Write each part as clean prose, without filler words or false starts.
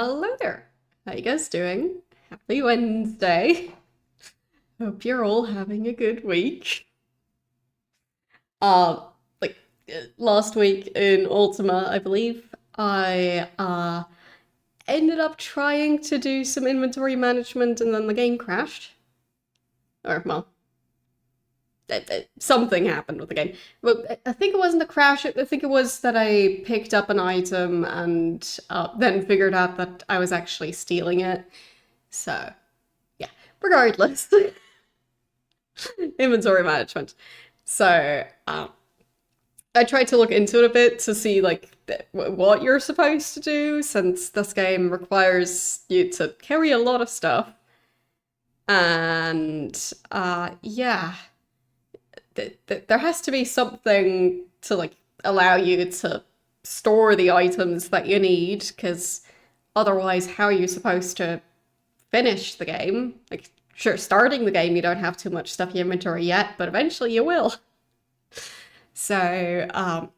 Hello there. How you guys doing? Happy Wednesday. Hope you're all having a good week. Uh, like last week in Ultima, I believe, I ended up trying to do some inventory management and then the game crashed. Or, well, something happened with the game. But I think it wasn't a crash, I think it was that I picked up an item and then figured out that I was actually stealing it. So, yeah, regardless. Inventory management. So, I tried to look into it a bit to see, like, what you're supposed to do, since this game requires you to carry a lot of stuff. And, yeah. There has to be something to, like, allow you to store the items that you need, because otherwise, how are you supposed to finish the game? Like, sure, starting the game, you don't have too much stuff in your inventory yet, but eventually you will. So,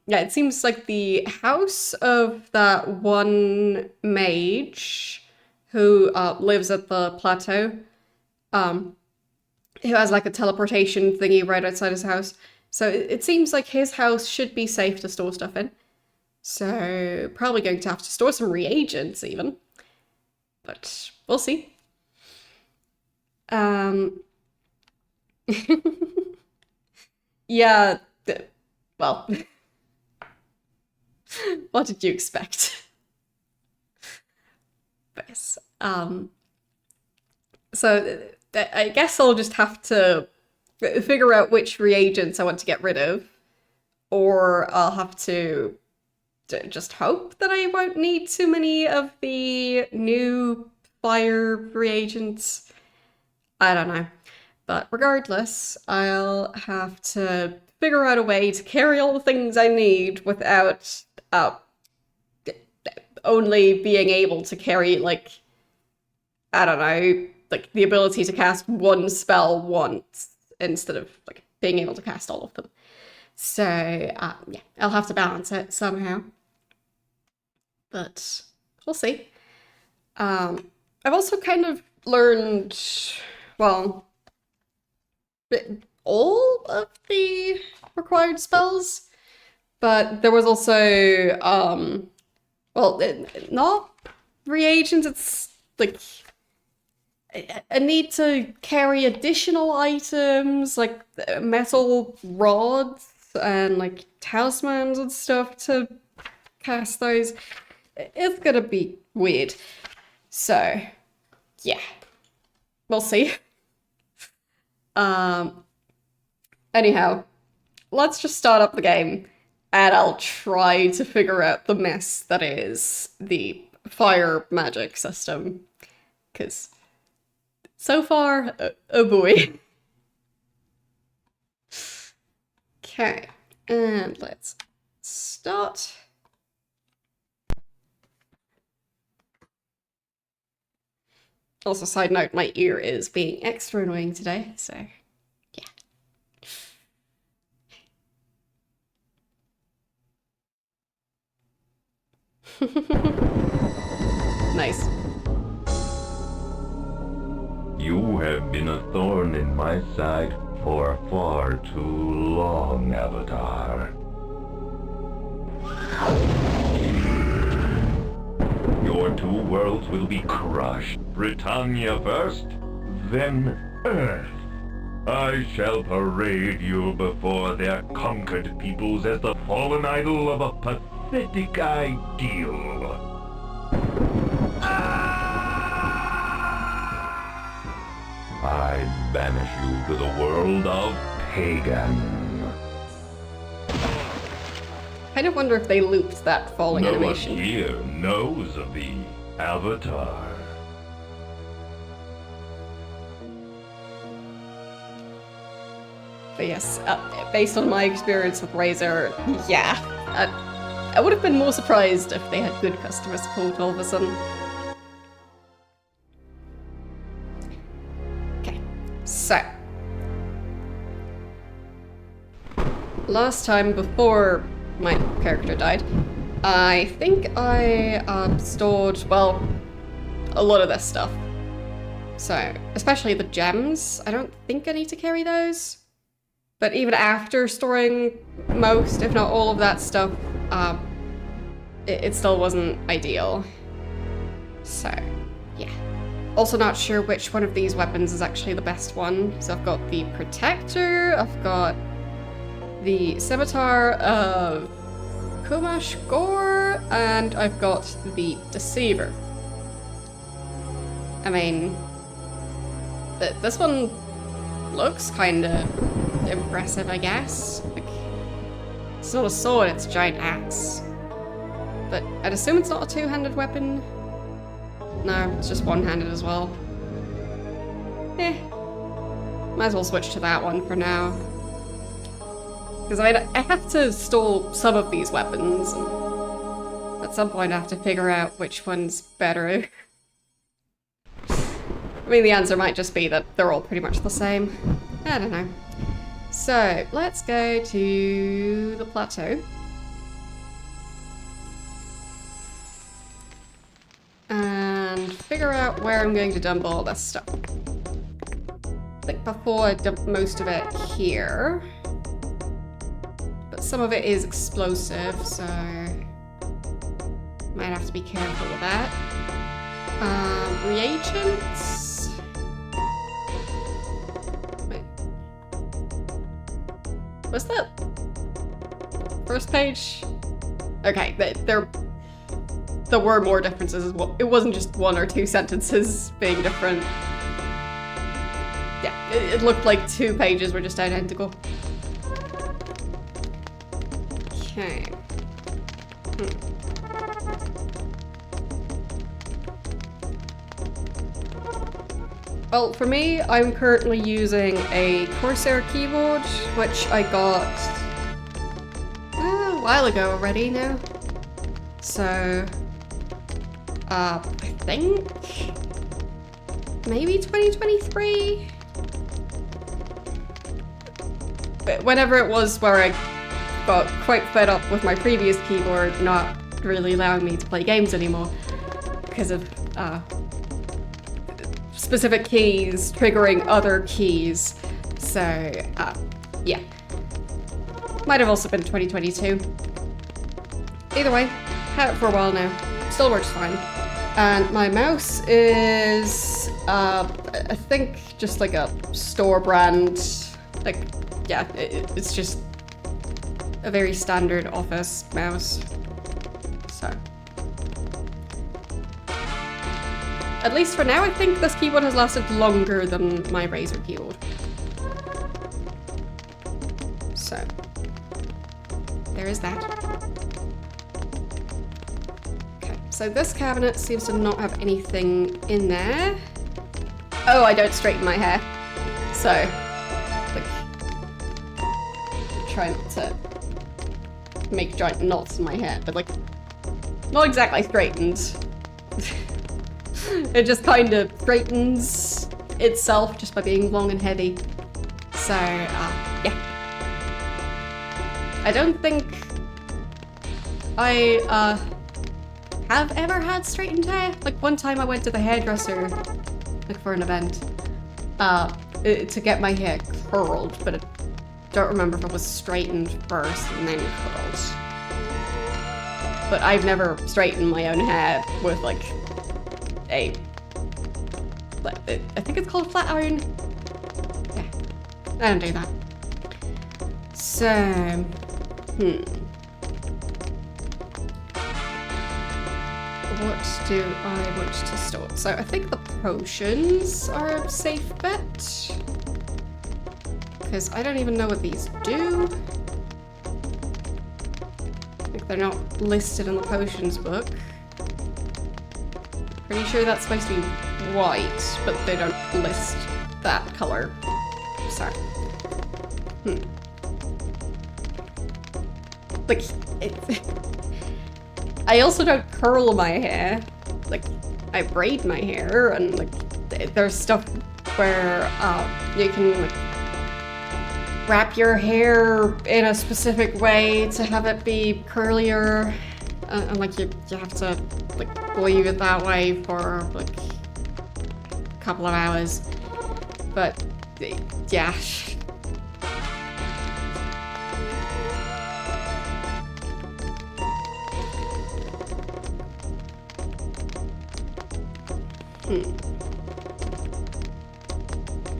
yeah, it seems like the house of that one mage who lives at the plateau, who has like a teleportation thingy right outside his house. So it seems like his house should be safe to store stuff in. So probably going to have to store some reagents even. But we'll see. Yeah, well, what did you expect? Yes. So I guess I'll just have to figure out which reagents I want to get rid of, or I'll have to just hope that I won't need too many of the new fire reagents. I don't know. But regardless, I'll have to figure out a way to carry all the things I need without only being able to carry, like, I don't know, like the ability to cast one spell once instead of like being able to cast all of them. So yeah, I'll have to balance it somehow. But we'll see. I've also kind of learned, well, all of the required spells, but there was also, well, not reagents, it's like, I need to carry additional items, like metal rods and like talismans and stuff to cast those. It's gonna be weird. So, yeah. We'll see. Anyhow, let's just start up the game and I'll try to figure out the mess that is the fire magic system. Because so far, oh boy. Okay, and let's start. Also, side note, my ear is being extra annoying today, so yeah. Nice. You have been a thorn in my side for far too long, Avatar. Your two worlds will be crushed. Britannia first, then Earth. I shall parade you before their conquered peoples as the fallen idol of a pathetic ideal. I banish you to the world of Pagan. Kind of wonder if they looped that falling No animation. one here knows of the Avatar. But yes, based on my experience with Razor, yeah. I would have been more surprised if they had good customer support all of a sudden. Okay, so. Last time before my character died, I think I stored, well, a lot of this stuff. So, especially the gems, I don't think I need to carry those. But even after storing most, if not all of that stuff, it still wasn't ideal. So, yeah. Also not sure which one of these weapons is actually the best one. So I've got the Protector, I've got the Scimitar of Kumash Gore, and I've got the Deceiver. I mean, this one looks kinda impressive, I guess. Like, it's not a sword, it's a giant axe. But I'd assume it's not a two-handed weapon. No, it's just one-handed as well. Might as well switch to that one for now. Because I have to store some of these weapons, and at some point I have to figure out which one's better. I mean, the answer might just be that they're all pretty much the same. I don't know. So, let's go to the plateau. And figure out where I'm going to dump all this stuff. I think before I dump most of it here. But some of it is explosive, so might have to be careful with that. Reagents? Wait. What's that? First page? Okay, there were more differences as well. It wasn't just one or two sentences being different. Yeah, it looked like 2 pages were just identical. Okay. Well, for me, I'm currently using a Corsair keyboard, which I got a while ago already now. So, I think maybe 2023? But whenever it was where I got quite fed up with my previous keyboard not really allowing me to play games anymore because of specific keys triggering other keys. So, yeah. Might have also been 2022. Either way, had it for a while now. Still works fine. And my mouse is, I think, just like a store brand. Like, yeah, it's just a very standard office mouse. So. At least for now, I think this keyboard has lasted longer than my Razer keyboard. So. There is that. So this cabinet seems to not have anything in there. Oh, I don't straighten my hair. So, like, try not to make giant knots in my hair, but like, not exactly straightened. It just kind of straightens itself just by being long and heavy. So, yeah. I don't think I, have ever had straightened hair. Like one time I went to the hairdresser, like for an event, to get my hair curled, but I don't remember if it was straightened first and then curled. But I've never straightened my own hair with like I think it's called flat iron. Yeah, I don't do that. So, what do I want to store? So I think the potions are a safe bet. Because I don't even know what these do. Like they're not listed in the potions book. Pretty sure that's supposed to be white, but they don't list that color. So, like, I also don't curl my hair. Like, I braid my hair, and like, there's stuff where you can like wrap your hair in a specific way to have it be curlier, and like you have to like leave it that way for like couple of hours. But, yeah.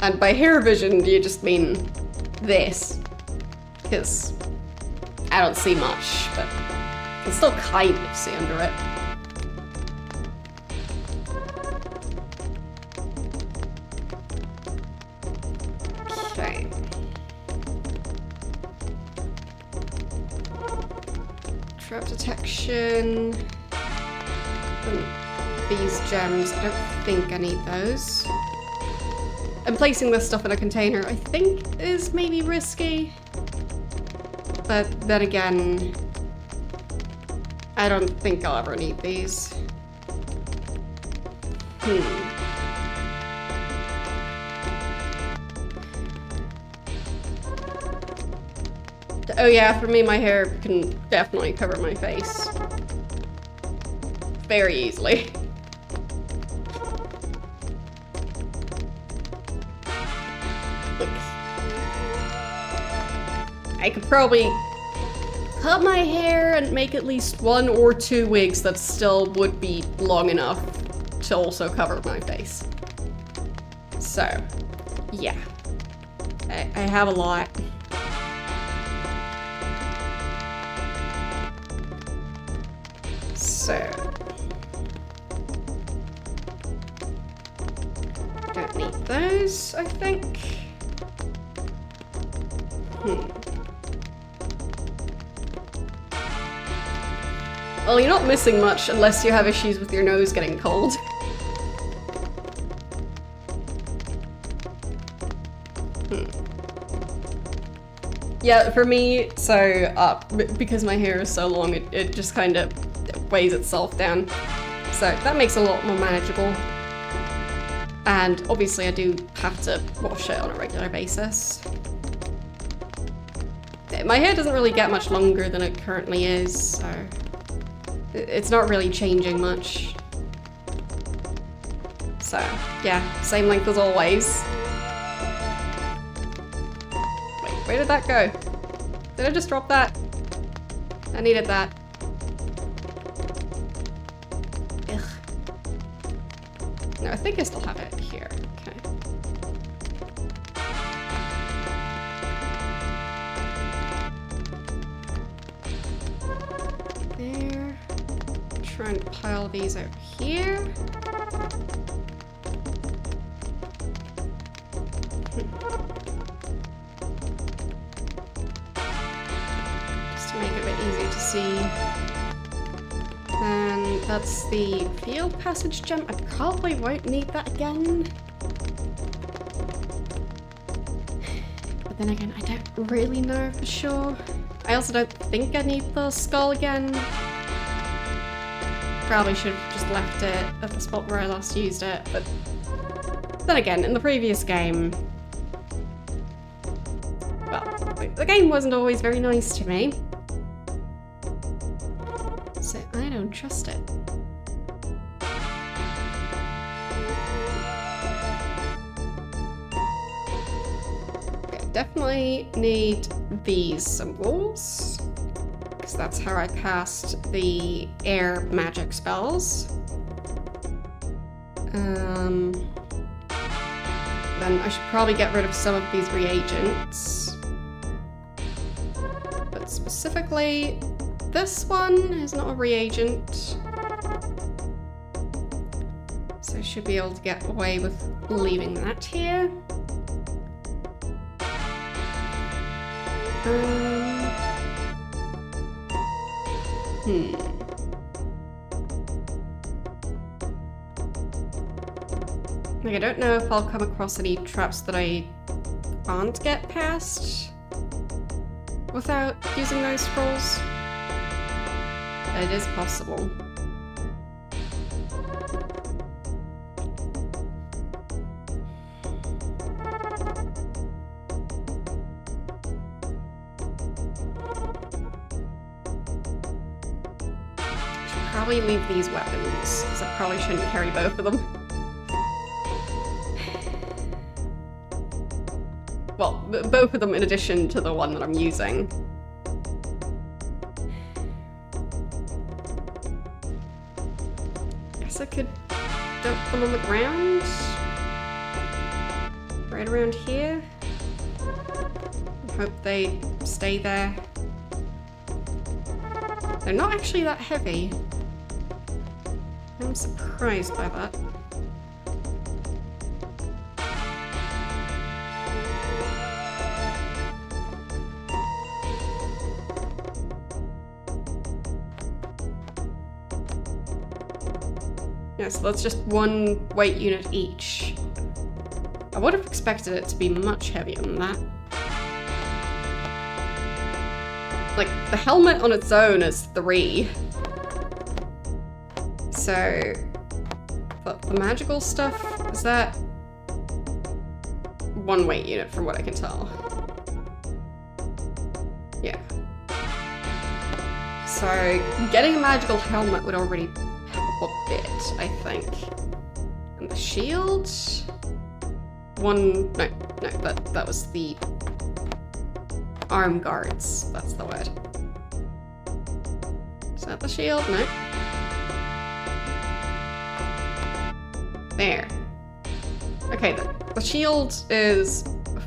And by hair vision, do you just mean this? Because I don't see much, but I can still kind of see under it. Okay. Trap detection. These gems, I don't think I need those. And placing this stuff in a container, I think, is maybe risky. But then again, I don't think I'll ever need these. Oh yeah, for me, my hair can definitely cover my face. Very easily. I could probably cut my hair and make at least 1 or 2 wigs that still would be long enough to also cover my face. So, yeah. I have a lot. So. Don't need those, I think. Well, you're not missing much unless you have issues with your nose getting cold. Yeah, for me, so because my hair is so long, it just kind of weighs itself down. So that makes it a lot more manageable. And obviously I do have to wash it on a regular basis. My hair doesn't really get much longer than it currently is, so it's not really changing much. So, yeah, same length as always. Wait, where did that go? Did I just drop that? I needed that. Ugh. No, I think I still have it here. Okay. There. Try and pile these out here. Just to make it a bit easier to see. Then that's the field passage gem. I probably won't need that again. But then again, I don't really know for sure. I also don't think I need the skull again. Probably should have just left it at the spot where I last used it, but then again, in the previous game, well, the game wasn't always very nice to me, so I don't trust it. Okay, definitely need these symbols. That's how I cast the air magic spells. Then I should probably get rid of some of these reagents. But specifically, this one is not a reagent. So I should be able to get away with leaving that here. Like, I don't know if I'll come across any traps that I can't get past without using those scrolls. It is possible. Probably leave these weapons, because I probably shouldn't carry both of them. well, both of them in addition to the one that I'm using. Guess I could dump them on the ground. Right around here. Hope they stay there. They're not actually that heavy. I'm surprised by that. Yeah, so that's just one weight unit each. I would have expected it to be much heavier than that. Like, the helmet on its own is 3. So, the magical stuff, is that 1 weight unit from what I can tell? Yeah. So, getting a magical helmet would already help a bit, I think. And the shield? No, that was the arm guards. That's the word. Is that the shield? No. There. Okay, the shield is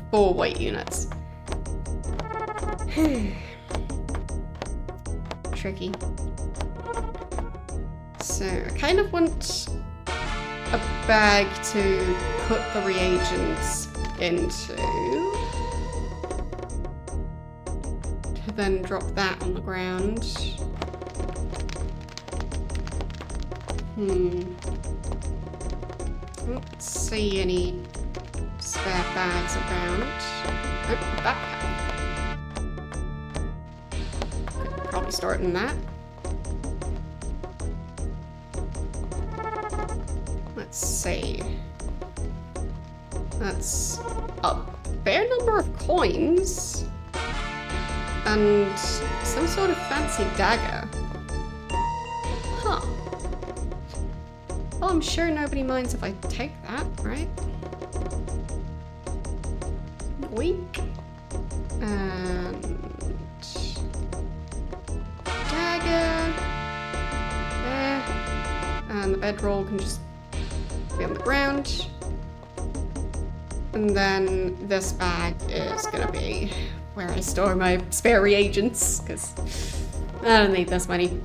4 weight units. Tricky. So, I kind of want a bag to put the reagents into. To then drop that on the ground. I don't see any spare bags around. Oh, backpack. Could probably store it in that. Let's see. That's a fair number of coins. And some sort of fancy dagger. Huh. Well, I'm sure nobody minds if I take that, right? Weak. And dagger. There. And the bedroll can just be on the ground. And then this bag is gonna be where I store my spare reagents, because I don't need this many.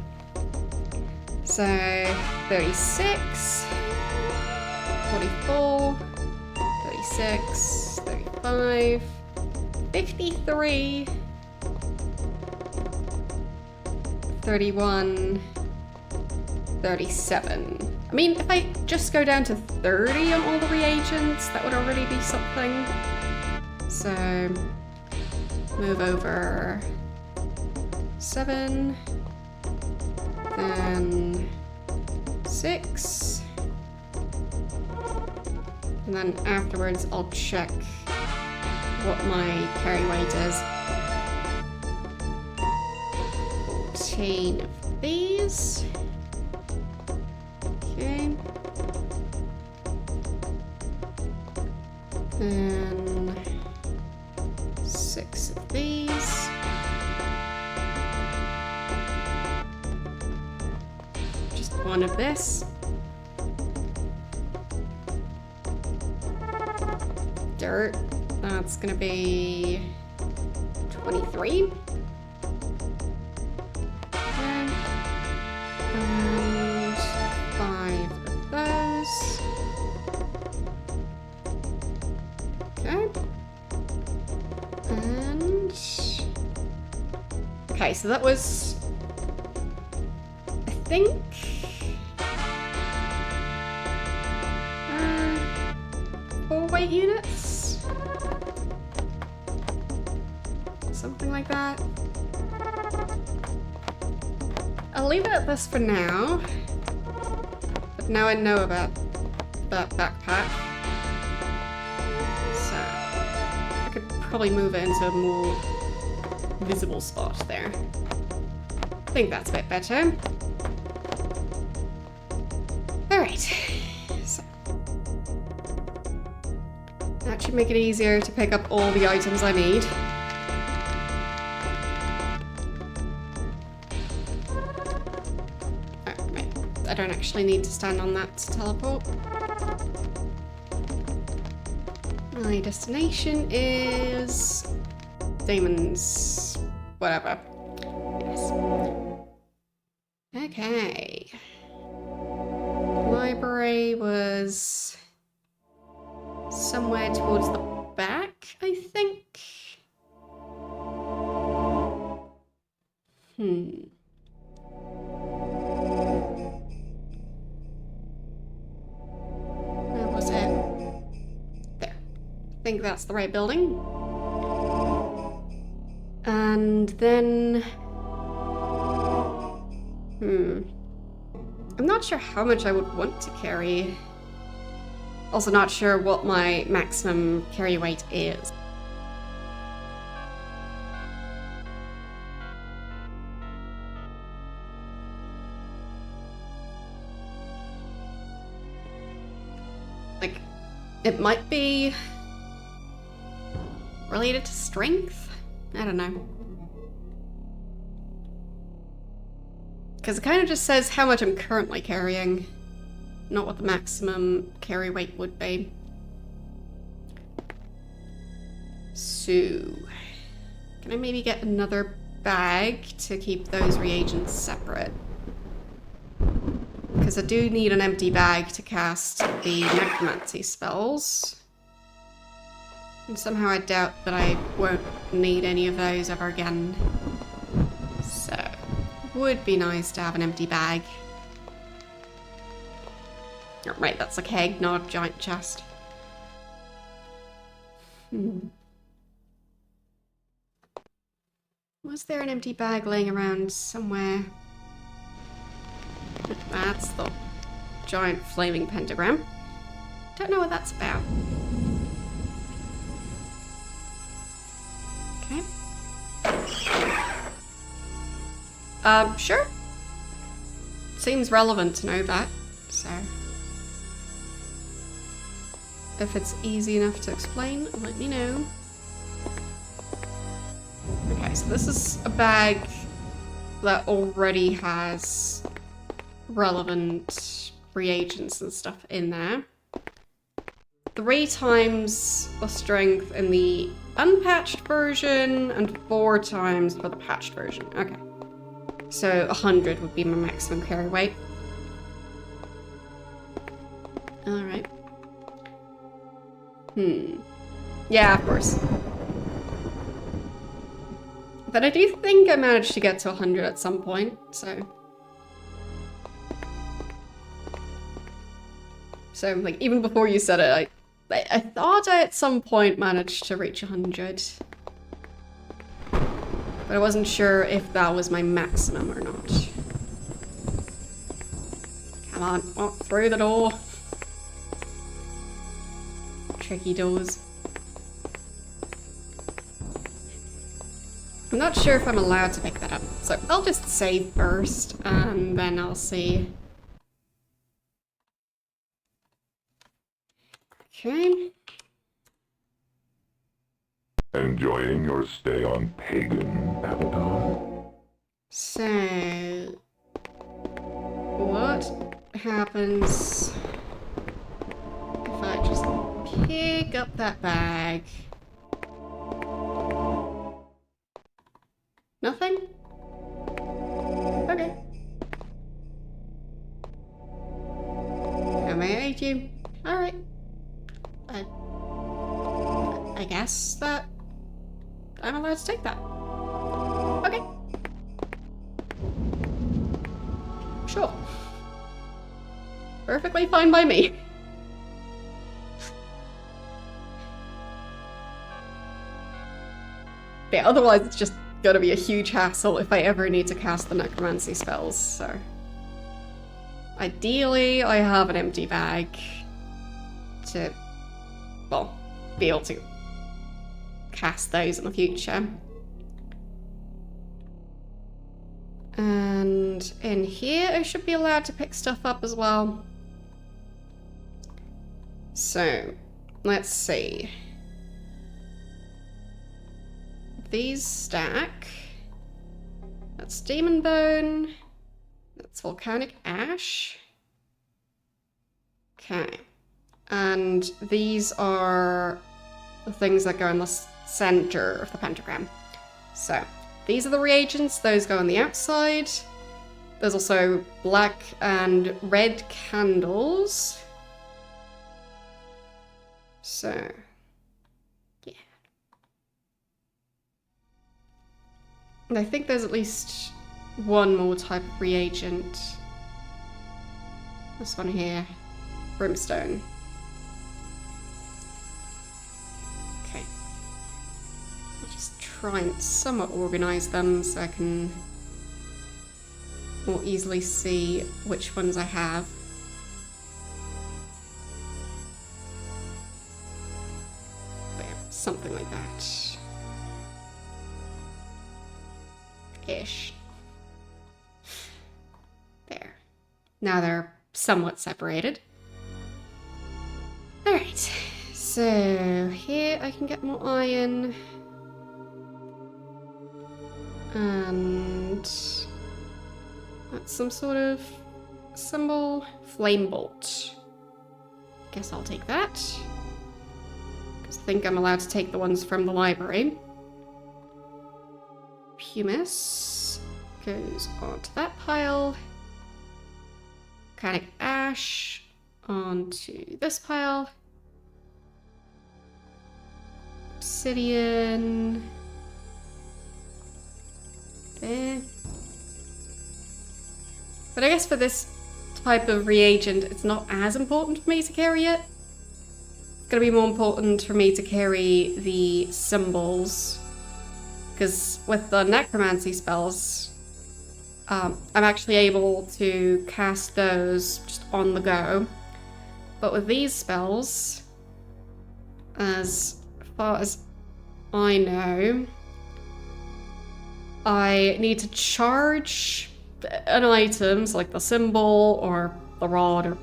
So, 36, 44, 36, 35, 53, 31, 37. I mean, if I just go down to 30 on all the reagents, that would already be something. So, move over 7, then 6, and then afterwards I'll check what my carry weight is. 14 of these. Okay. Then 6 of these. Just 1 of this. Dirt. That's gonna be 23. Okay. And 5 of those. Okay. And okay, so that was, I think, 4 weight units, something like that. I'll leave it at this for now, but now I know about that backpack, so I could probably move it into a more visible spot there. I think that's a bit better. Alright. So. That should make it easier to pick up all the items I need. Oh, right. I don't actually need to stand on that to teleport. My destination is... Damon's... whatever. Yes. Okay. Library was... somewhere towards the back, I think? Where was it? There. I think that's the right building. And then... I'm not sure how much I would want to carry. Also not sure what my maximum carry weight is. Like, it might be related to strength? I don't know. Because it kind of just says how much I'm currently carrying, not what the maximum carry weight would be. So, can I maybe get another bag to keep those reagents separate? Because I do need an empty bag to cast the necromancy spells. And somehow I doubt that I won't need any of those ever again. So, would be nice to have an empty bag. Oh, right, that's a keg, not a giant chest. Was there an empty bag laying around somewhere? That's the giant flaming pentagram. Don't know what that's about. Okay. Sure. Seems relevant to know that, so... If it's easy enough to explain, let me know. Okay, so this is a bag that already has relevant reagents and stuff in there. 3 times the strength in the unpatched version and 4 times for the patched version. Okay. So 100 would be my maximum carry weight. Alright. Yeah, of course. But I do think I managed to get to 100 at some point, so... So, like, even before you said it, I thought I at some point managed to reach 100. But I wasn't sure if that was my maximum or not. Come on, walk through the door. Tricky doors. I'm not sure if I'm allowed to pick that up, so I'll just save first, and then I'll see. Okay. Enjoying your stay on Pagan, Abaddon? So... what happens if I just pick up that bag? Nothing? Okay. How may I aid you? Alright. I guess that I'm allowed to take that. Okay. Sure. Perfectly fine by me. Yeah, otherwise it's just gonna be a huge hassle if I ever need to cast the necromancy spells, so... Ideally, I have an empty bag to, well, be able to cast those in the future. And in here, I should be allowed to pick stuff up as well. So, let's see. These stack. That's demon bone. That's volcanic ash. Okay. And these are the things that go in the center of the pentagram. So these are the reagents, those go on the outside. There's also black and red candles. So, yeah. And I think there's at least one more type of reagent. This one here, brimstone. Okay. I'll just try and somewhat organize them so I can more easily see which ones I have. There, something like that. Ish. There. Now they're somewhat separated. Alright, so here I can get more iron. And that's some sort of symbol. Flame bolt. Guess I'll take that. Because I think I'm allowed to take the ones from the library. Pumice goes onto that pile. Volcanic ash onto this pile. Obsidian. There. But I guess for this type of reagent, it's not as important for me to carry it. It's going to be more important for me to carry the symbols. Because with the necromancy spells, I'm actually able to cast those just on the go. But with these spells, as far as I know, I need to charge an item, so like the symbol or the rod or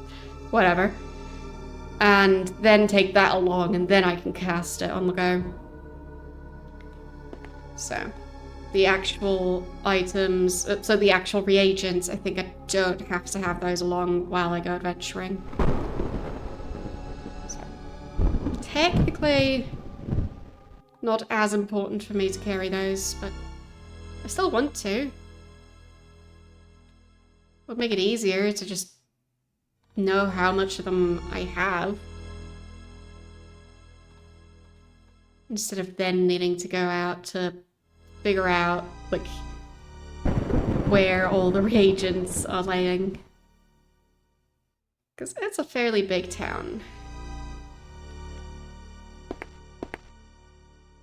whatever, and then take that along, and then I can cast it on the go. So the actual items, so the actual reagents, I think I don't have to have those along while I go adventuring. So, technically not as important for me to carry those, but I still want to. Would make it easier to just know how much of them I have. Instead of then needing to go out to figure out, like, where all the reagents are laying. Because it's a fairly big town.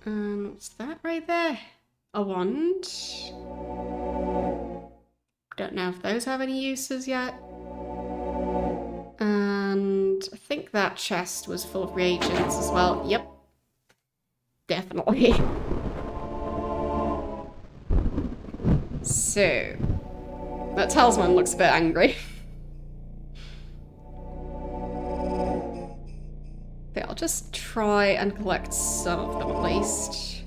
What's that right there? A wand. Don't know if those have any uses yet. And I think that chest was full of reagents as well. Yep. Definitely. So, that talisman looks a bit angry. Okay, I'll just try and collect some of them at least.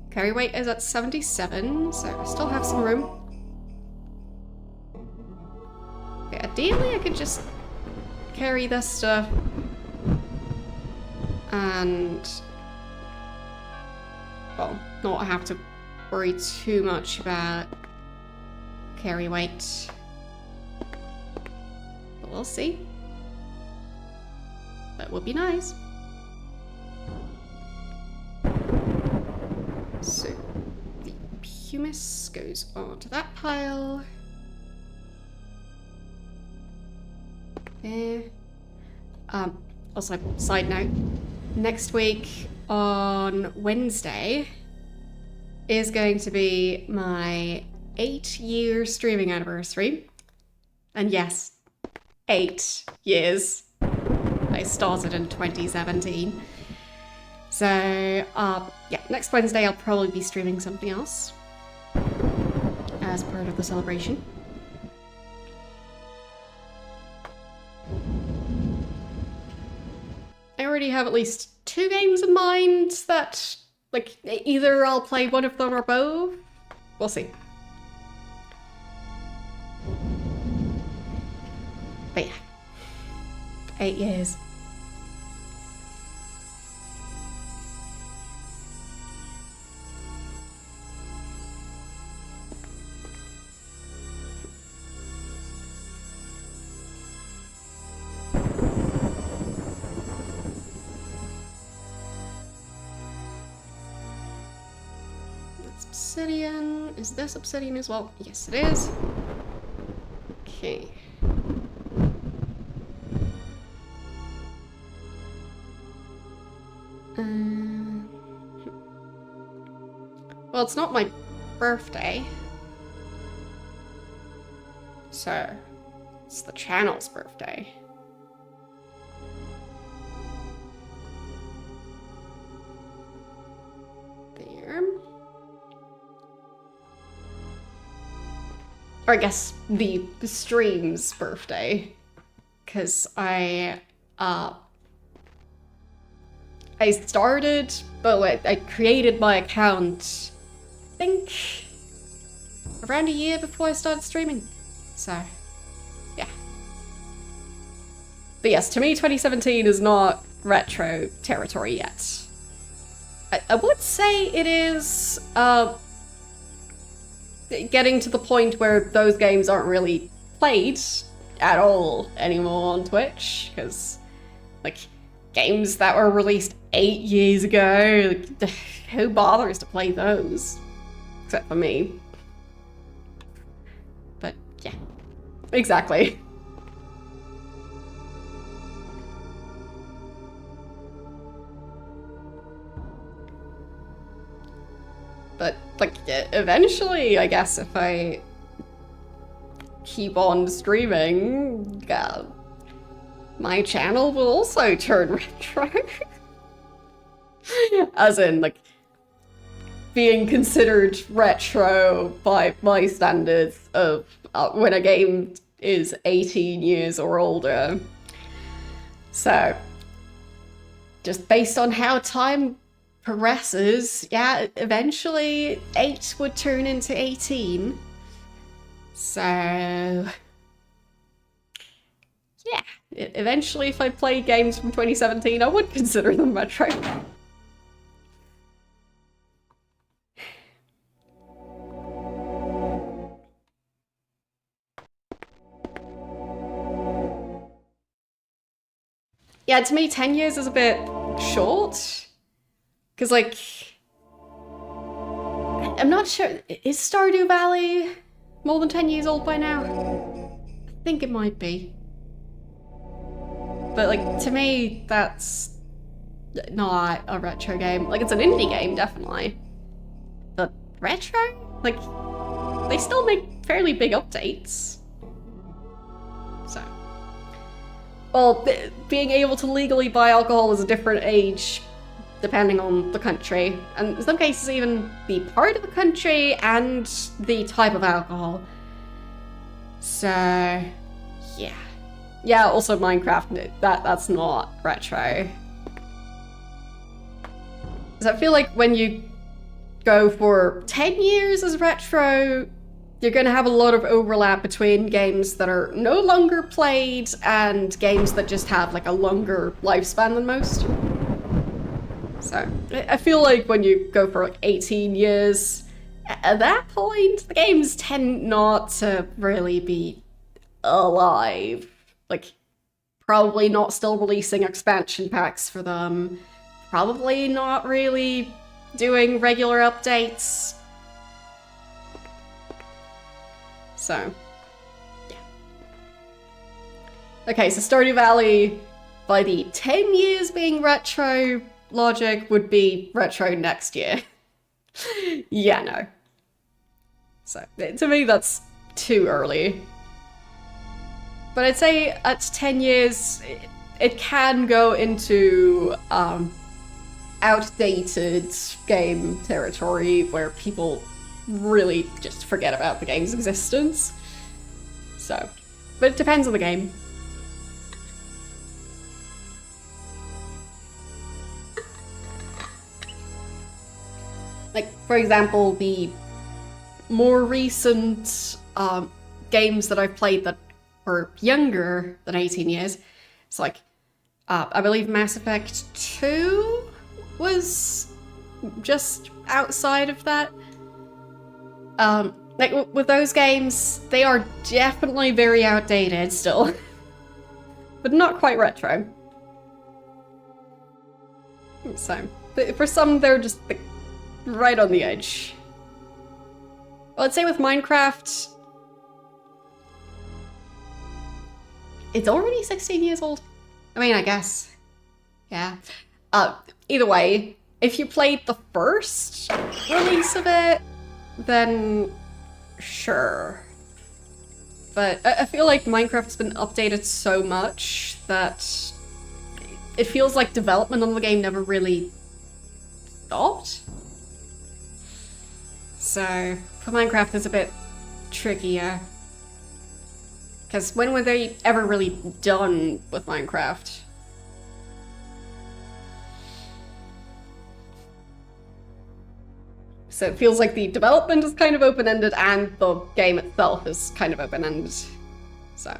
Carry weight is at 77, so I still have some room. Okay, ideally I could just carry this stuff and, well, not have to worry too much about carry weight. But we'll see. That would be nice. So, the pumice goes onto that pile. There. Also, side note, next week on Wednesday is going to be my 8-year streaming anniversary. And yes, 8 years. I started in 2017. So, yeah, next Wednesday I'll probably be streaming something else as part of the celebration. I already have at least 2 games in mind that, like, either I'll play one of them or both. We'll see. But yeah. 8 years. Obsidian. Is this obsidian as well? Yes, it is. Okay. Well, it's not my birthday. So, it's the channel's birthday. There. Or I guess the stream's birthday, because I started, but I created my account, I think, around a year before I started streaming. So, yeah. But yes, to me, 2017 is not retro territory yet. I would say it is, getting to the point where those games aren't really played at all anymore on Twitch, because, like, games that were released 8 years ago, like, who bothers to play those? Except for me. But, yeah. Exactly. But, like, eventually, I guess, if I keep on streaming, my channel will also turn retro. As in, like, being considered retro by my standards of when a game is 18 years or older. So, just based on how time progresses, yeah, eventually 8 would turn into 18. So, yeah, eventually if I play games from 2017, I would consider them retro. Yeah, to me 10 years is a bit short. Because, like, I'm not sure, is Stardew Valley more than 10 years old by now? I think it might be. But, like, to me, that's not a retro game. Like, it's an indie game, definitely. But retro? Like, they still make fairly big updates. So. Well, being able to legally buy alcohol is a different age depending on the country, and in some cases even the part of the country and the type of alcohol. So, yeah. Yeah, also Minecraft, that's not retro. Because I feel like when you go for 10 years as retro, you're gonna have a lot of overlap between games that are no longer played and games that just have like a longer lifespan than most. So, I feel like when you go for like 18 years, at that point, the games tend not to really be alive. Like, probably not still releasing expansion packs for them, probably not really doing regular updates. So, yeah. Okay, so Stardew Valley, by the 10 years being retro logic, would be retro next year. Yeah, no. So, to me, that's too early. But I'd say at 10 years, it can go into outdated game territory where people really just forget about the game's existence. So, but it depends on the game. Like, for example, the more recent games that I've played that were younger than 18 years, it's like, I believe Mass Effect 2 was just outside of that. Like, with those games, they are definitely very outdated still, but not quite retro. So, for some, they're just like, right on the edge. Well, I'd say with Minecraft, it's already 16 years old. I mean, I guess. Yeah. Either way, if you played the first release of it, then sure. But I feel like Minecraft's been updated so much that it feels like development on the game never really stopped. So, for Minecraft, it's a bit trickier. Because when were they ever really done with Minecraft? So it feels like the development is kind of open-ended and the game itself is kind of open-ended. So,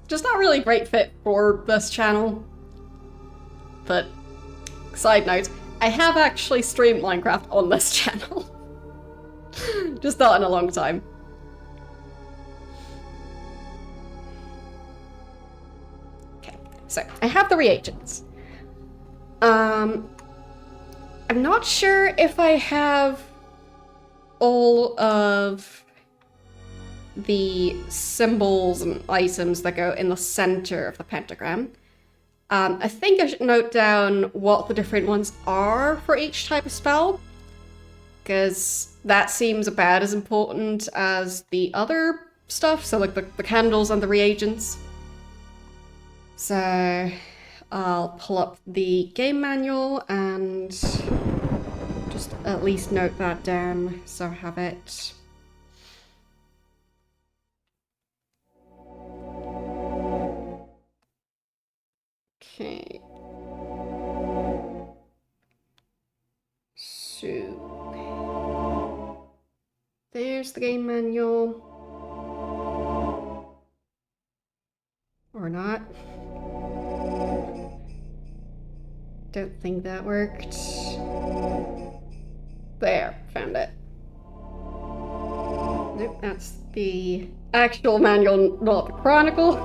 just not really a great fit for this channel. But, side note, I have actually streamed Minecraft on this channel. Just not in a long time. Okay, so I have the reagents. I'm not sure if I have all of the symbols and items that go in the center of the pentagram. I think I should note down what the different ones are for each type of spell, because that seems about as important as the other stuff, so like the candles and the reagents. So I'll pull up the game manual and just at least note that down so I have it. Okay. So there's the game manual. Or not. Don't think that worked. There, found it. Nope, that's the actual manual, not the chronicle.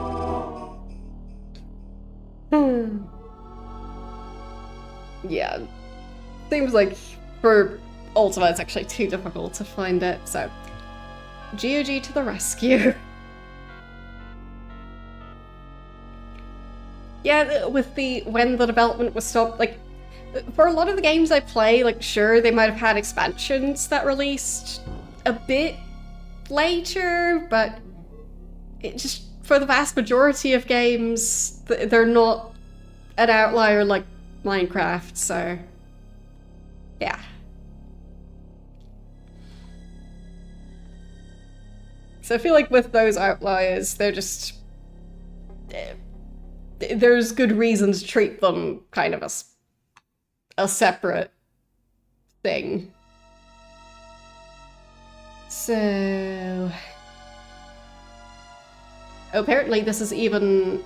Yeah, seems like for Ultima it's actually too difficult to find it, so GOG to the rescue. Yeah, with when the development was stopped, like, for a lot of the games I play, like, sure, they might have had expansions that released a bit later, but it just, for the vast majority of games, they're not an outlier like Minecraft, so yeah. So I feel like with those outliers, they're just... there's good reason to treat them kind of as a separate thing. So... apparently this is even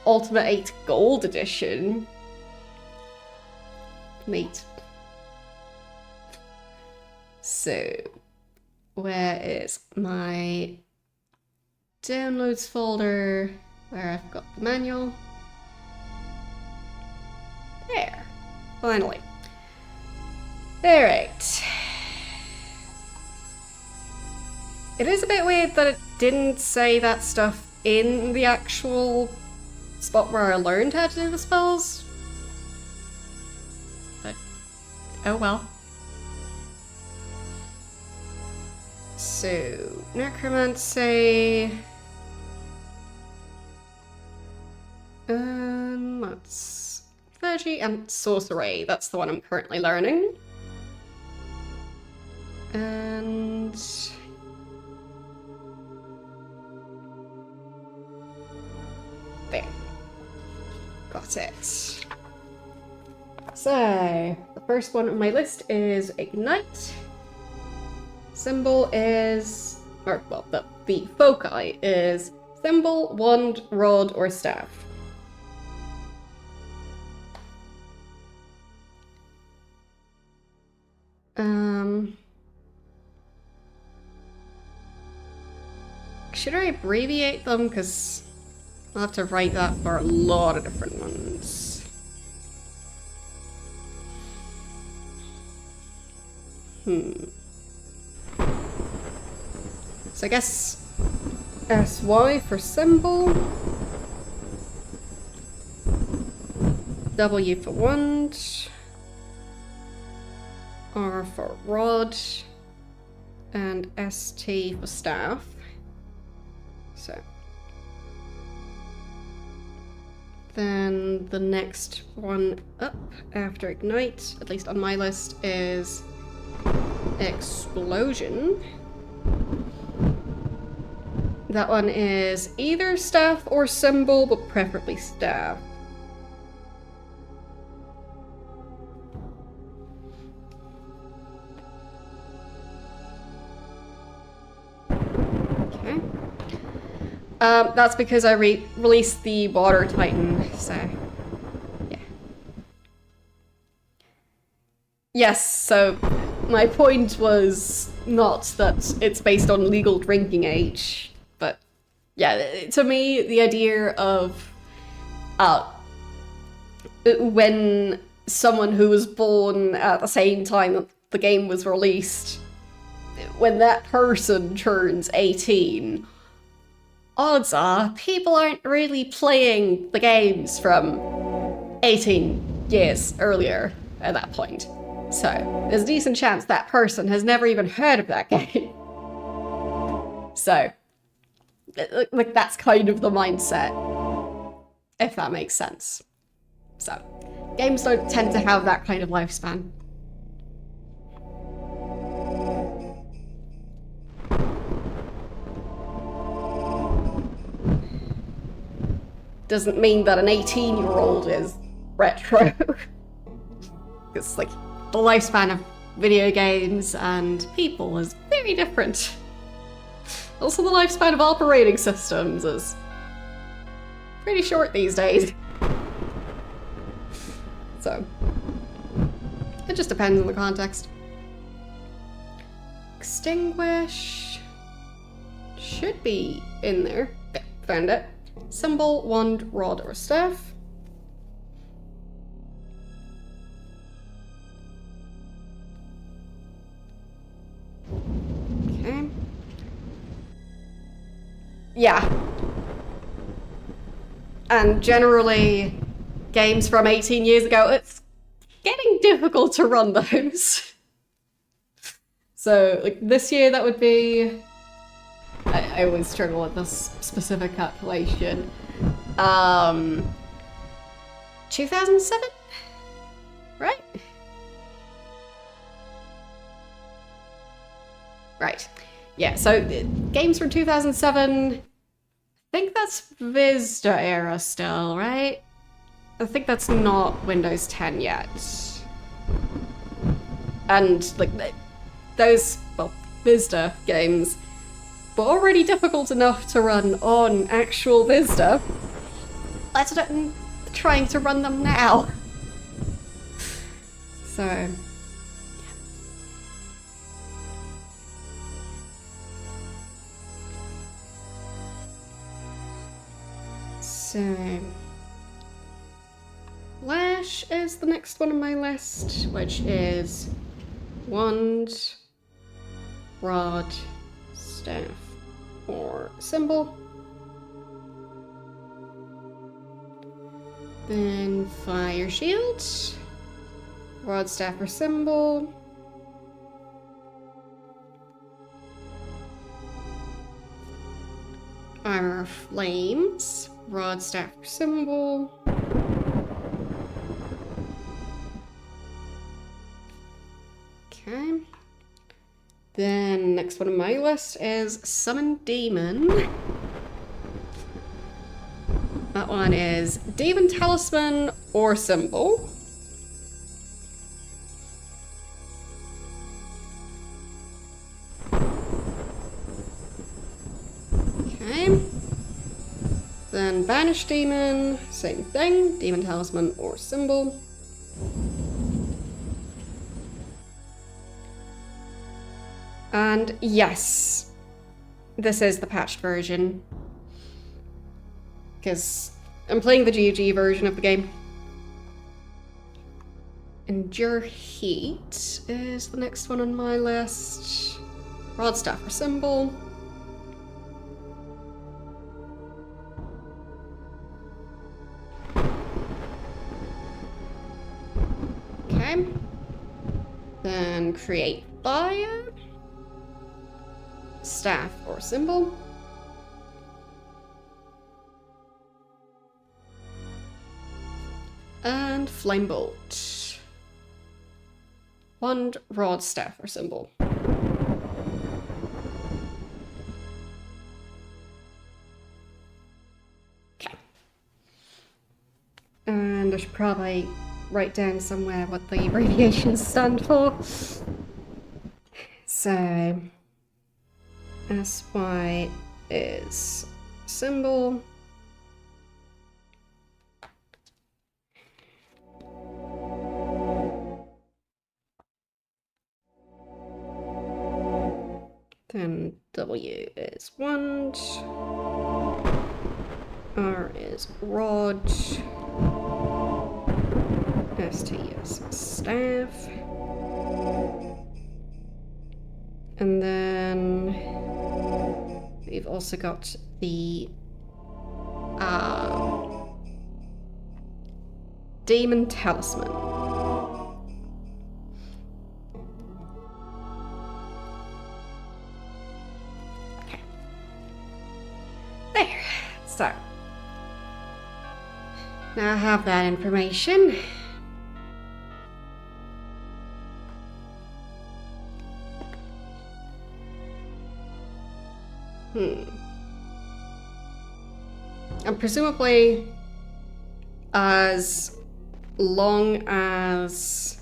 Ultimate 8 Gold Edition. Neat. So, where is my downloads folder where I've got the manual? There. Finally. Alright. It is a bit weird that it didn't say that stuff in the actual spot where I learned how to do the spells. But, oh well. So, necromancy. That's clergy and sorcery. That's the one I'm currently learning. And there. Got it. So, the the first one on my list is Ignite. Symbol is, or well, the foci is symbol, wand, rod, or staff. Should I abbreviate them? Because I'll have to write that for a lot of different ones. So I guess SY for symbol, W for wand, R for rod, and ST for staff. So then the next one up after Ignite, at least on my list, is Explosion. That one is either staff or symbol, but preferably staff. Okay. That's because I released the Water Titan, so yeah. Yes, so my point was not that it's based on legal drinking age, but yeah, to me, the idea of when someone who was born at the same time that the game was released, when that person turns 18, odds are people aren't really playing the games from 18 years earlier at that point. So there's a decent chance that person has never even heard of that game. So, like, that's kind of the mindset, if that makes sense. So, games don't tend to have that kind of lifespan. Doesn't mean that an 18-year-old is retro. It's like the lifespan of video games and people is very different. Also, the lifespan of operating systems is pretty short these days. So, it just depends on the context. Extinguish should be in there. Yeah, found it. Symbol, wand, rod, or staff. Okay. Yeah. And generally, games from 18 years ago, it's getting difficult to run those. So, like, this year that would be... I always struggle with this specific calculation. 2007? Right? Right. Yeah, so games from 2007, I think that's Vista era still, right? I think that's not Windows 10 yet. And, like, those, well, Vista games were already difficult enough to run on actual Vista. Let alone trying to run them now. So... So... Lash is the next one on my list, which is wand, rod, staff, or symbol. Then fire shield, rod, staff, or symbol. Armor of flames, rod, staff, or symbol. Okay. Then next one on my list is Summon Demon. That one is Demon Talisman or Symbol. Banish demon, same thing, demon talisman or symbol. And yes, this is the patched version. Because I'm playing the GOG version of the game. Endure Heat is the next one on my list. Rod staff or symbol. Okay. Then create fire. Staff or symbol. And flame bolt. Wand, rod, staff or symbol. Okay. And I should probably write down somewhere what the abbreviations stand for. So SY is symbol. Then W is wand. R is rod. ST is staff. And then we've also got the demon talisman. Okay. There. So now I have that information. And presumably, as long as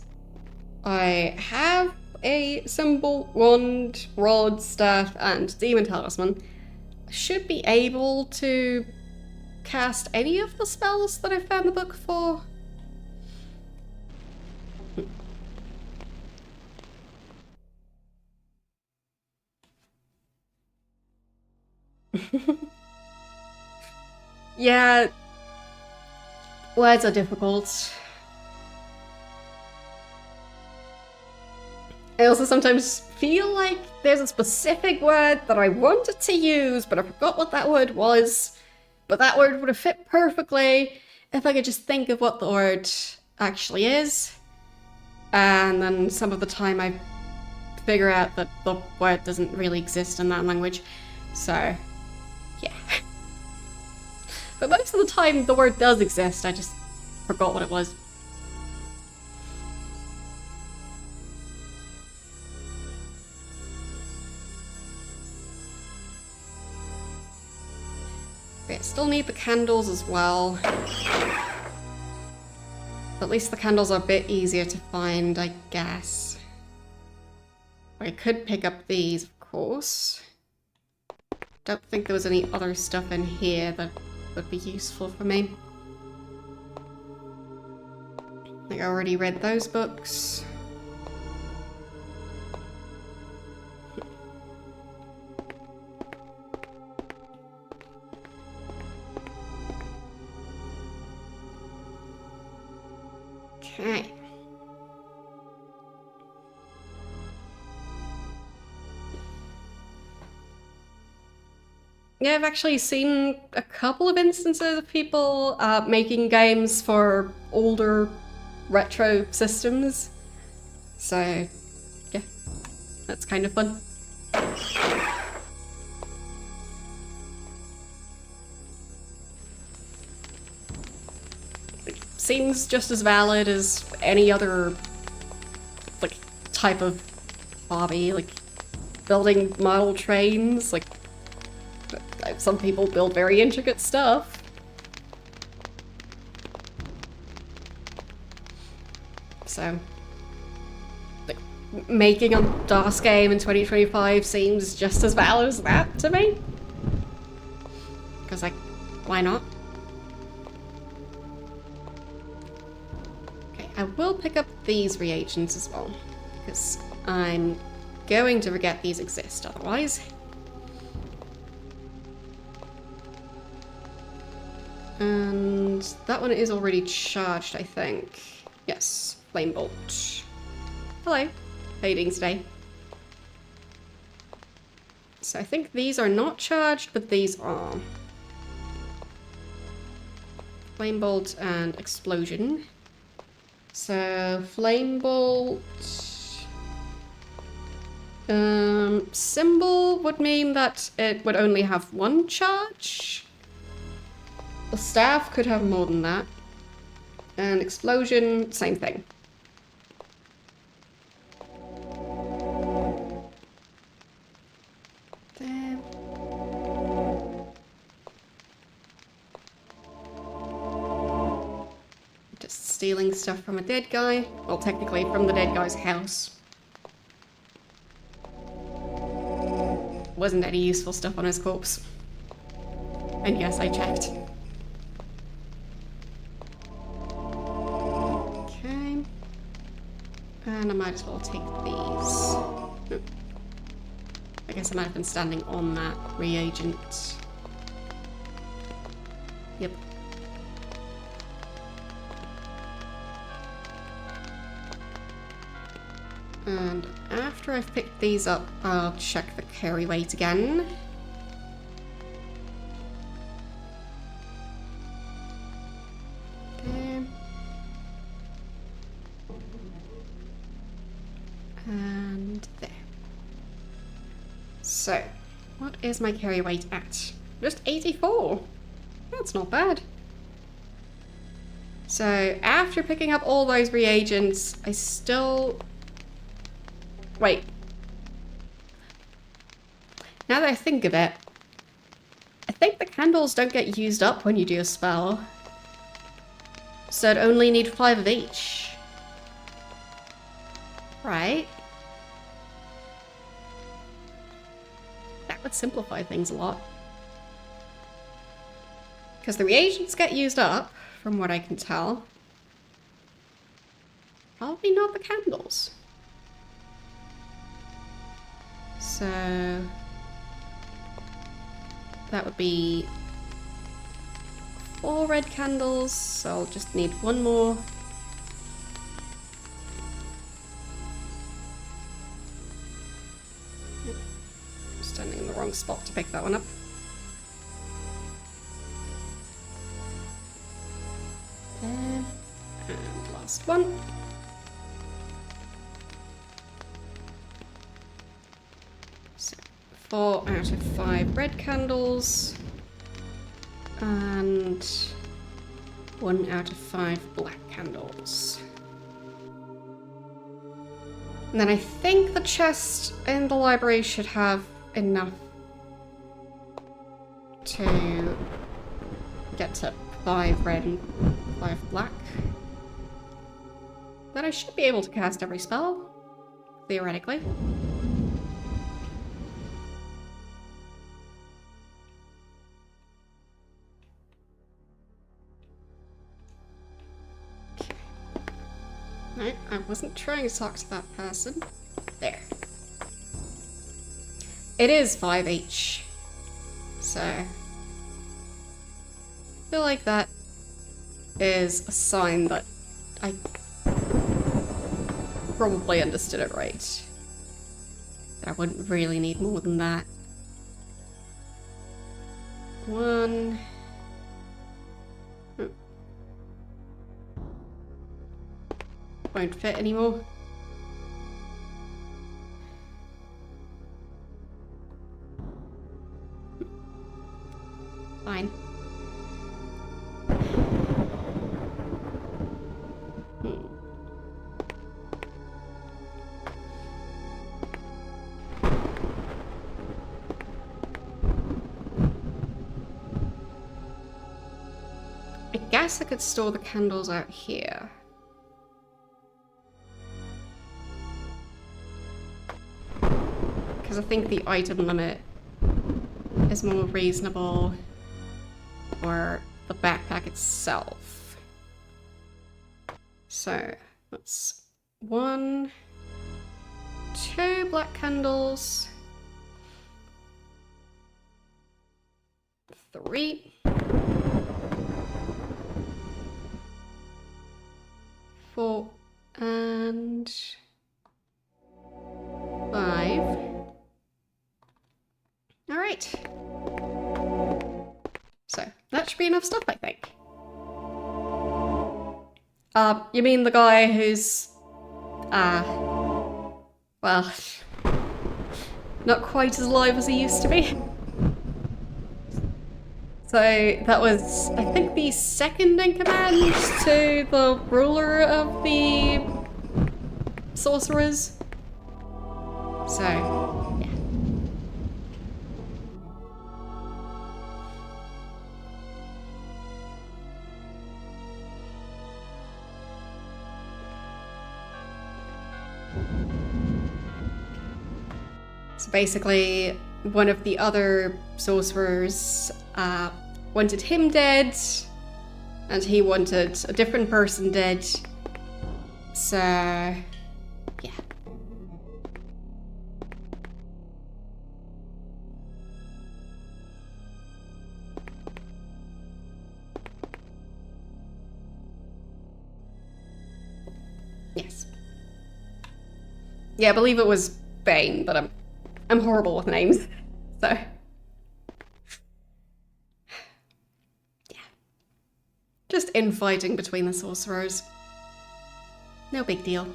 I have a symbol, wand, rod, staff, and demon talisman, I should be able to cast any of the spells that I found the book for. Yeah, words are difficult. I also sometimes feel like there's a specific word that I wanted to use, but I forgot what that word was. But that word would have fit perfectly if I could just think of what the word actually is. And then some of the time I figure out that the word doesn't really exist in that language. So, yeah. But most of the time the word does exist, I just forgot what it was. Okay, still need the candles as well. At least the candles are a bit easier to find, I guess. I could pick up these, of course. Don't think there was any other stuff in here that would be useful for me. I think I already read those books. Okay. Yeah, I've actually seen a couple of instances of people making games for older retro systems. So, yeah, that's kind of fun. It seems just as valid as any other, like, type of hobby, like building model trains, like, some people build very intricate stuff. So, like, making a DOS game in 2025 seems just as valid as that to me. Because, like, why not? I will pick up these reagents as well, because I'm going to forget these exist otherwise. And that one is already charged, I think. Yes, flame bolt. Hello, how are you doing today? So I think these are not charged, but these are. Flame bolt and explosion. So flame bolt. Symbol would mean that it would only have one charge. The staff could have more than that. And explosion, same thing. There. Just stealing stuff from a dead guy. Well, technically from the dead guy's house. Wasn't any useful stuff on his corpse. And yes, I checked. Okay. And I might as well take these. Nope. I guess I might have been standing on that reagent. Yep. And after I've picked these up, I'll check the carry weight again. Okay. And there. So, what is my carry weight at? Just 84. That's not bad. So, after picking up all those reagents, I still... Wait. Now that I think of it, I think the candles don't get used up when you do a spell. So I'd only need 5 of each. Right? That would simplify things a lot. Because the reagents get used up, from what I can tell. Probably not the candles. So that would be 4 red candles, so I'll just need 1 more. I'm standing in the wrong spot to pick that one up. There. And last one. So 4 out of 5 red candles. And 1 out of 5 black candles. And then I think the chest in the library should have enough to get to 5 red and 5 black. Then I should be able to cast every spell, theoretically. No, I wasn't trying to talk to that person. There. It is 5 each. So I feel like that is a sign that I probably understood it right. That I wouldn't really need more than that. 1. Won't fit anymore. Fine. I guess I could store the candles out here. Because I think the item limit is more reasonable for the backpack itself. So that's 1, 2 black candles, 3, 4, and 5. All right. So that should be enough stuff, I think. You mean the guy who's, well, not quite as alive as he used to be? So that was, I think, the second in command to the ruler of the sorcerers. So, yeah. So basically, one of the other sorcerers wanted him dead, and he wanted a different person dead. So, yeah. Yes. Yeah, I believe it was Bane, but I'm horrible with names, so. Yeah. Just infighting between the sorcerers. No big deal.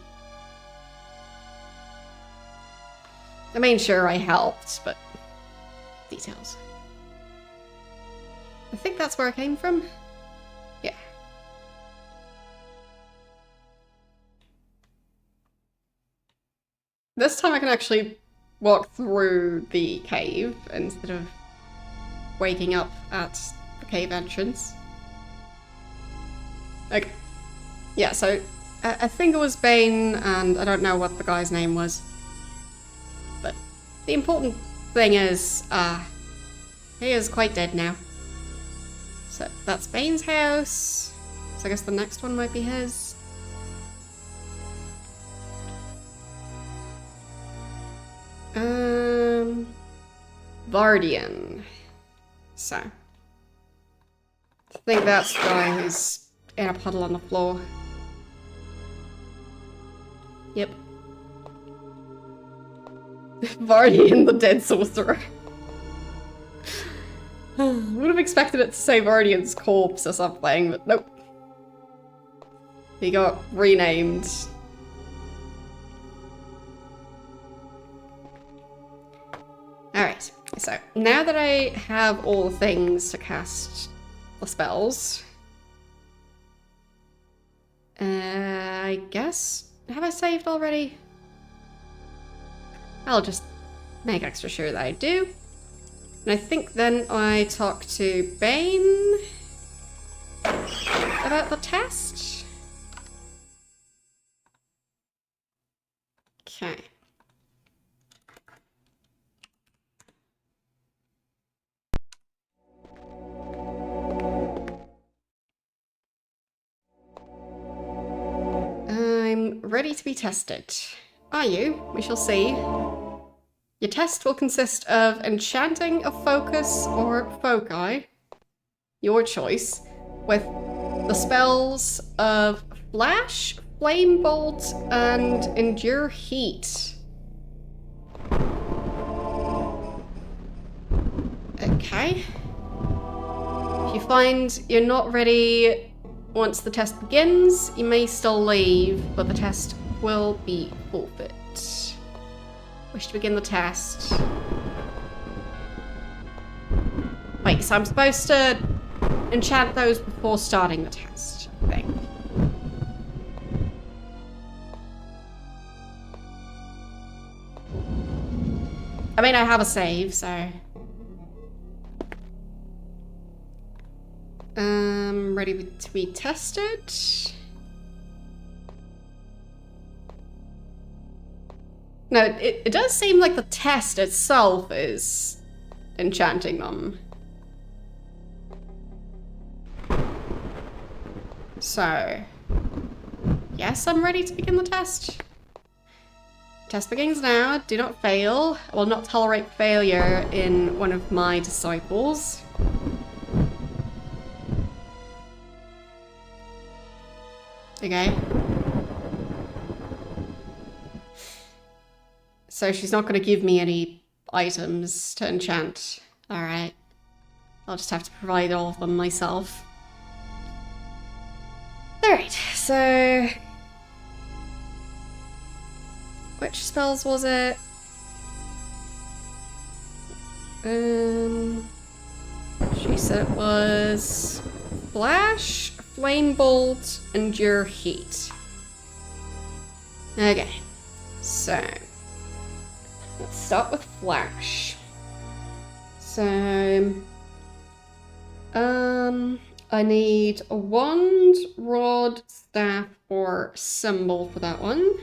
I mean, sure, I helped, but details. I think that's where I came from. Yeah. This time I can actually walk through the cave instead of waking up at the cave entrance. Okay. Yeah, so I think it was Bane, and I don't know what the guy's name was. But the important thing is, he is quite dead now. So that's Bane's house. So I guess the next one might be his. Vardian. So. I think that's the guy who's in a puddle on the floor. Yep. Vardian, the dead sorcerer. Would have expected it to say Vardian's corpse or something, but nope. He got renamed. Alright, so now that I have all the things to cast the spells, I guess, have I saved already? I'll just make extra sure that I do. And I think then I talk to Bane about the test. Okay. I'm ready to be tested. Are you? We shall see. Your test will consist of enchanting a focus or foci, your choice, with the spells of Flash, Flame Bolt, and Endure Heat. Okay. If you find you're not ready once the test begins, you may still leave, but the test will be forfeit. Wish to begin the test. Wait, so I'm supposed to enchant those before starting the test, I think. I mean, I have a save, so... ready to be tested? No, it does seem like the test itself is enchanting them. So, guess I'm ready to begin the test. Test begins now. Do not fail. I will not tolerate failure in one of my disciples. Okay. So she's not going to give me any items to enchant. Alright. I'll just have to provide all of them myself. Alright, so... which spells was it? She said it was... Flash, Flame Bolt, Endure Heat. Okay, so... let's start with Flash. So... I need a wand, rod, staff, or symbol for that one.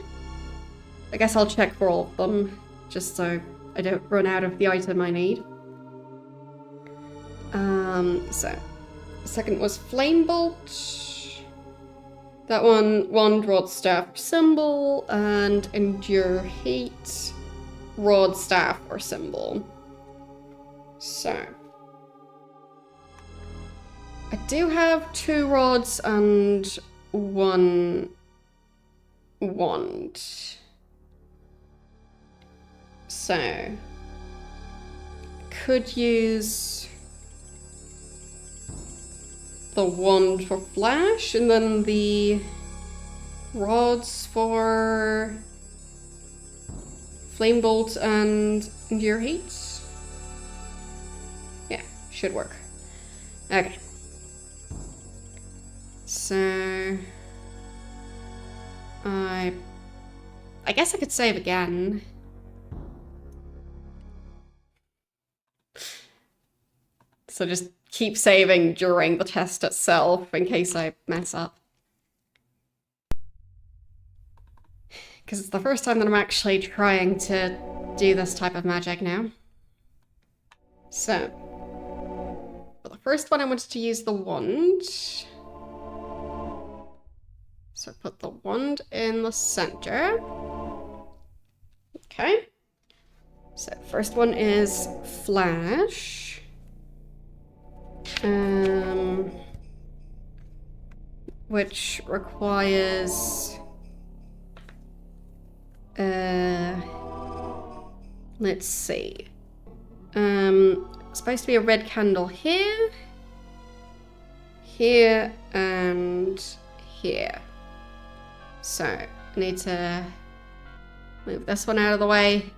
I guess I'll check for all of them, just so I don't run out of the item I need. So, the second was Flame Bolt. That one, wand, rod, staff, symbol, and Endure Heat, rod, staff, or symbol. So, I do have 2 rods and 1 wand. So, could use the wand for flash and then the rods for flame bolt and endure heat. Yeah, should work. Okay. So I guess I could save again. So just keep saving during the test itself in case I mess up. Because it's the first time that I'm actually trying to do this type of magic now. So, for the first one I wanted to use the wand. So put the wand in the center. Okay. So first one is flash. Which requires let's see. Supposed to be a red candle here, here, and here. So I need to move this one out of the way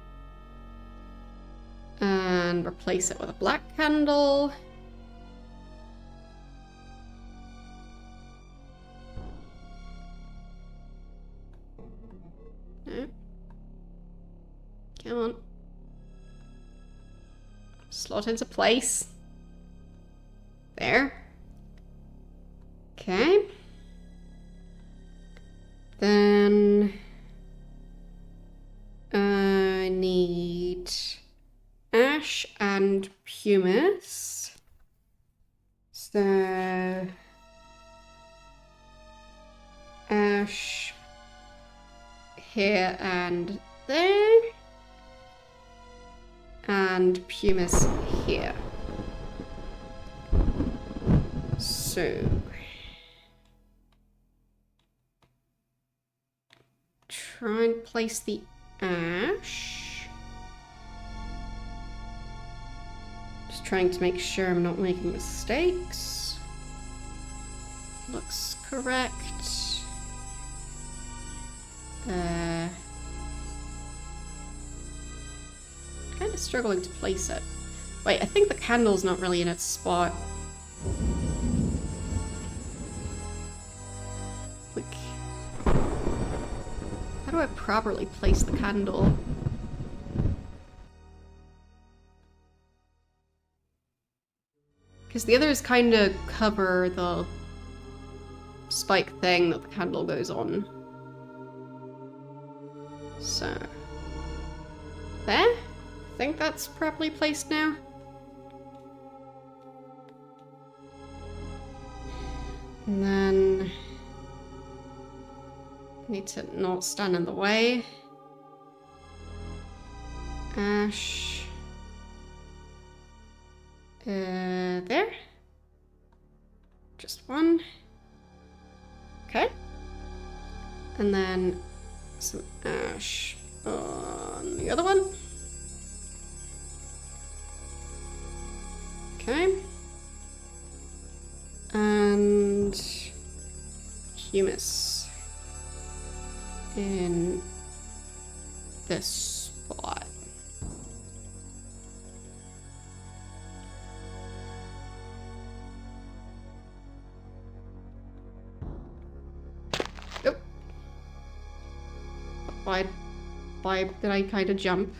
and replace it with a black candle. No. Come on. Slot into place. There. Okay. Then I need ash and pumice. So ash here and there, and pumice here. So try and place the ash. Just trying to make sure I'm not making mistakes. Looks correct. Kind of struggling to place it. Wait, I think the candle's not really in its spot. Like, how do I properly place the candle? Because the others kind of cover the spike thing that the candle goes on. So, there? I think that's properly placed now. And then Need to not stand in the way. Ash. There. Just one. Okay. And then some ash on the other one. Okay. And humus in this spot. Oh. Why did I kind of jump?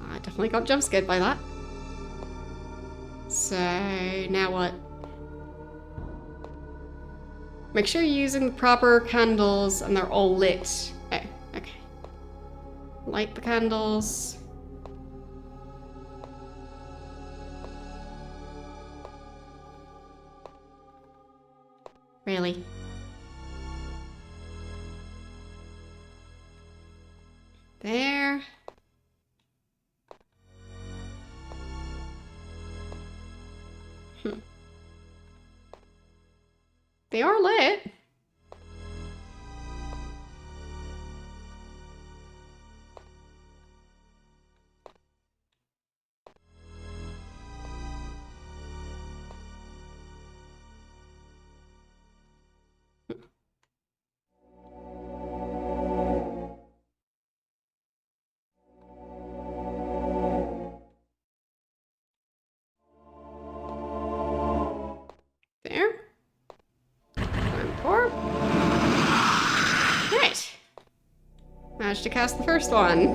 I definitely got jump scared by that. So, now what? Make sure you're using the proper candles and they're all lit. Oh, okay. Light the candles. Really? There. They are lit. There. Time for. Right. Managed to cast the first one.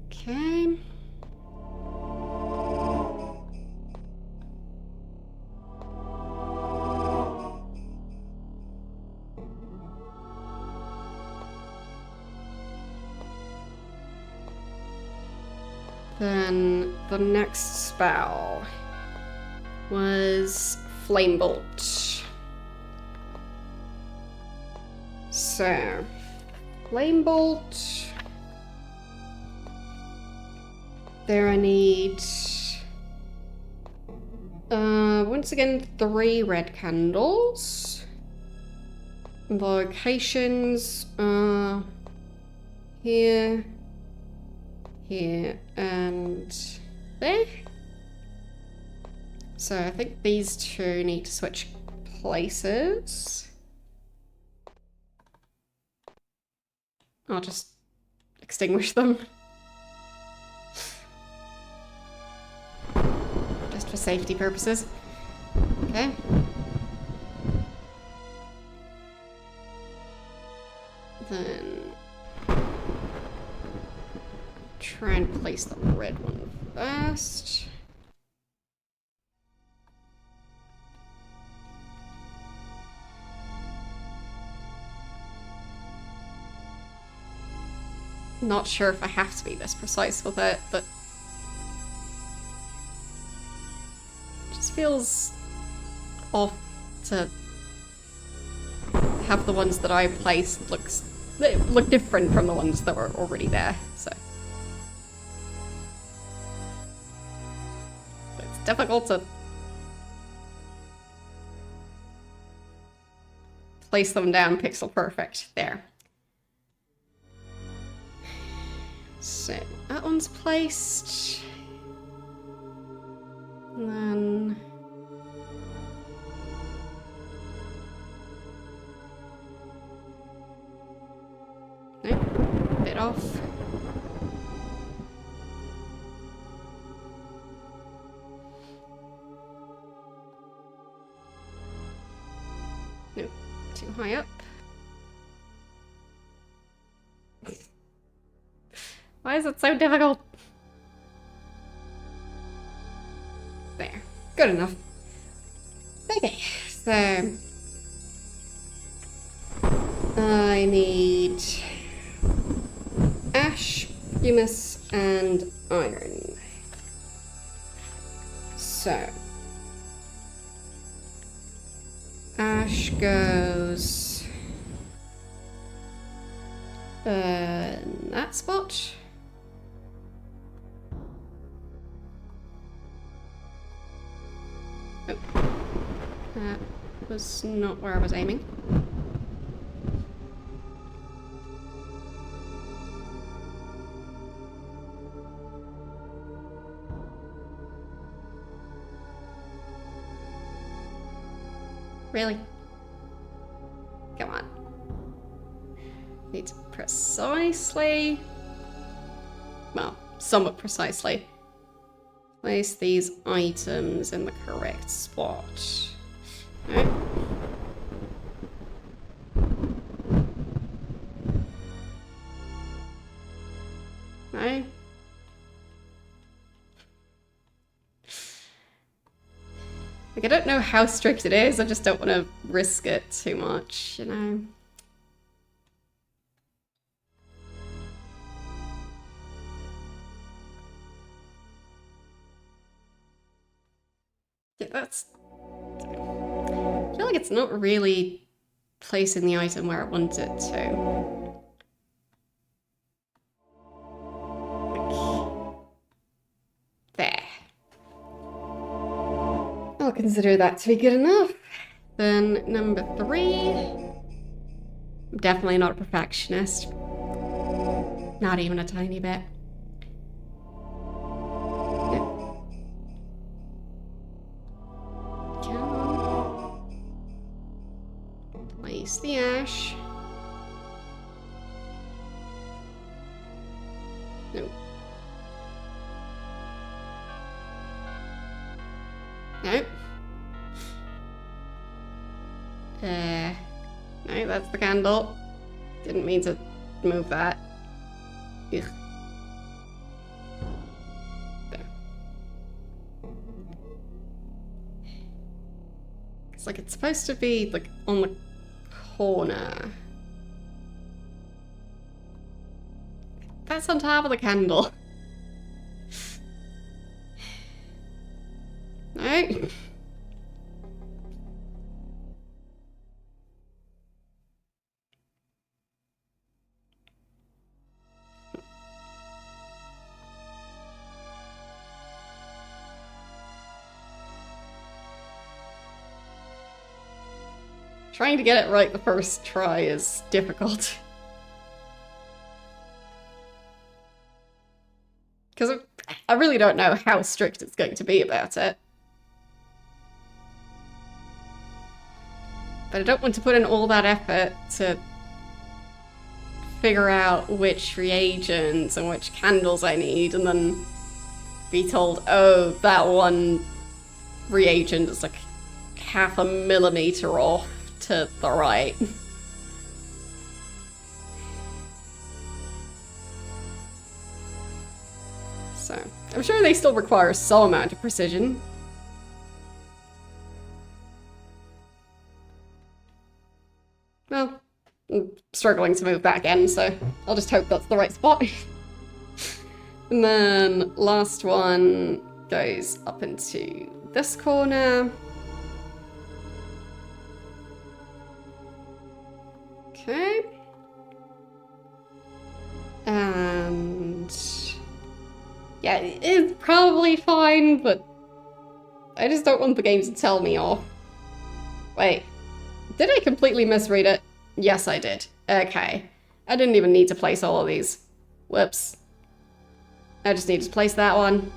Okay. Then the next spell was Flame Bolt. So, Flame Bolt. There I need, once again, 3 red candles. Locations, here, here, and there. So I think these two need to switch places. I'll just extinguish them. Just for safety purposes. Okay. Then try and place the red one first. Not sure if I have to be this precise with it, but it just feels off to have the ones that I placed look different from the ones that were already there, so. It's difficult to place them down pixel perfect. There. So that one's placed. And then nope, bit off. Nope, too high up. Why is it so difficult? There. Good enough. Okay, so I need ash, humus, and iron. So ash goes in that spot. Oh, that was not where I was aiming. Really? Come on. Need to precisely, well, somewhat precisely, place these items in the correct spot. Right. No. Like, I don't know how strict it is, I just don't want to risk it too much, you know? Yeah, that's... I feel like it's not really placing the item where I want it to. There. I'll consider that to be good enough. Then number 3. I'm definitely not a perfectionist. Not even a tiny bit. Place the ash. No. No. No, that's the candle. Didn't mean to move that. Ugh. There. It's like it's supposed to be like on the corner. That's on top of the candle. No. Trying to get it right the first try is difficult. Because I really don't know how strict it's going to be about it. But I don't want to put in all that effort to figure out which reagents and which candles I need and then be told, oh, that one reagent is like half a millimeter off to the right. So, I'm sure they still require some amount of precision. Well, I'm struggling to move back in, so I'll just hope that's the right spot. And then last one goes up into this corner. Okay. And yeah, it's probably fine, but I just don't want the game to tell me off. Wait, did I completely misread it? Yes, I did. Okay. I didn't even need to place all of these. Whoops. I just need to place that one.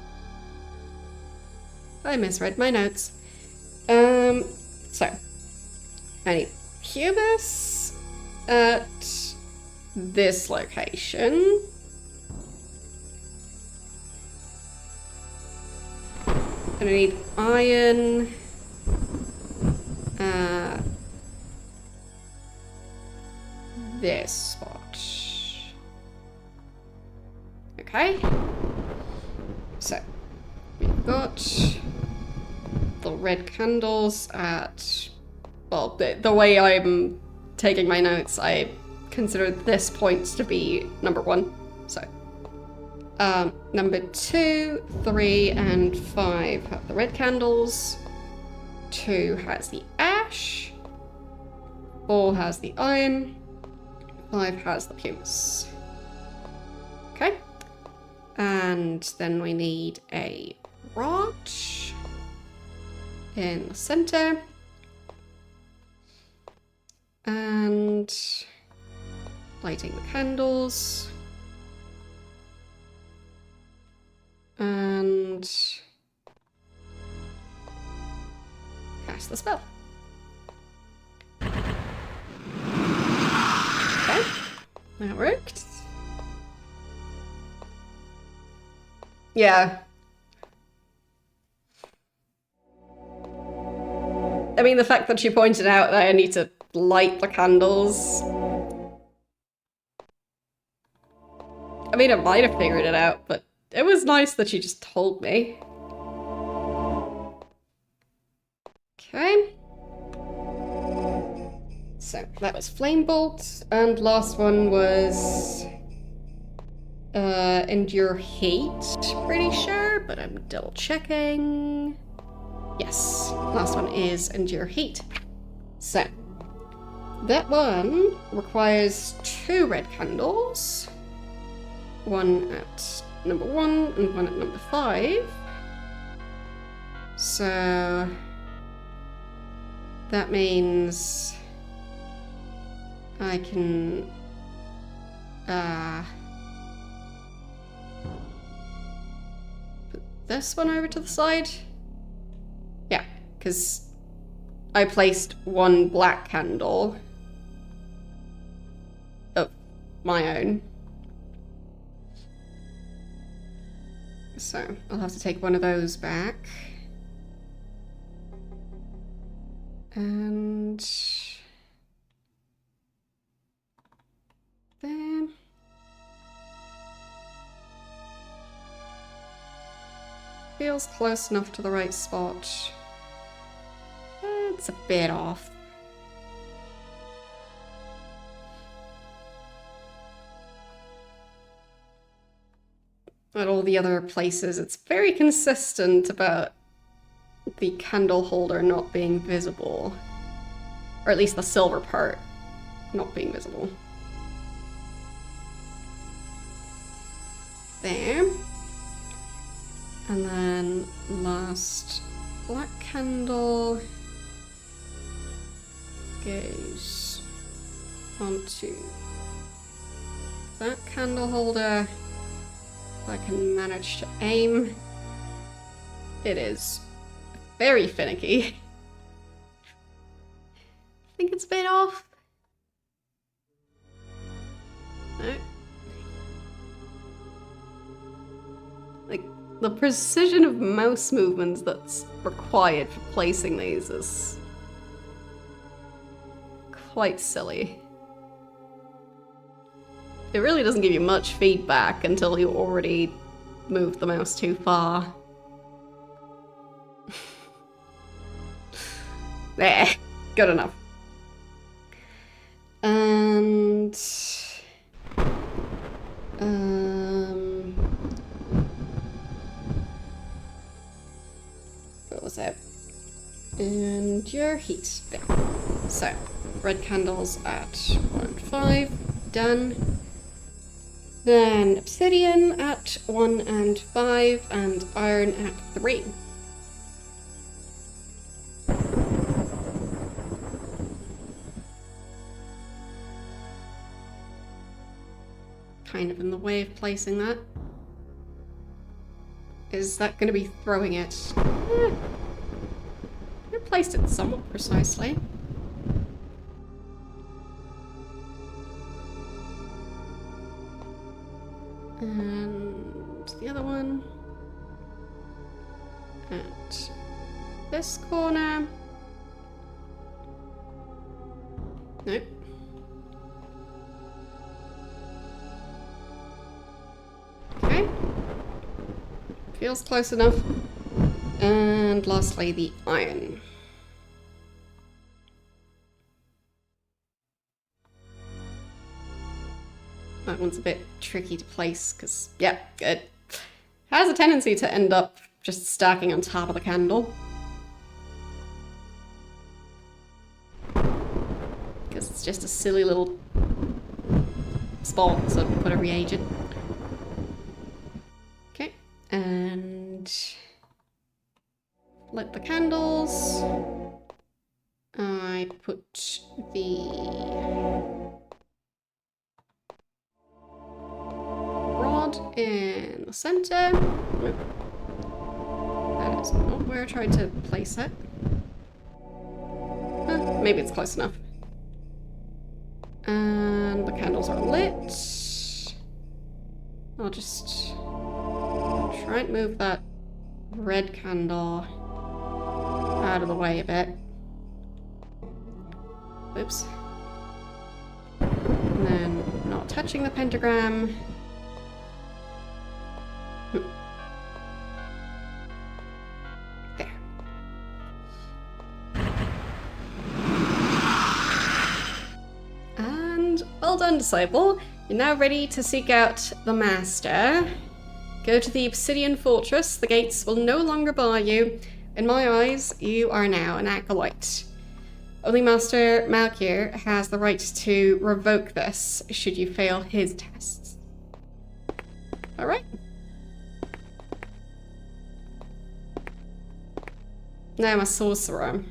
I misread my notes. So I need Cubus at this location. And I need iron at this spot. Okay. So we've got the red candles at, well, the way I'm taking my notes, I consider this point to be number 1. So Number 2, 3, and 5 have the red candles. 2 has the ash. 4 has the iron. 5 has the pumice. Okay. And then we need a rod in the center. And lighting the candles. And cast the spell. Okay, that worked. Yeah. I mean, the fact that she pointed out that I need to light the candles. I mean, I might have figured it out, but it was nice that she just told me. Okay. So that was Flame Bolt, and last one was Endure Heat, pretty sure, but I'm double checking. Yes, last one is Endure Heat. So that one requires 2 red candles. One at number 1 and one at number 5. So that means I can put this one over to the side. Yeah, because I placed 1 black candle of my own. So I'll have to take one of those back. And there. Feels close enough to the right spot. It's a bit off. At all the other places, it's very consistent about the candle holder not being visible. Or at least the silver part not being visible. There. And then last black candle goes onto that candle holder. If I can manage to aim. It is very finicky. I think it's a bit off. No. Like, the precision of mouse movements that's required for placing these is quite silly. It really doesn't give you much feedback until you already moved the mouse too far. There, good enough. And what was it? And your heat. There. So, red candles at 1 and 5, done. Then obsidian at 1 and 5, and iron at 3. Kind of in the way of placing that. Is that going to be throwing it? I placed it somewhat precisely. And the other one at this corner. Nope. Okay. Feels close enough. And lastly, the iron. That one's a bit tricky to place because, yeah, it has a tendency to end up just stacking on top of the candle. Because it's just a silly little spot to put a reagent. Okay, and light the candles. I put the rod in the center. Nope. That is not where I tried to place it. Maybe it's close enough. And the candles are lit. I'll just try and move that red candle out of the way a bit. Oops. And then not touching the pentagram. There. And well done, Disciple. You're now ready to seek out the Master. Go to the Obsidian Fortress. The gates will no longer bar you. In my eyes, you are now an acolyte. Only Master Malkier has the right to revoke this should you fail his tests. Alright. Now I'm a sorcerer.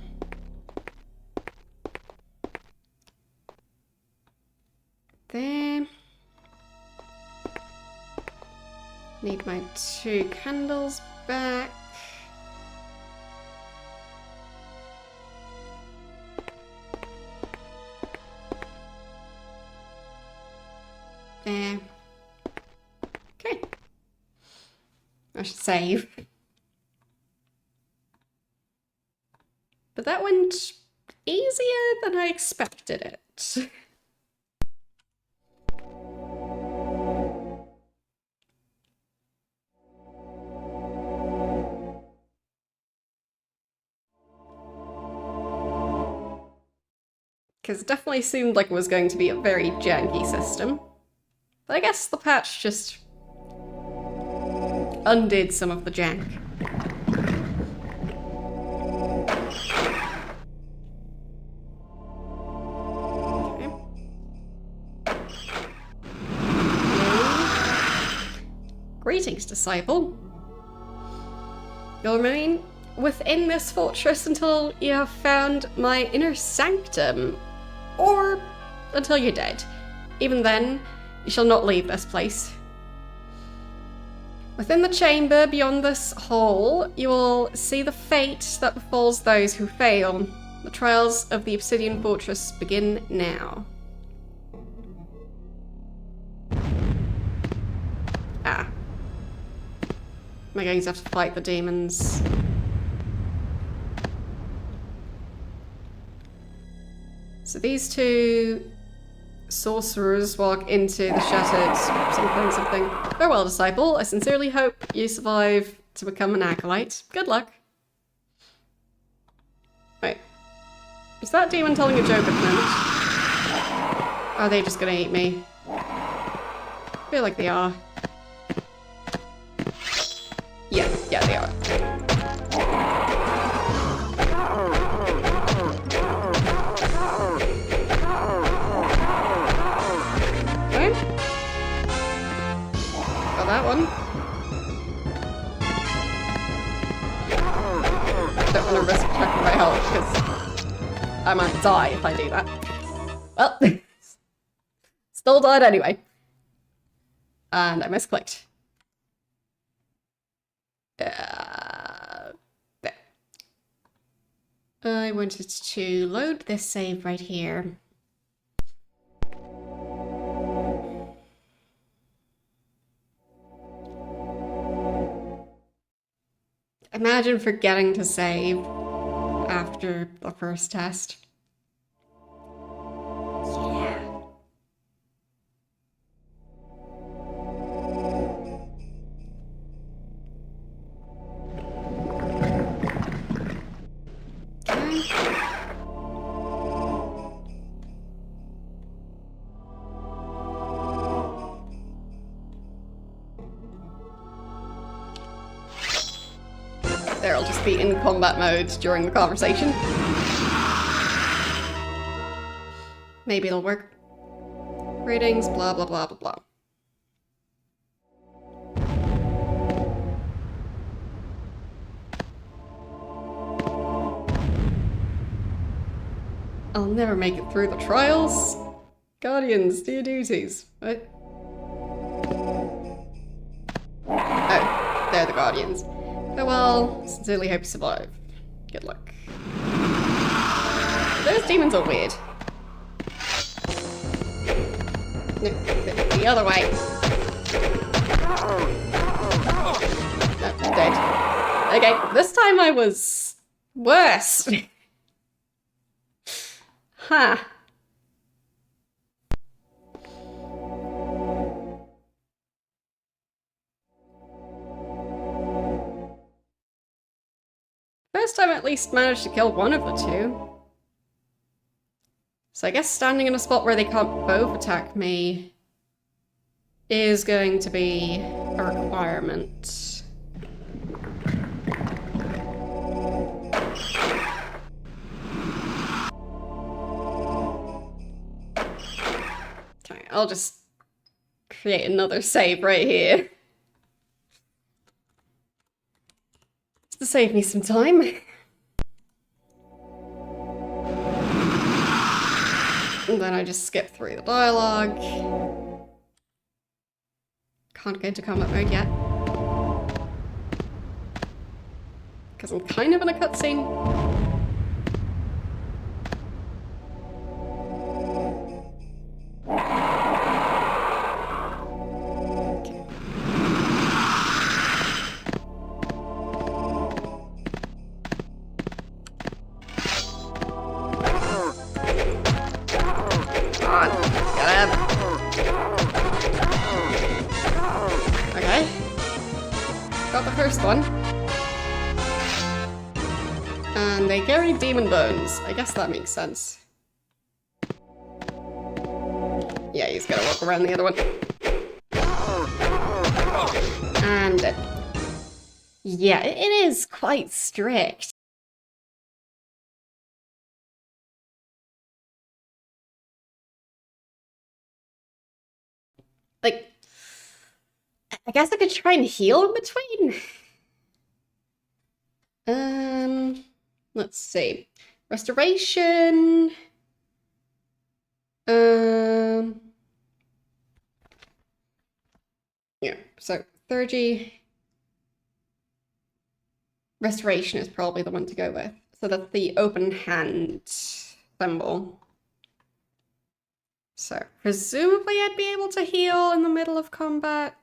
There. Need my 2 candles back. There. Okay. I should save. But that went easier than I expected it. Because it definitely seemed like it was going to be a very janky system. But I guess the patch just undid some of the jank. Okay. Greetings, Disciple. You'll remain within this fortress until you have found my inner sanctum, or until you're dead. Even then, you shall not leave this place. Within the chamber beyond this hall, you will see the fate that befalls those who fail. The trials of the Obsidian Fortress begin now. Ah. Am I going to have to fight the demons? So these 2 sorcerers walk into the shattered something. Farewell, Disciple. I sincerely hope you survive to become an acolyte. Good luck. Wait. Is that demon telling a joke at the moment? Are they just gonna eat me? I feel like they are. Yeah, they are. That one. Don't want to risk checking my health because I might die if I do that. Well, still died anyway. And I misclicked. There. I wanted to load this save right here. Imagine forgetting to save after the first test. Yeah. There, I'll just be in combat mode during the conversation. Maybe it'll work. Greetings, blah blah blah blah blah. I'll never make it through the trials. Guardians, do your duties. What? Oh, they're the Guardians. Farewell, sincerely hope you survive. Good luck. Those demons are weird. No, the other way. No, I'm dead. Okay, this time I was worse. Huh. First time I at least managed to kill one of the two. So I guess standing in a spot where they can't both attack me is going to be a requirement. Okay, I'll just create another save right here. Just to save me some time. And then I just skip through the dialogue. Can't go into combat mode yet. Because I'm kind of in a cutscene. And they carry demon bones. I guess that makes sense. Yeah, he's gotta walk around the other one. And yeah, it is quite strict. Like, I guess I could try and heal in between. Let's see. Restoration. Yeah, so 30. Restoration is probably the one to go with. So that's the open hand symbol. So presumably I'd be able to heal in the middle of combat.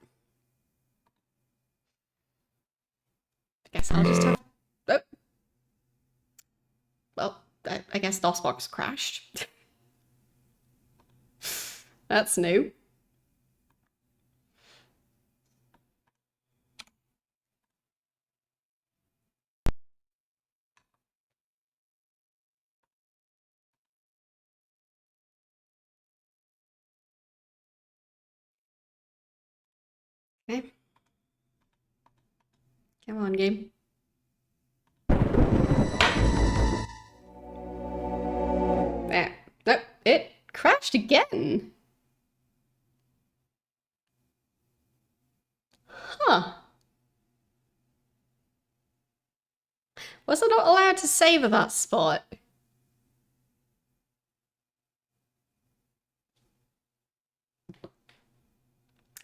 I guess I'll just have... Oh. Well, I guess DOSBox crashed. That's new. Okay. Come on, game. There. Nope, it crashed again. Huh. Was I not allowed to save at that spot?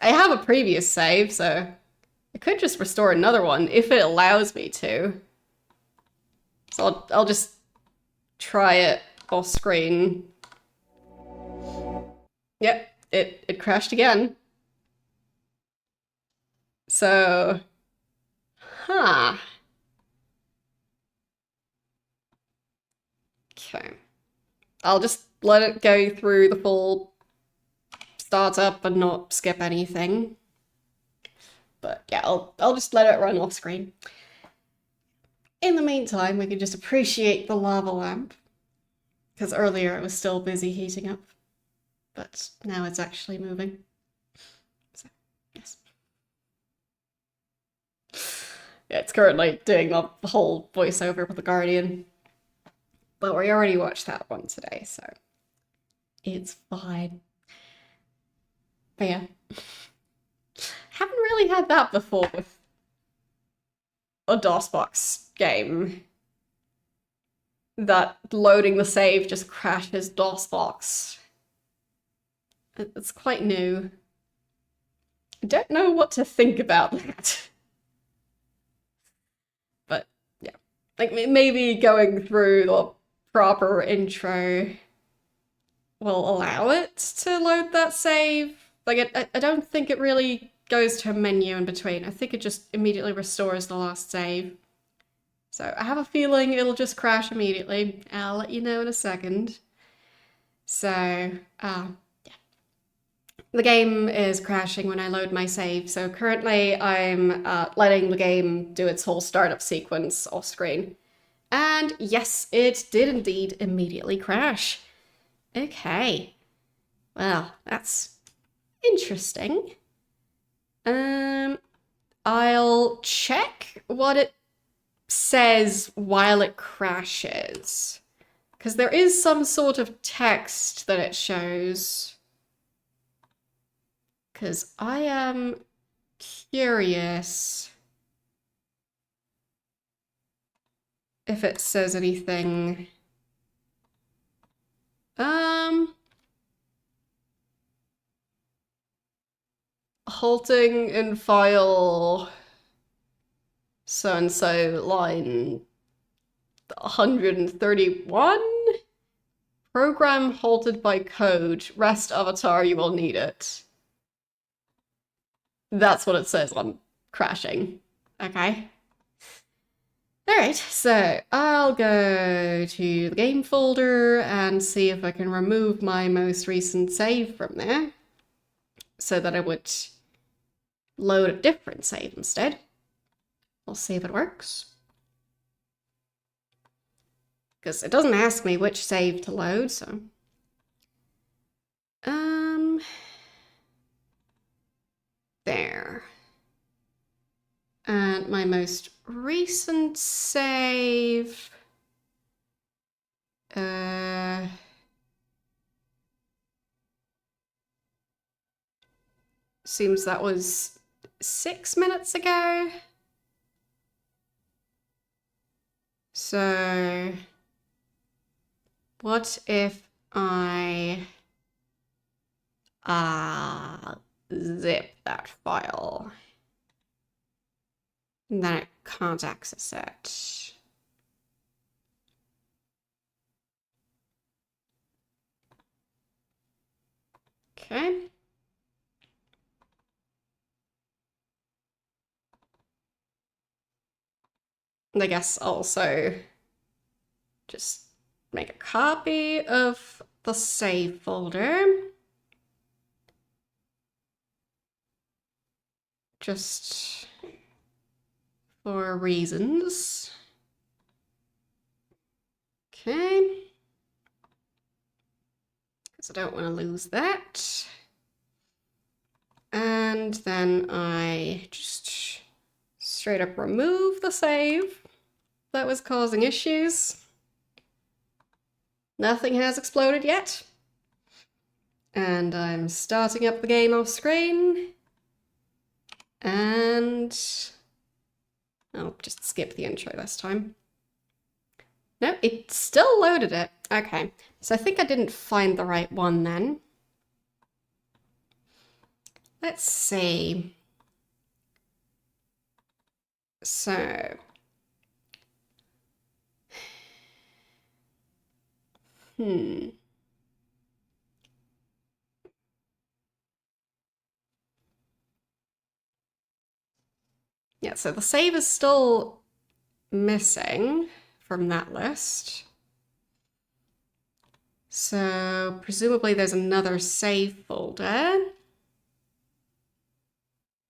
I have a previous save, so I could just restore another one if it allows me to. So I'll just try it off screen. Yep, it crashed again. So, huh. Okay. I'll just let it go through the full startup and not skip anything. But yeah, I'll just let it run off screen. In the meantime, we can just appreciate the lava lamp. Because earlier it was still busy heating up. But now it's actually moving. So, yes. Yeah, it's currently doing the whole voiceover with the Guardian. But we already watched that one today, so it's fine. But yeah. Haven't really had that before with a DOSBox game. That loading the save just crashes DOSBox. It's quite new. I don't know what to think about that. But yeah, like maybe going through the proper intro will allow it to load that save. Like I don't think it really goes to a menu in between. I think it just immediately restores the last save. So I have a feeling it'll just crash immediately. I'll let you know in a second. So, yeah. The game is crashing when I load my save, so currently I'm letting the game do its whole startup sequence off screen. And yes, it did indeed immediately crash. Okay. Well, that's interesting. I'll check what it says while it crashes. Because there is some sort of text that it shows. Because I am curious if it says anything. Halting in file so-and-so line 131. Program halted by code. Rest avatar, you will need it. That's what it says on crashing. Okay. Alright, so I'll go to the game folder and see if I can remove my most recent save from there so that I would load a different save instead. We'll see if it works. Because it doesn't ask me which save to load, so... There. And my most recent save... seems that was 6 minutes ago. So... what if I... zip that file? And then it can't access it. Okay. And I guess also just make a copy of the save folder. Just for reasons. Okay. Because I don't want to lose that. And then I just straight up remove the save that was causing issues. Nothing has exploded yet. And I'm starting up the game off screen. And I'll just skip the intro this time. No, it still loaded it. Okay, so I think I didn't find the right one then. Let's see. So... yeah, so the save is still missing from that list. So presumably there's another save folder. I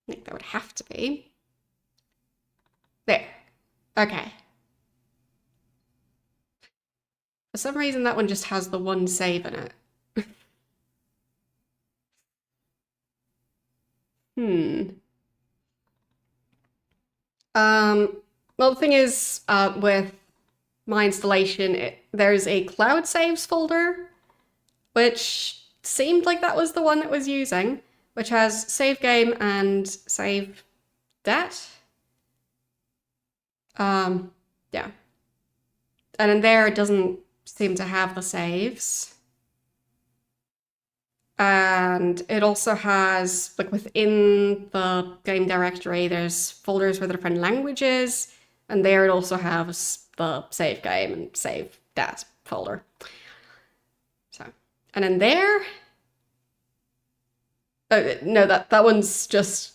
think there would have to be. There. Okay. For some reason that one just has the one save in it. Well, the thing is, with my installation, there's a cloud saves folder, which seemed like that was the one it was using, which has save game and save dat. Yeah. And in there, it doesn't seem to have the saves. And it also has, like, within the game directory, there's folders for the different languages, and there it also has the save game and save dat folder. So, and in there, no, that one's just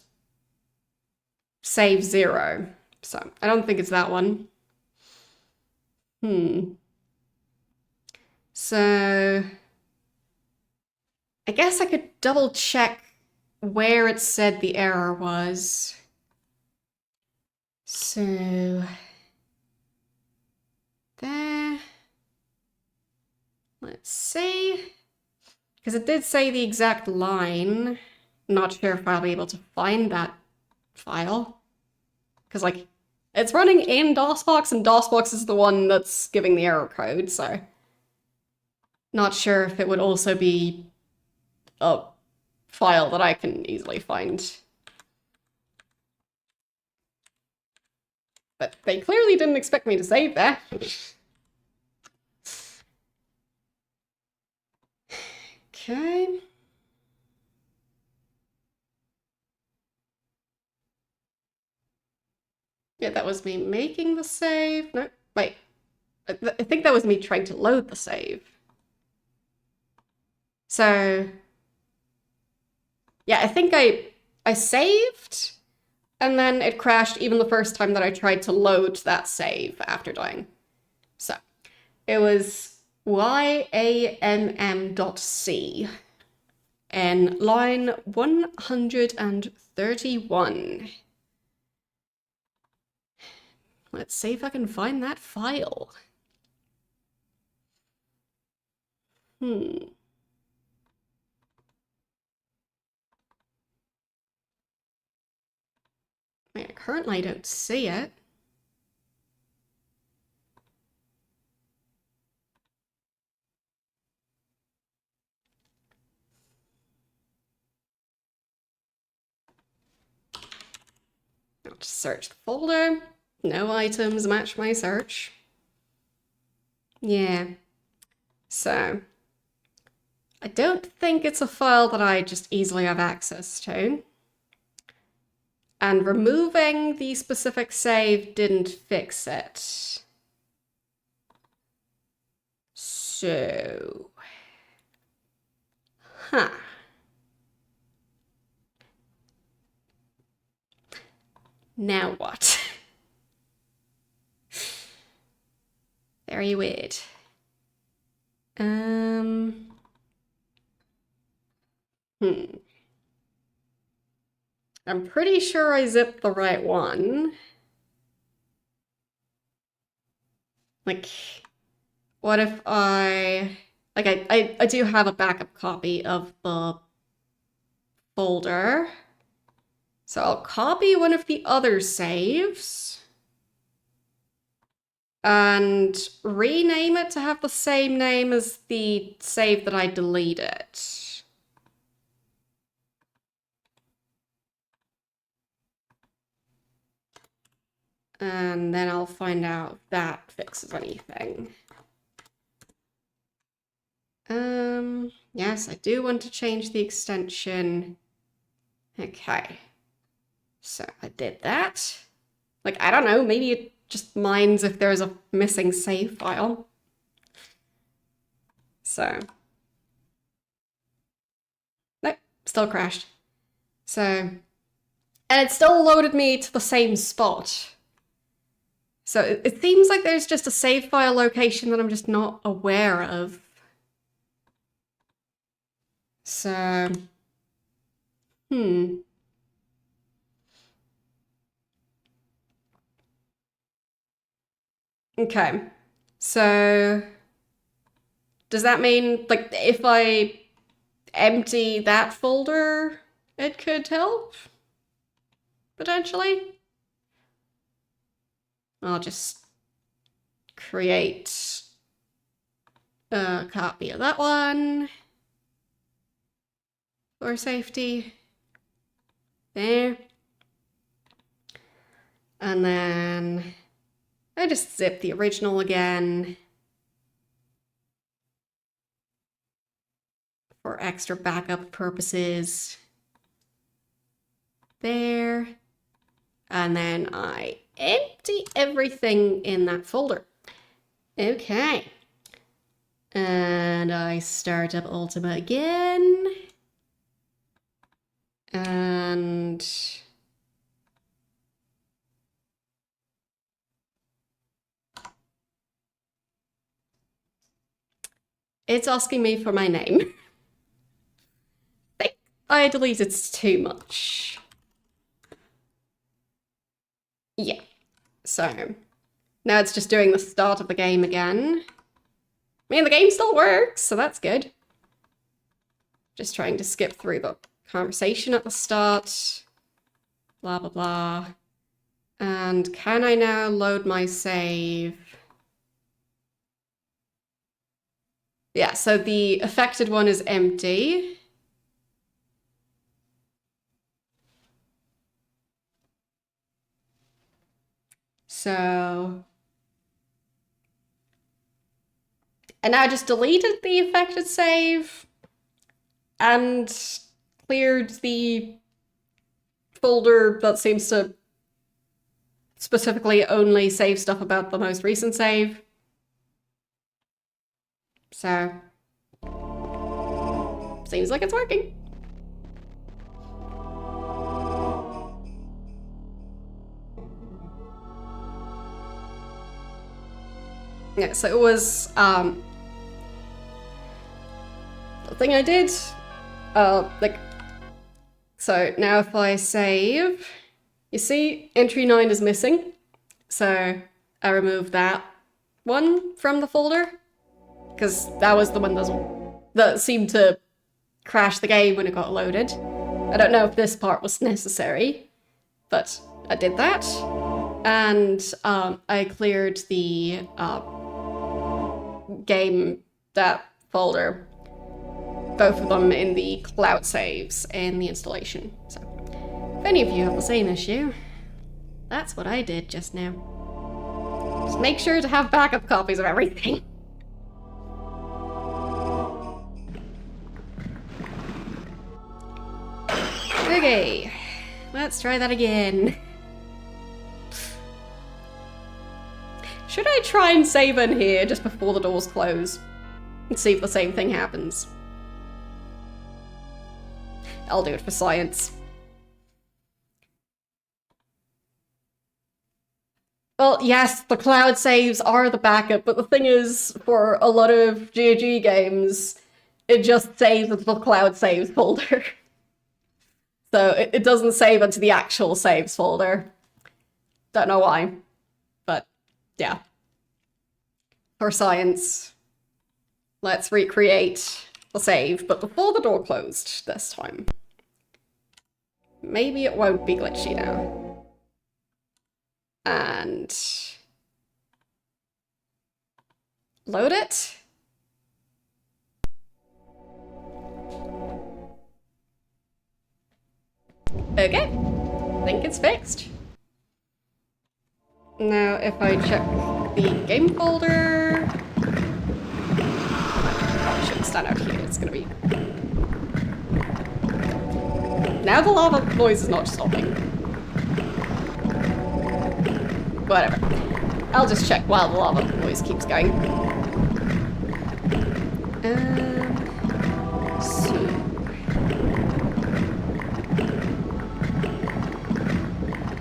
save 0. So I don't think it's that one. So I guess I could double check where it said the error was. So there. Let's see. Because it did say the exact line. Not sure if I'll be able to find that file. Because, like, it's running in DOSBox, and DOSBox is the one that's giving the error code, so not sure if it would also be a file that I can easily find. But they clearly didn't expect me to save that. Okay. Yeah, that was me making the save. No, wait. I think that was me trying to load the save. So, yeah, I think I saved, and then it crashed even the first time that I tried to load that save after dying. So, it was YAMM.C and line 131. Let's see if I can find that file. Currently I don't see it. I'll just search the folder. No items match my search. Yeah. So, I don't think it's a file that I just easily have access to. And removing the specific save didn't fix it. So, now what? Very weird. I'm pretty sure I zipped the right one. Like, what if I do have a backup copy of the folder. So I'll copy one of the other saves and rename it to have the same name as the save that I deleted. And then I'll find out if that fixes anything. Yes, I do want to change the extension. Okay. So I did that. Like, I don't know, maybe it just minds if there's a missing save file. So. Nope, still crashed. So. And it still loaded me to the same spot. So it seems like there's just a save file location that I'm just not aware of. So, Okay, so does that mean, like, if I empty that folder, it could help? Potentially? I'll just create a copy of that one for safety. There. And then I just zip the original again for extra backup purposes. There. And then I empty everything in that folder. Okay. And I start up Ultima again. And it's asking me for my name. I think I deleted too much. Yeah. So now it's just doing the start of the game again. I mean, the game still works, so that's good. Just trying to skip through the conversation at the start. Blah, blah, blah. And can I now load my save? Yeah, so the affected one is empty. So... And now I just deleted the affected save and cleared the folder that seems to specifically only save stuff about the most recent save. So, seems like it's working. Yeah, so it was, the thing I did, so now if I save, you see entry 9 is missing, so I removed that one from the folder, because that was the one that seemed to crash the game when it got loaded. I don't know if this part was necessary, but I did that, and I cleared the game that folder, both of them in the cloud saves and the installation. So if any of you have the same issue, that's what I did just now. Just make sure to have backup copies of everything. Okay, let's try that again. Should I try and save in here just before the doors close and see if the same thing happens? I'll do it for science. Well, yes, the cloud saves are the backup, but the thing is, for a lot of GOG games, it just saves into the cloud saves folder. So it doesn't save into the actual saves folder. Don't know why, but yeah. For science, let's recreate the save, but before the door closed this time. Maybe it won't be glitchy now. And load it. Okay, I think it's fixed. Now if I check the game folder, I shouldn't stand out here, it's gonna be... Now the lava noise is not stopping. Whatever. I'll just check while the lava noise keeps going. So...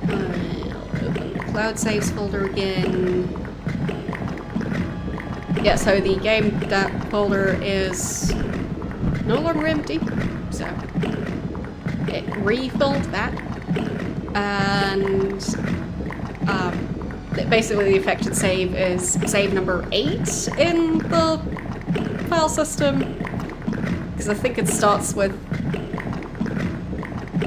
I'll open the cloud saves folder again. Yeah, so the game that folder is no longer empty, so it refilled that, and basically the affected save is save number 8 in the file system, because I think it starts with...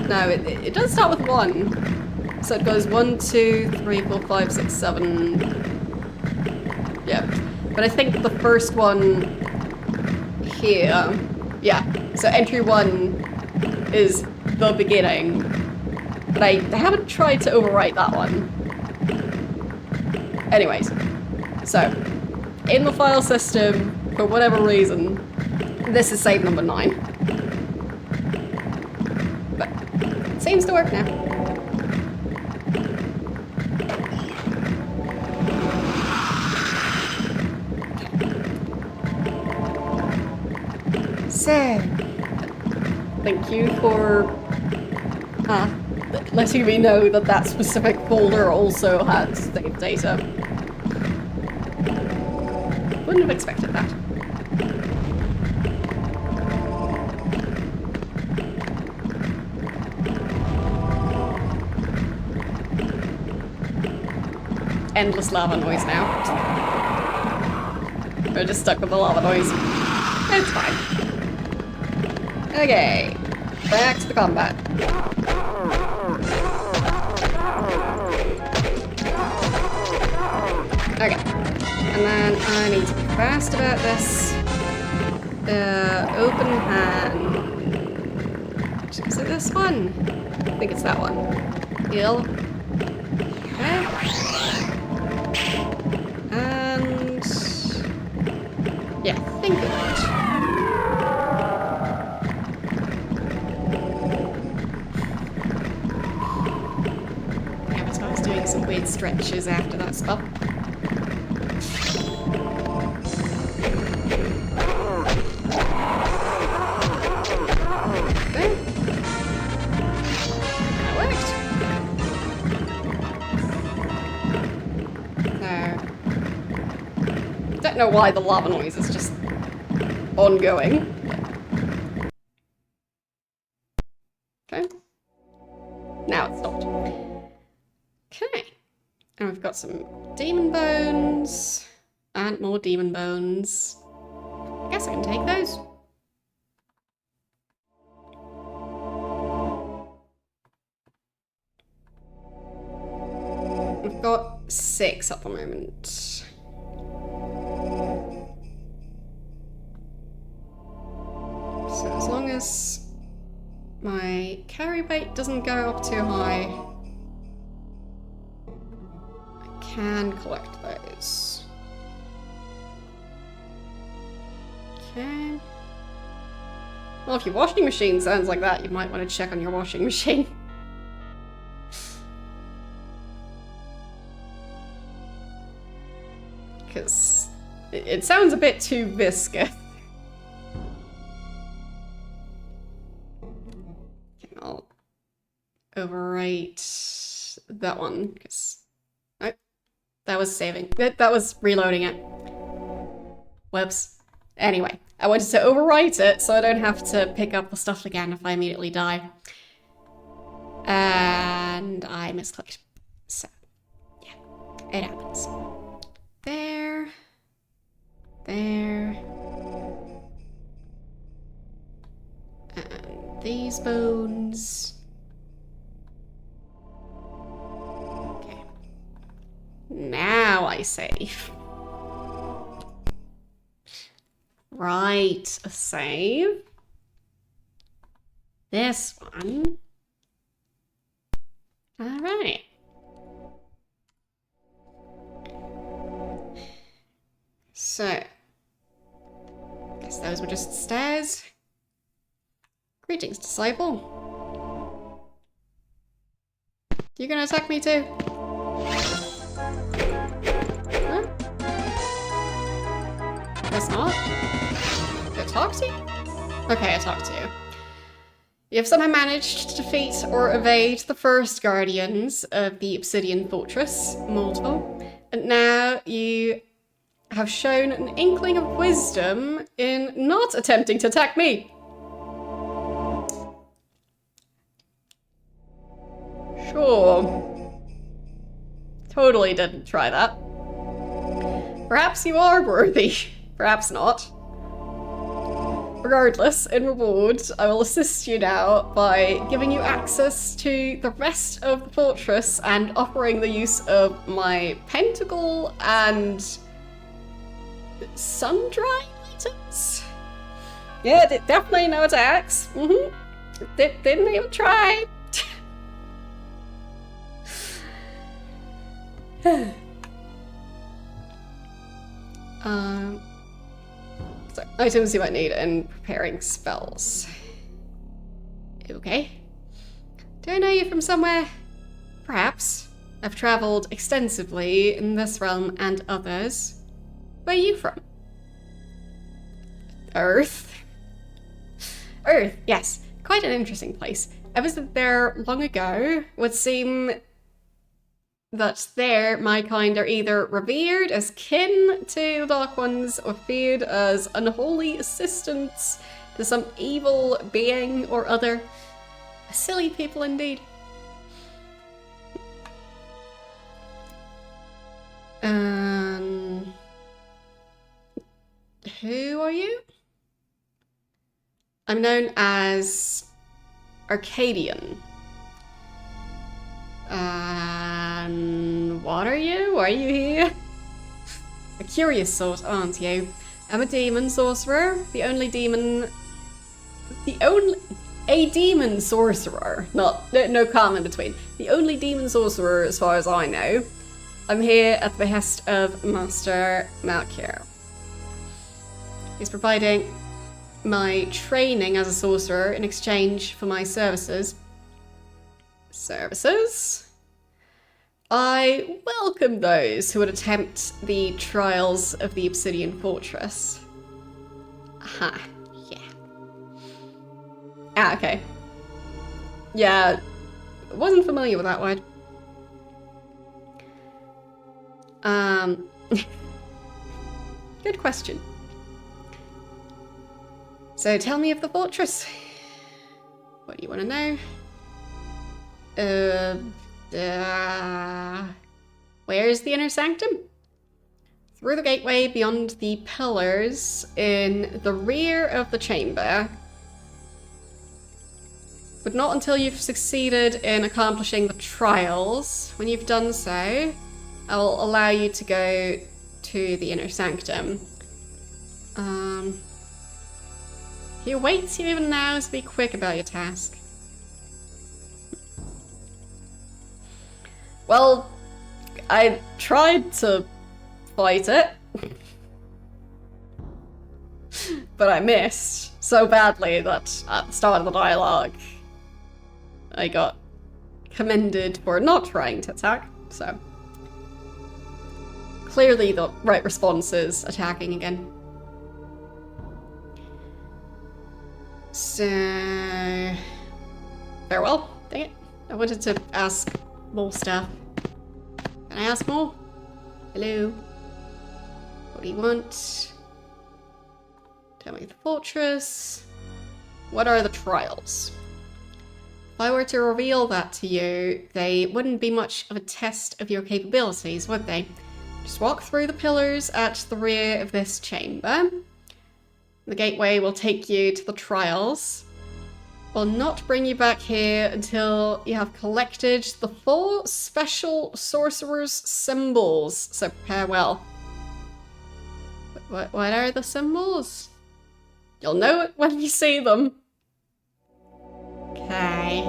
No, it does start with 1. So it goes 1, 2, 3, 4, 5, 6, 7. Yeah. But I think the first one here. Yeah. So entry 1 is the beginning. But I haven't tried to overwrite that one. Anyways. So, in the file system, for whatever reason, this is save number 9. But it seems to work now. So, thank you for letting me know that that specific folder also had saved data. Wouldn't have expected that. Endless lava noise now. We're just stuck with the lava noise. It's fine. Okay, back to the combat. Okay, and then I need to be fast about this. Open hand. Is it this one? I think it's that one. Heal. Okay. And yeah, I think it worked. Avatar's doing some weird stretches after that spell. I don't know why the lava noise is just ongoing. Okay. Now it's stopped. Okay. And we've got some demon bones. And more demon bones. I guess I can take those. We've got 6 at the moment. So as long as my carry weight doesn't go up too high, I can collect those. Okay. Well, if your washing machine sounds like that, you might want to check on your washing machine. Because it sounds a bit too viscous. I'll overwrite that one, because... Oh, that was saving. That was reloading it. Whoops. Anyway, I wanted to overwrite it so I don't have to pick up the stuff again if I immediately die. And I misclicked. So, yeah, it happens. There. There. And these bones. Okay. Now I save. Right, a save. This one. Alright. So, guess those were just stairs. Greetings, disciple. You gonna attack me too? Huh? Guess not. Did I talk to you? Okay, I talked to you. You have somehow managed to defeat or evade the first guardians of the Obsidian Fortress, multiple, and now you have shown an inkling of wisdom in not attempting to attack me. Sure. Totally didn't try that. Perhaps you are worthy. Perhaps not. Regardless, in reward, I will assist you now by giving you access to the rest of the fortress and offering the use of my pentacle and sun-dry items. Yeah, definitely no attacks. Didn't even try. So, items you might need in preparing spells. Okay. Do I know you from somewhere? Perhaps. I've travelled extensively in this realm and others. Where are you from? Earth? Earth, yes. Quite an interesting place. I visited there long ago. Would seem that there my kind are either revered as kin to the Dark Ones or feared as unholy assistants to some evil being or other. Silly people indeed. Who are you? I'm known as Arcadian. What are you? Why are you here? A curious sort, aren't you? I'm a demon sorcerer. A demon sorcerer. No comma in between. The only demon sorcerer as far as I know. I'm here at the behest of Master Malkier. He's providing my training as a sorcerer in exchange for my services. Services? I welcome those who would attempt the trials of the Obsidian Fortress. Aha, yeah. Ah, okay. Yeah, wasn't familiar with that word. Good question. So tell me of the fortress. What do you want to know? Where's the inner sanctum? Through the gateway beyond the pillars in the rear of the chamber. But not until you've succeeded in accomplishing the trials. When you've done so, I'll allow you to go to the inner sanctum. He awaits you even now, so be quick about your task. Well, I tried to fight it, but I missed so badly that at the start of the dialogue, I got commended for not trying to attack, so clearly the right response is attacking again. So, farewell. Dang it. I wanted to ask more stuff. Can I ask more? Hello? What do you want? Tell me the fortress. What are the trials? If I were to reveal that to you, they wouldn't be much of a test of your capabilities, would they? Just walk through the pillars at the rear of this chamber. The gateway will take you to the trials. Will not bring you back here until you have collected the 4 special sorcerer's symbols, so prepare well. What are the symbols? You'll know it when you see them. Okay.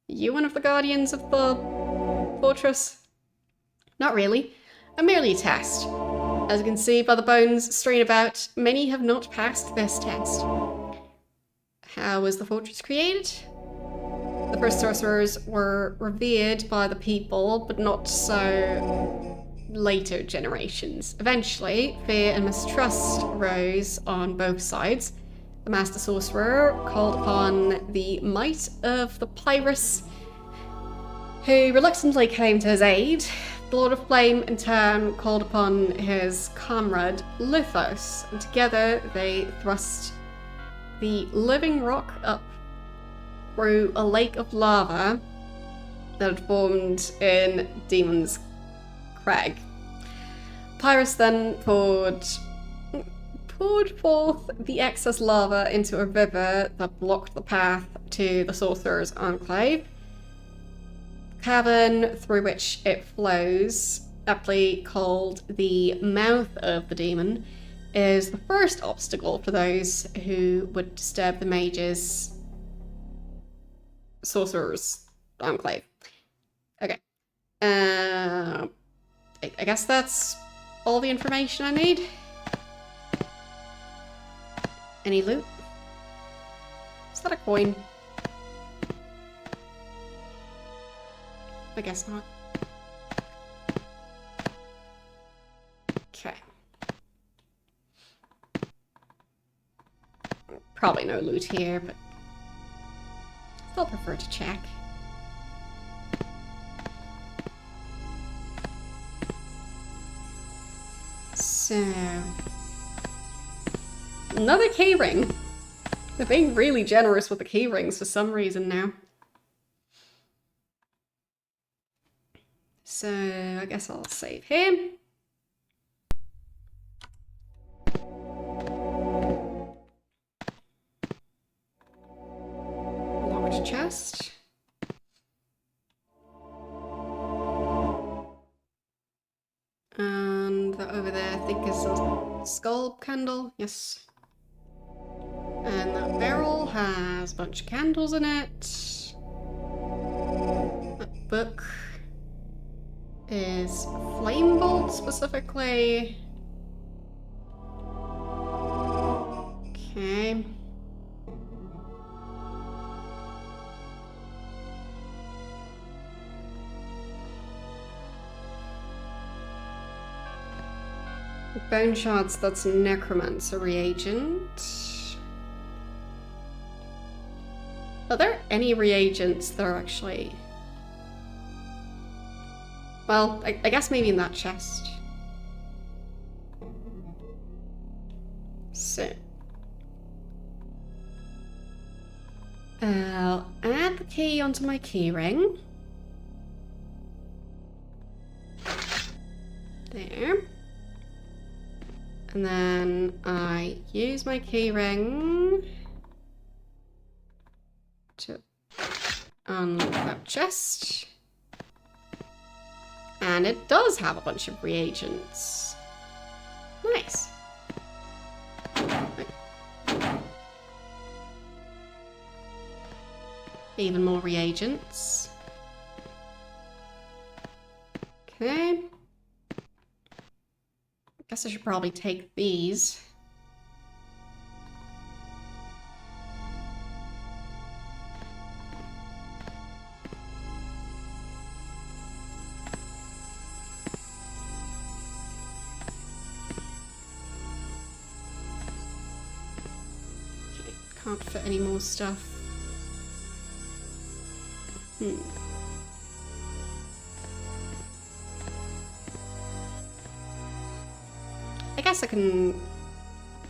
You one of the guardians of the fortress? Not really. I'm merely a test. As you can see by the bones strewn about, many have not passed this test. How was the fortress created? The first sorcerers were revered by the people, but not so later generations. Eventually, fear and mistrust rose on both sides. The Master Sorcerer called upon the might of the Pyrus, who reluctantly came to his aid. The Lord of Flame, in turn, called upon his comrade Lithos, and together they thrust the living rock up through a lake of lava that had formed in Demon's Crag. Pyrus then poured poured forth the excess lava into a river that blocked the path to the Sorcerer's Enclave. The cavern through which it flows, aptly called the Mouth of the Demon, is the first obstacle for those who would disturb the mage's Sorcerer's Enclave. Okay. I guess that's all the information I need. Any loot? Is that a coin? I guess not. Okay. Probably no loot here, but still prefer to check. So, another keyring. They're being really generous with the keyrings for some reason now. So, I guess I'll save here. Locked chest. And that over there, I think, is a skull candle. Yes. And that barrel has a bunch of candles in it. That book is Flame Bolt specifically. Okay. Bone shards, that's necromancer reagent. Are there any reagents that are actually... Well, I guess maybe in that chest. So... I'll add the key onto my keyring. There. And then I use my keyring to unlock that chest. And it does have a bunch of reagents. Nice. Even more reagents. Okay. Guess I should probably take these. Okay, can't fit any more stuff. I guess I can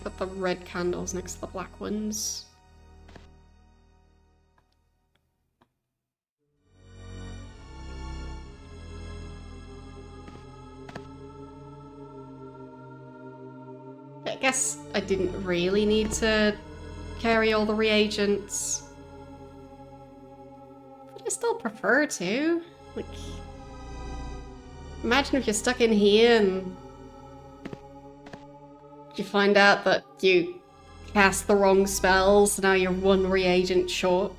put the red candles next to the black ones. I guess I didn't really need to carry all the reagents. I still prefer to. Like, imagine if you're stuck in here and you find out that you cast the wrong spells, now you're one reagent short.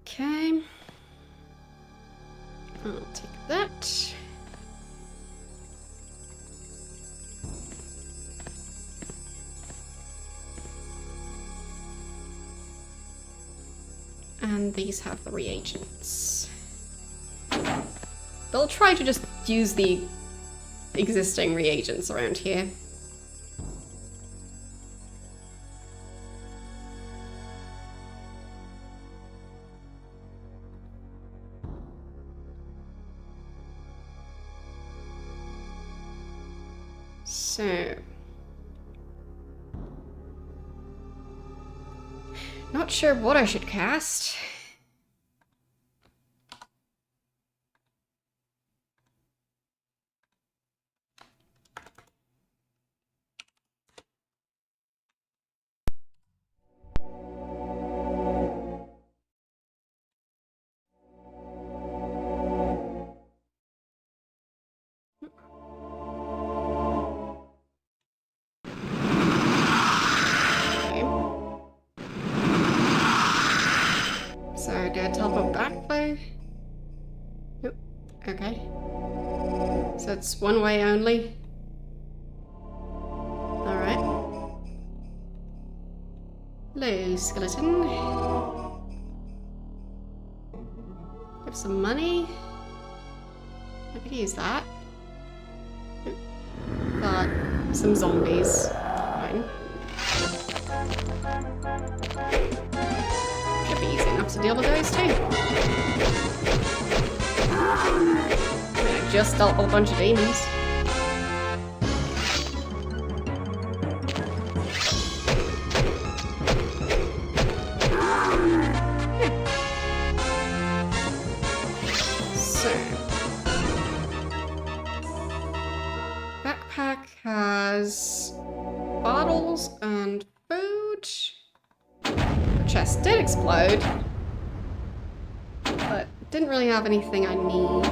Okay. I'll take that. And these have the reagents. They'll try to just use the existing reagents around here. So... not sure what I should cast. Do I teleport back though? Nope. Okay. So it's one way only. Alright. Hello, skeleton. Have some money. I could use that. But some zombies. Fine. Should be easy enough to deal with those too. I mean, I just dealt with a bunch of demons. So, backpack has bottles and food. The chest did explode, but didn't really have anything I need.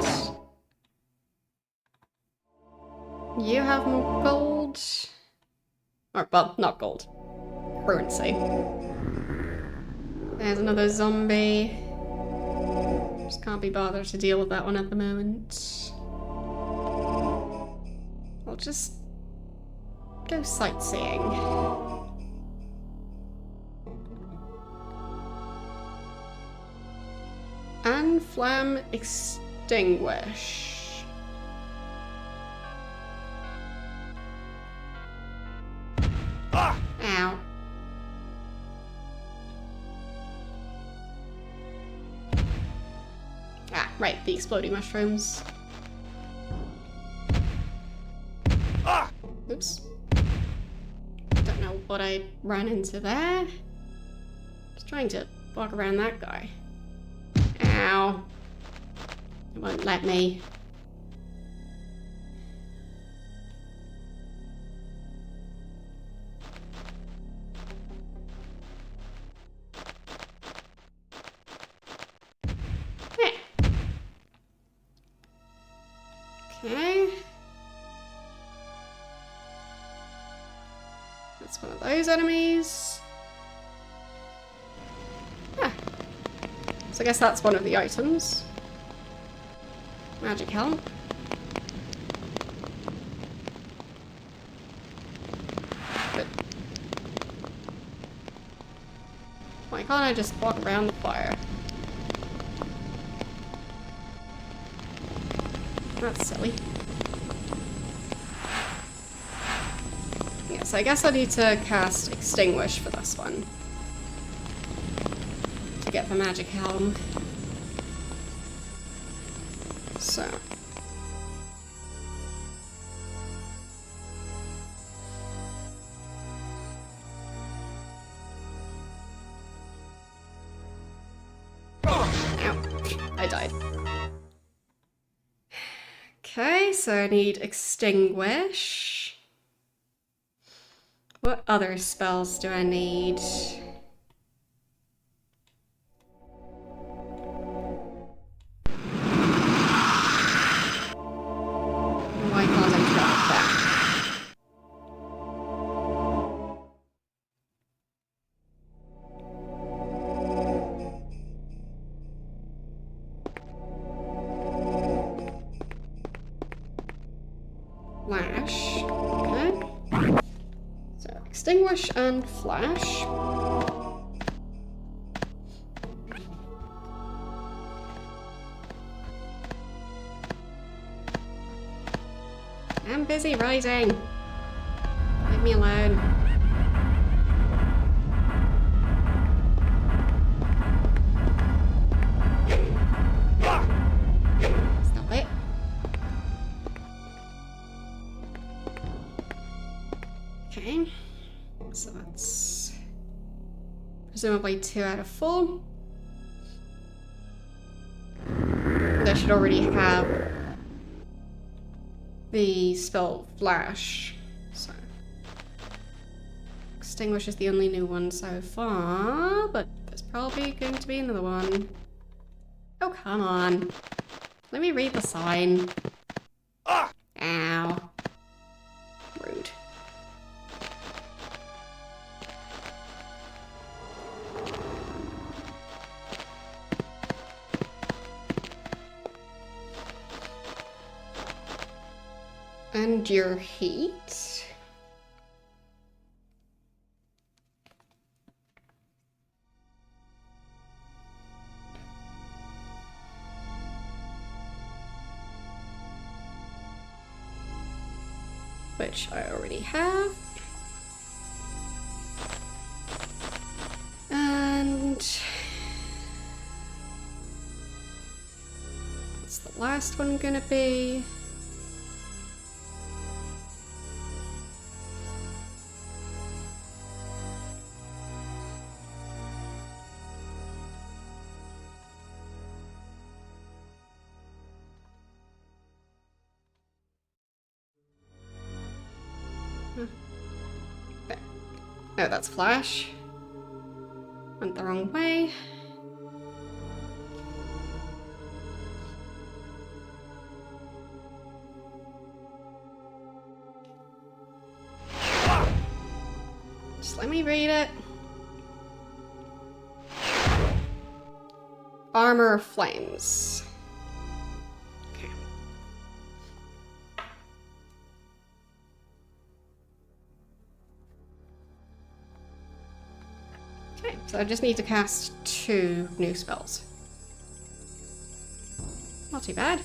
You have more gold? Or, well, not gold. Currency. There's another zombie. Just can't be bothered to deal with that one at the moment. I'll just go sightseeing. And flam extinguish. Ow. Ah, right, the exploding mushrooms. Oops. Don't know what I ran into there. Just trying to walk around that guy. Ow. It won't let me. Okay. That's one of those enemies. Ah. So I guess that's one of the items. Magic helm. But why can't I just walk around the fire? That's silly. Yeah, so I guess I need to cast Extinguish for this one. To get the magic helm. So. Ow. I died. Okay, so I need Extinguish. What other spells do I need? Why can't I travel back? Flash. Okay. So Extinguish and Flash. I'm busy writing. Leave me alone. Stop it. Okay. So that's presumably 2 out of 4. I should already have the spell Flash, so Extinguish is the only new one so far, but there's probably going to be another one. Oh, come on. Let me read the sign. Ow. Rude. Endure heat. Which I already have. And what's the last one gonna be? Oh, that's Flash. Went the wrong way. Just let me read it. Armor of Flames. Okay. Okay, so I just need to cast 2 new spells. Not too bad.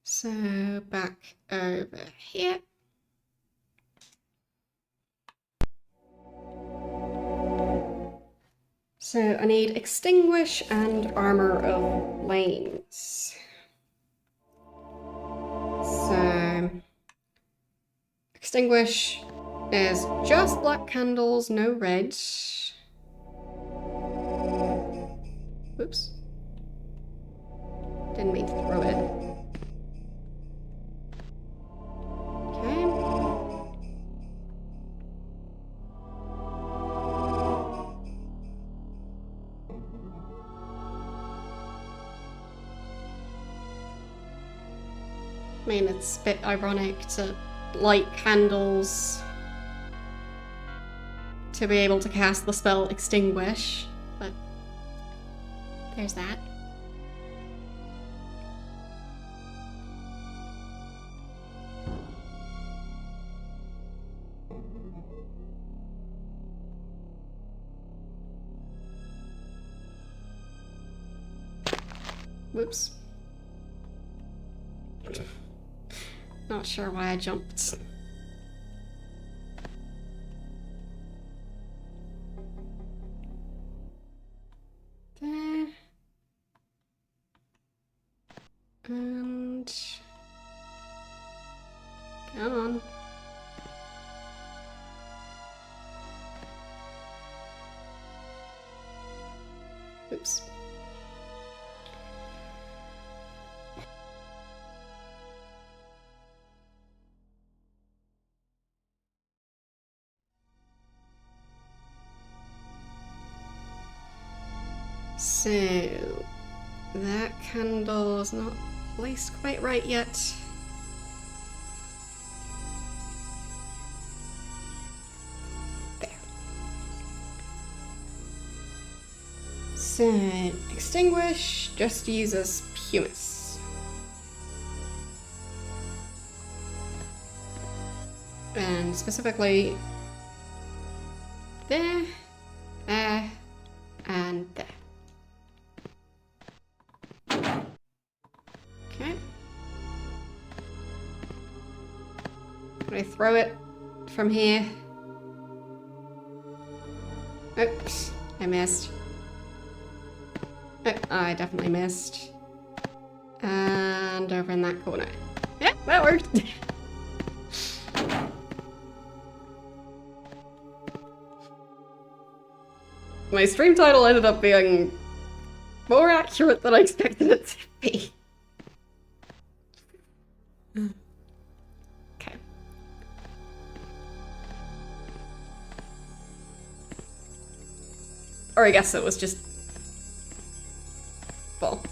So back over here. So I need Extinguish and Armor of Flames. So Extinguish is just black candles, no red. Whoops. Didn't mean to throw it. Okay. I mean, it's a bit ironic to light candles to be able to cast the spell Extinguish, but there's that. Whoops. Not sure why I jumped. There. And come on. Oops. So, that candle is not placed quite right yet. There. So, Extinguish just uses Pumice. And specifically, there, there, and there. Okay. Can I throw it from here? Oops, I missed. Oh, I definitely missed. And over in that corner. Yeah, that worked. My stream title ended up being more accurate than I expected it to be. Okay. Or I guess it was just... well...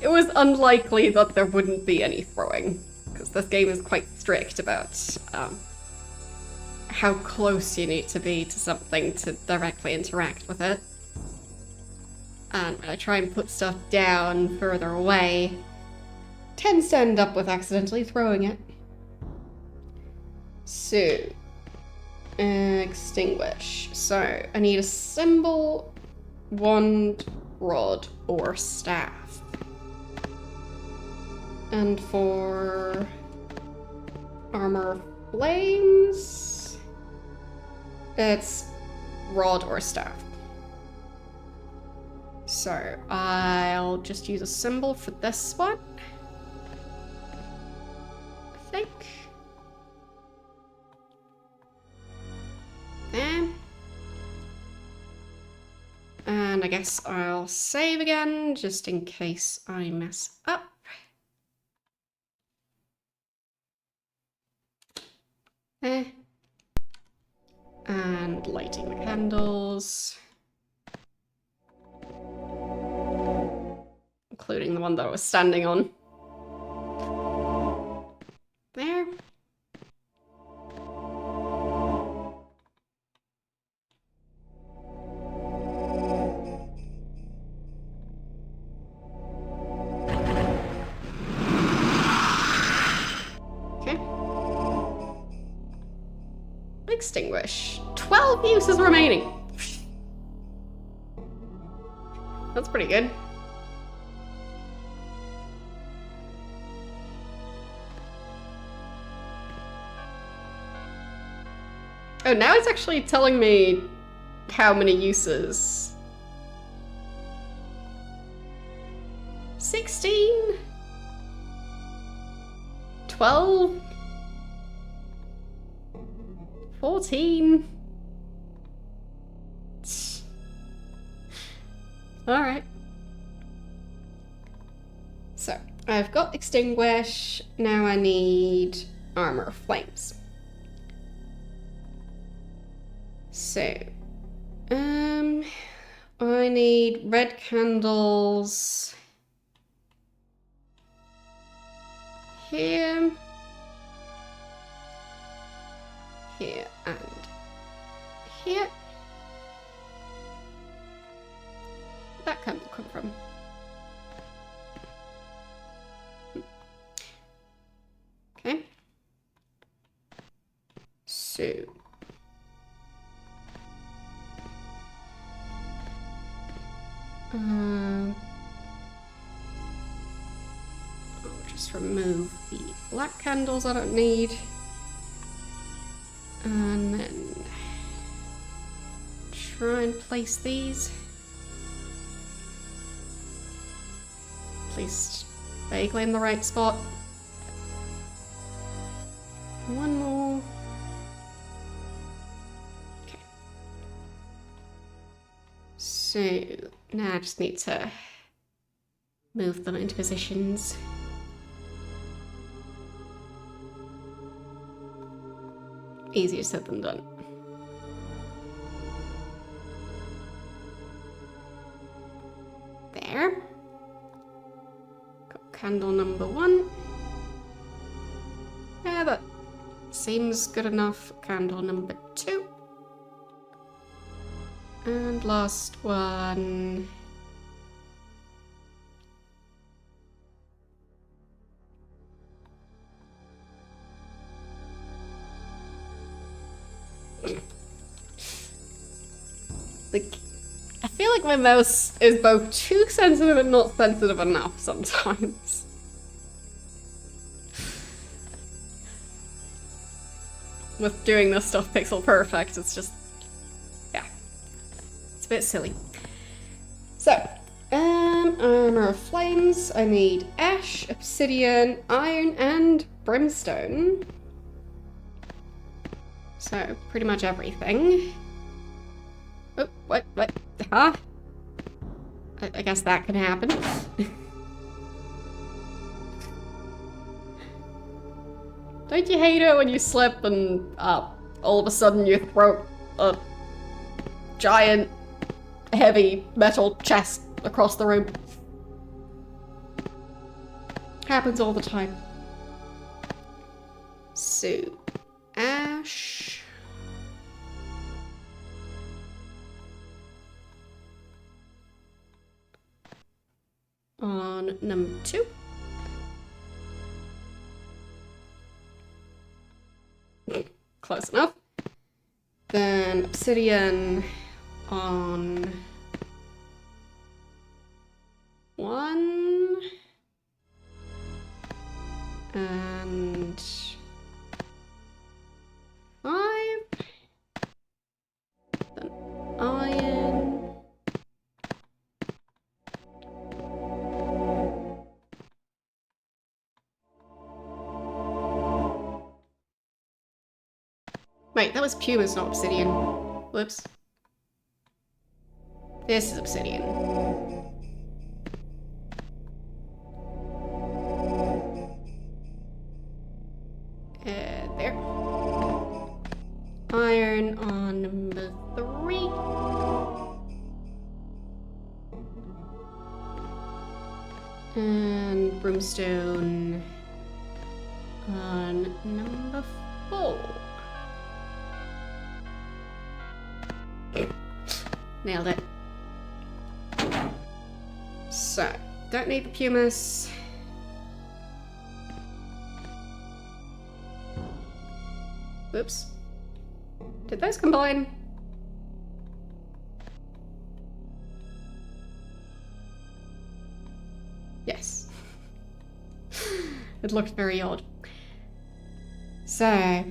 It was unlikely that there wouldn't be any throwing, because this game is quite strict about how close you need to be to something to directly interact with it. And when I try and put stuff down further away, tends to end up with accidentally throwing it. So, extinguish. So, I need a symbol, wand, rod, or staff. And for armor flames, it's rod or staff. So I'll just use a symbol for this one, I think. There. And I guess I'll save again, just in case I mess up. There. And lighting the candles. Including the one that I was standing on. There. Okay. Extinguish. 12 uses remaining. That's pretty good. Oh, now it's actually telling me how many uses. 16? 12? 14? Alright. So, I've got extinguish, now I need armor flames. So, I need red candles here, here, and here. Where'd that candle come from? Okay. So. I'll just remove the black candles I don't need. And then try and place these. At least vaguely in the right spot. One more. Okay. So now I just need to move them into positions. Easier said than done. There. Got candle number 1. Yeah, that seems good enough. Candle number 2. And last one. Like, I feel like my mouse is both too sensitive and not sensitive enough sometimes. With doing this stuff pixel perfect, it's just, yeah, it's a bit silly. So, armor of flames, I need ash, obsidian, iron, and brimstone. So, pretty much everything. Oh, what, huh? I guess that can happen. Don't you hate it when you slip and all of a sudden you throw a giant, heavy metal chest across the room? Happens all the time. So, ash. on number 2. Close enough. Then obsidian on 1. And 5. Then iron. Wait, that was pumice, not obsidian. Whoops. This is obsidian. There. Iron on number 3. And brimstone on number 4. Nailed it. So, don't need the pumice. Whoops. Did those combine? Yes. It looked very odd. So,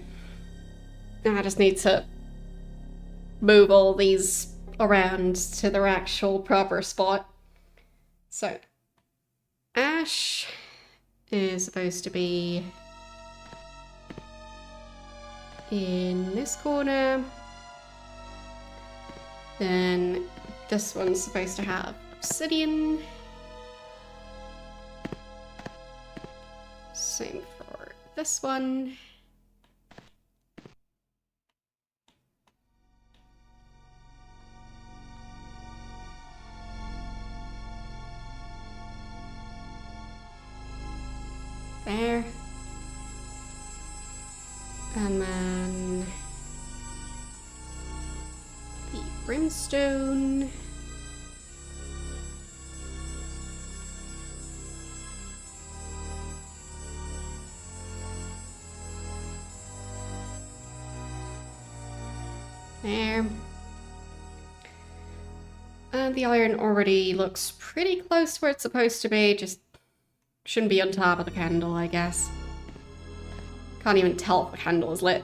now I just need to move all these around to their actual proper spot. So, ash is supposed to be in this corner. Then this one's supposed to have obsidian. Same for this one. There. And then the brimstone. There. And the iron already looks pretty close to where it's supposed to be, just shouldn't be on top of the candle, I guess. Can't even tell if the candle is lit.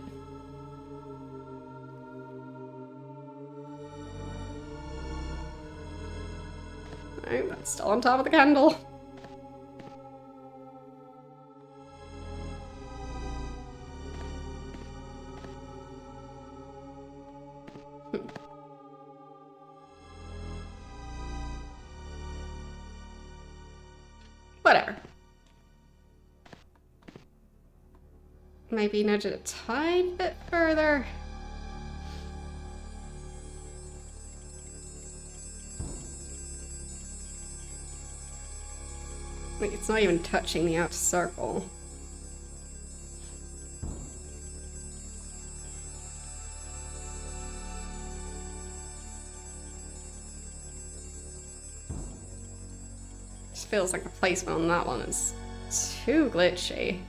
No, that's still on top of the candle. Whatever. Maybe nudge it a tiny bit further. Like, it's not even touching the outer circle. Just feels like the placement on that one is too glitchy.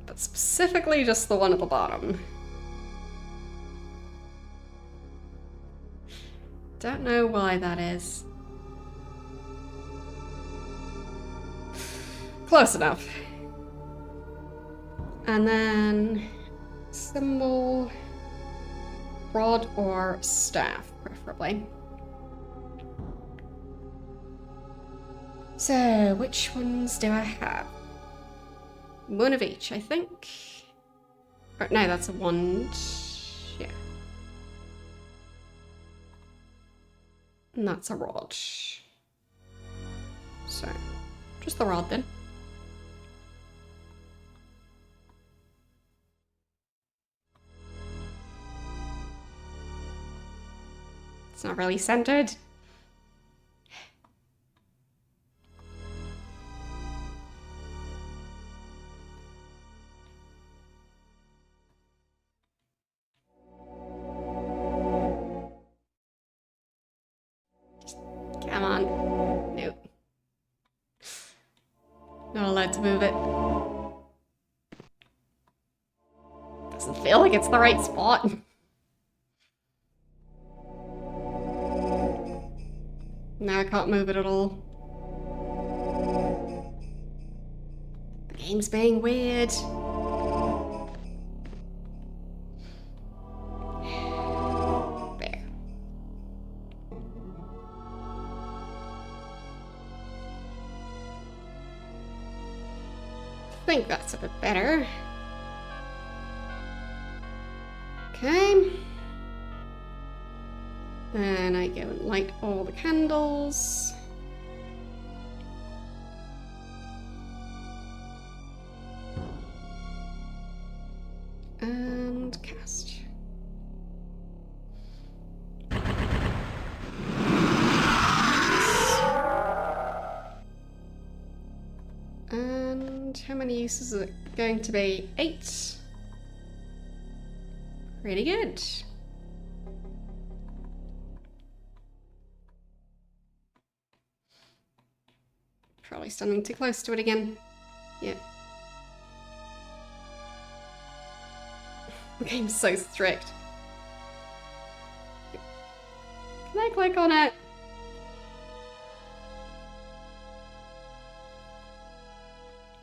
But specifically just the one at the bottom. Don't know why that is. Close enough. And then symbol, rod or staff, preferably. So, which ones do I have? One of each, I think. Or, no, that's a wand. Yeah. And that's a rod. So, just the rod then. It's not really centered. decide to move it. Doesn't feel like it's the right spot. Now I can't move it at all. The game's being weird. There. I think that's a bit better. Okay. Then I go and light all the candles. And cast. And how many uses is it going to be? 8. Pretty good. Probably standing too close to it again. Yep. The game's so strict. Can I click on it?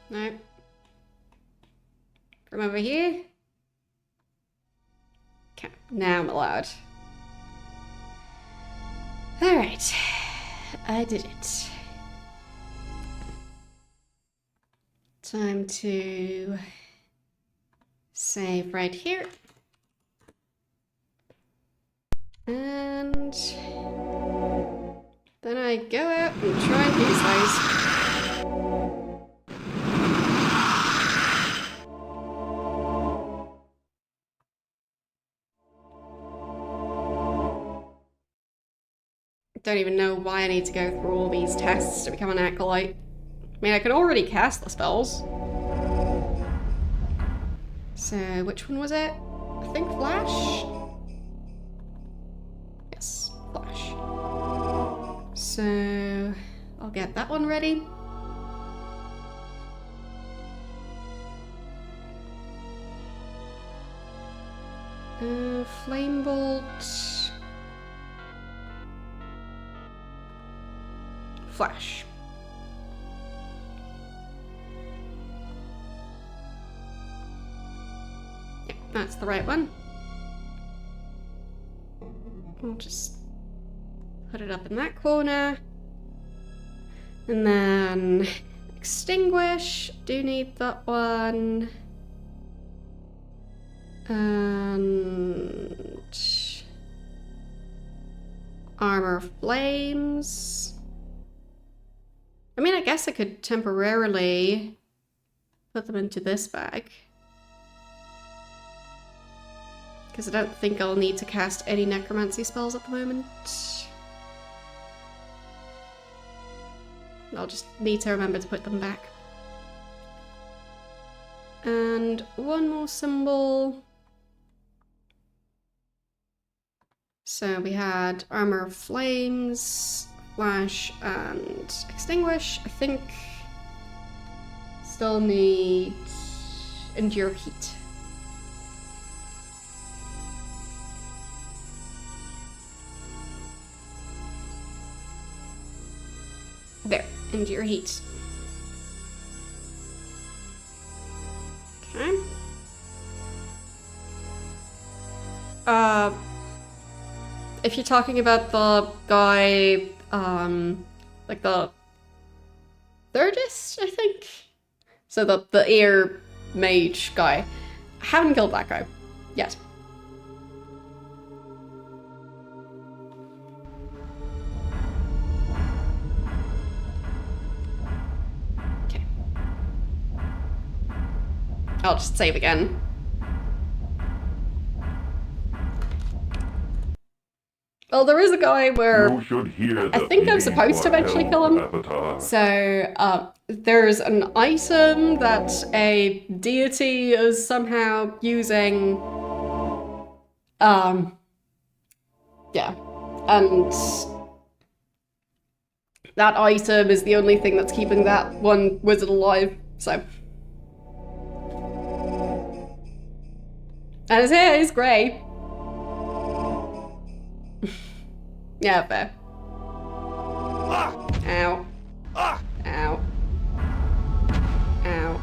No. From over here? Okay, now I'm allowed. Alright. I did it. Time to save right here. And then I go out and try and use those. Don't even know why I need to go through all these tests to become an acolyte. I mean, I can already cast the spells. So, which one was it? I think Flash? Yes, Flash. So, I'll get that one ready. Flame Bolt. Flash. Yeah, that's the right one. I'll just put it up in that corner. And then extinguish. Do need that one. And armor flames. I mean, I guess I could temporarily put them into this bag. Because I don't think I'll need to cast any necromancy spells at the moment. I'll just need to remember to put them back. And one more symbol. So we had armor of flames, flash, and extinguish. I think still need endure heat. There, endure heat. Okay. If you're talking about the guy, like the thirdest, I think? So the air mage guy. I haven't killed that guy yet. Okay. I'll just save again. Well, there is a guy where I think I'm supposed to eventually kill him. So, there's an item that a deity is somehow using. Yeah. And that item is the only thing that's keeping that one wizard alive. So. And his hair is grey. Yeah, fair. Ow. Ow. Ow. Ow.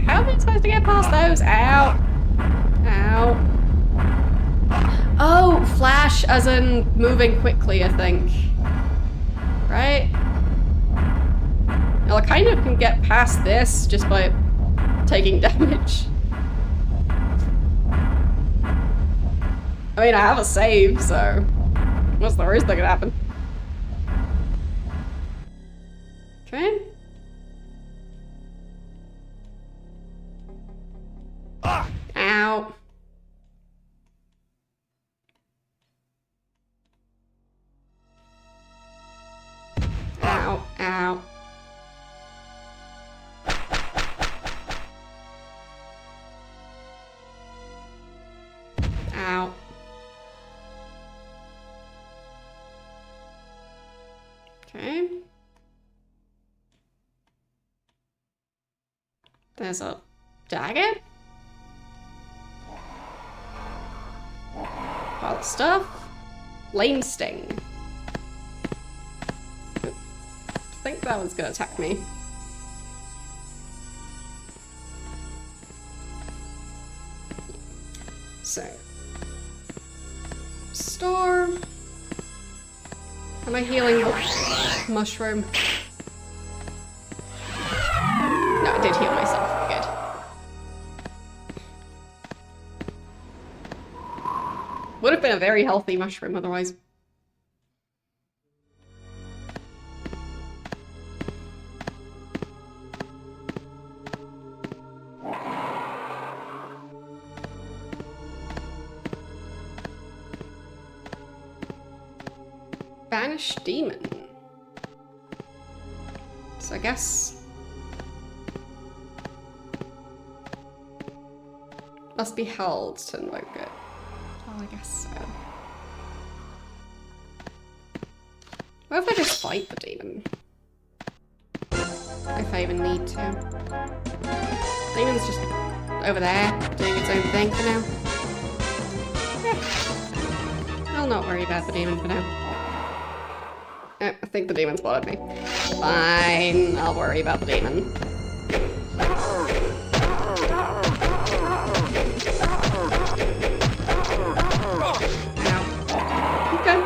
How am I supposed to get past those? Ow. Ow. Oh, flash as in moving quickly, I think. Right? Well, I kind of can get past this just by taking damage. I mean, I have a save, so what's the worst that could happen? Okay. Ow. Ow, ow. Ow. Okay. There's a dagger. Pile of stuff. Lame sting. I think that one's gonna attack me. So. Store. Am I healing the mushroom? No, I did heal myself. Good. Would have been a very healthy mushroom otherwise. Banished demon. So I guess must be held to invoke it. Oh, I guess so. What if I just fight the demon? If I even need to. Demon's just over there, doing its own thing for now. Yeah. I'll not worry about the demon for now. I think the demon spotted me. Fine, I'll worry about the demon. Ow. Okay.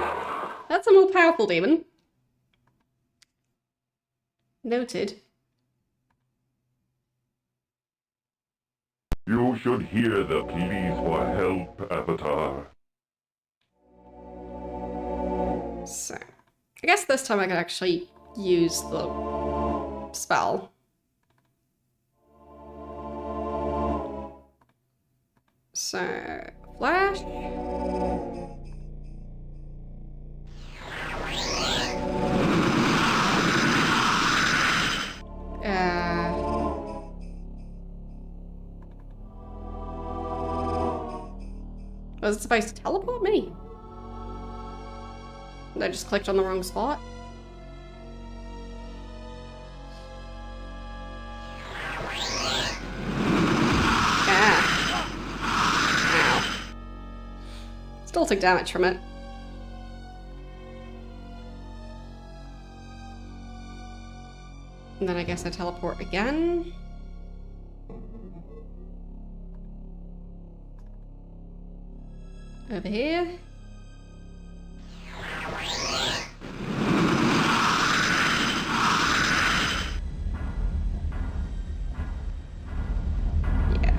That's a more powerful demon. Noted. You should hear the pleas for help, Avatar. So, I guess this time I can actually use the spell. So, flash. Was it supposed to teleport me? I just clicked on the wrong spot. Ah. Ow. Still took damage from it. And then I guess I teleport again. Over here. Yeah.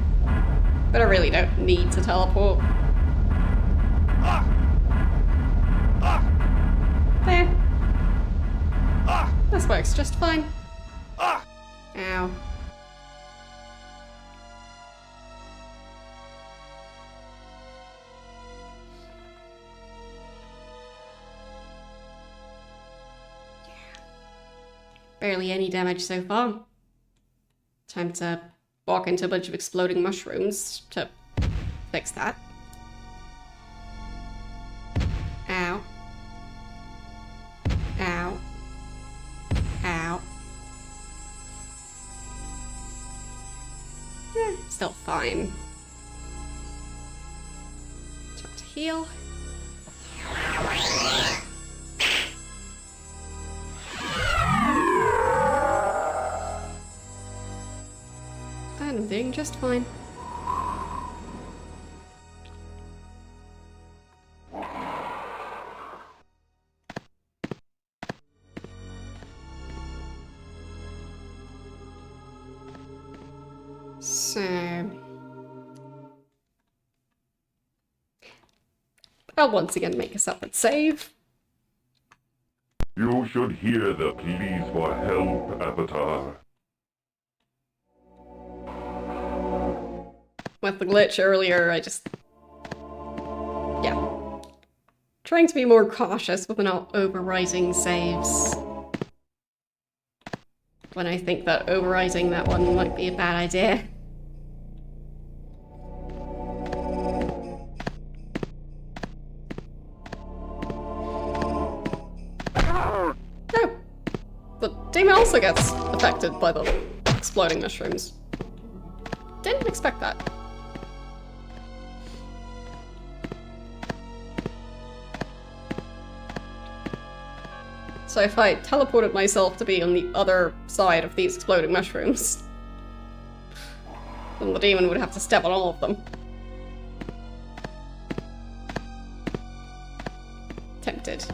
But I really don't need to teleport. There. This works just fine. Ow. Barely any damage so far. Time to walk into a bunch of exploding mushrooms to fix that. Still fine. Try to heal. And I'm doing just fine. So I'll once again make a separate save. You should hear the pleas for help, Avatar. With the glitch earlier, I just... yeah. Trying to be more cautious with not overwriting saves. When I think that overwriting that one might be a bad idea. Oh! The demon also gets affected by the exploding mushrooms. Didn't expect that. So if I teleported myself to be on the other side of these exploding mushrooms, then the demon would have to step on all of them. Tempted.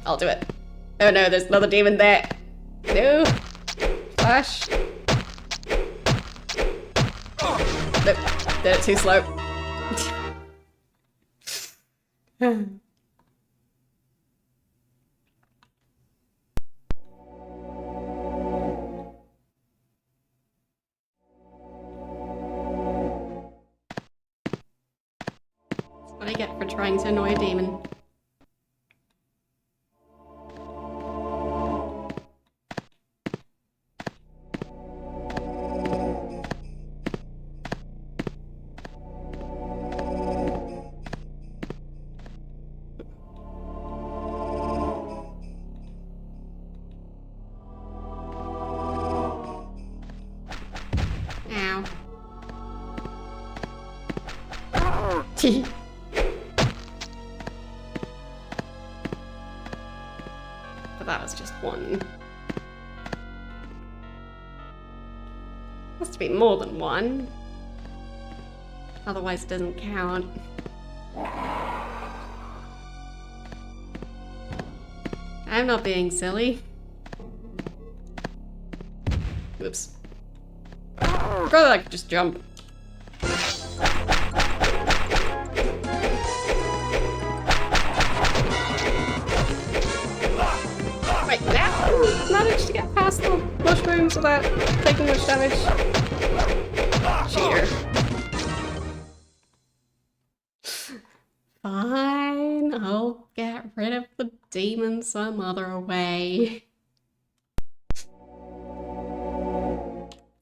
I'll do it. Oh no, there's another demon there. No. Flash. Nope. Did it too slow. That's what I get for trying to annoy a demon. But that was just one. Has to be more than one. Otherwise it doesn't count. I'm not being silly. Oops. Forgot that I could just jump. Wait, that managed to get past the mushrooms without taking much damage. Cheater. Fine, I'll get rid of the demon some other way.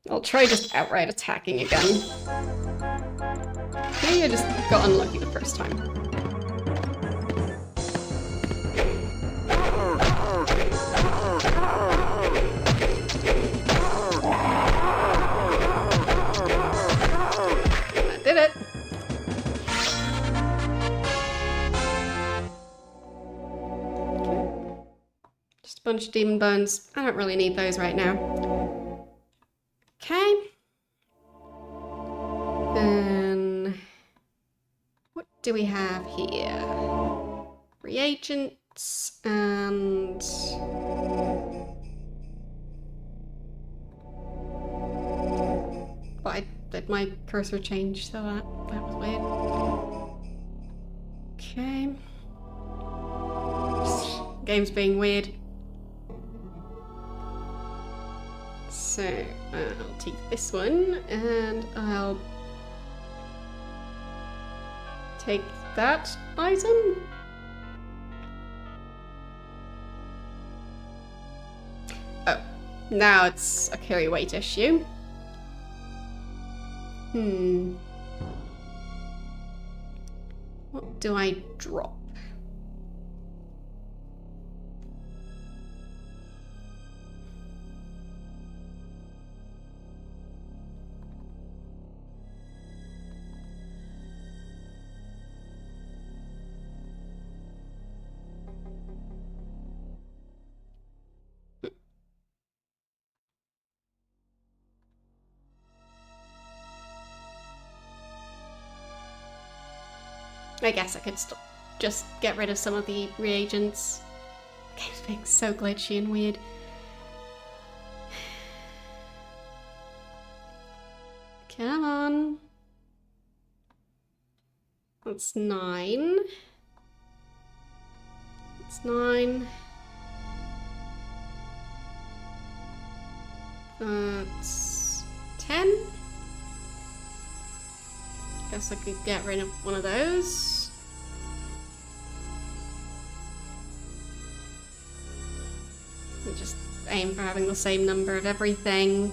I'll try just outright attacking again. Maybe I just got unlucky the first time. I did it! Okay. Just a bunch of demon bones. I don't really need those right now. Okay. Then what do we have here? Reagents and why did my cursor change so that was weird. Okay. Game's being weird. So I'll take this one and I'll take that item. Oh, now it's a carry weight issue. What do I drop? I guess I could just get rid of some of the reagents. Game's being so glitchy and weird. Come on. That's 9. That's 9. That's 10. Guess I could get rid of one of those. And just aim for having the same number of everything.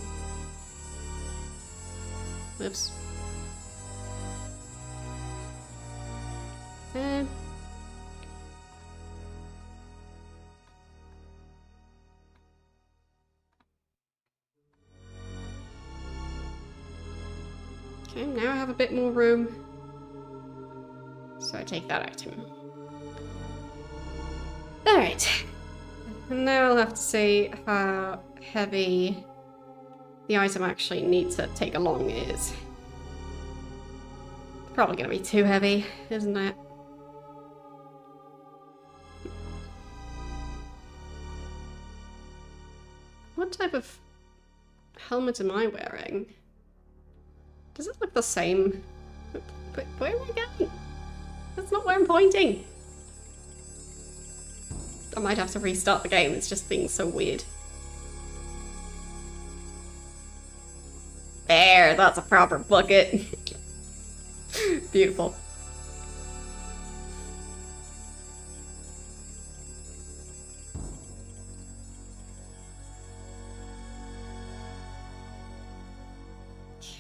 Oops. Okay, now I have a bit more room. So I take that item. Alright. And now I'll have to see how heavy the item I actually need to take along is. It's probably going to be too heavy, isn't it? What type of helmet am I wearing? Does it look the same? But where am I going? That's not where I'm pointing. I might have to restart the game, it's just being so weird. There, that's a proper bucket. Beautiful.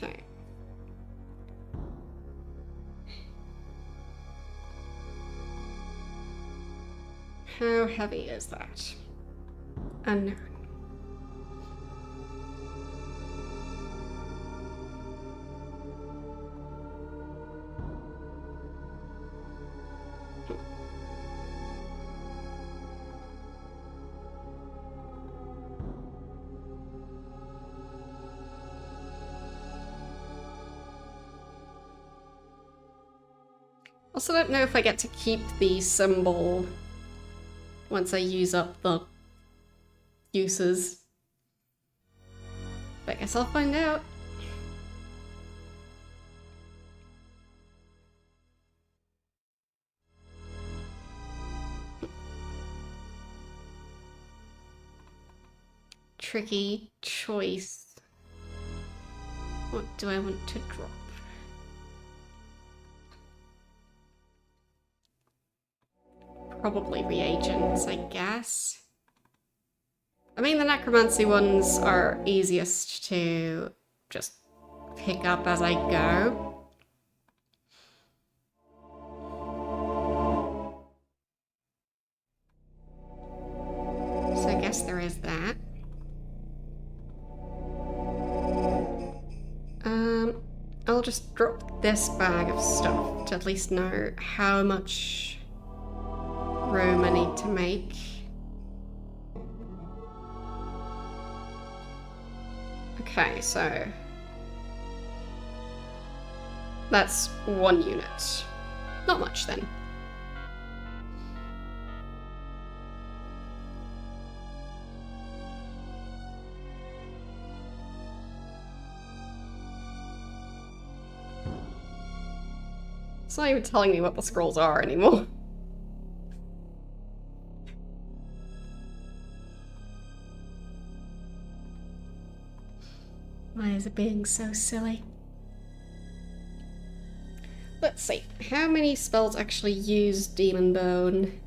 Okay. How heavy is that? Unknown. Also don't know if I get to keep the symbol once I use up the uses. But I guess I'll find out. Tricky choice. What do I want to drop? Probably reagents, I guess. I mean, the necromancy ones are easiest to just pick up as I go. So I guess there is that. I'll just drop this bag of stuff to at least know how much room I need to make. Okay, so that's 1 unit. Not much then. It's not even telling me what the scrolls are anymore. Why is it being so silly? Let's see. How many spells actually use Demon Bone?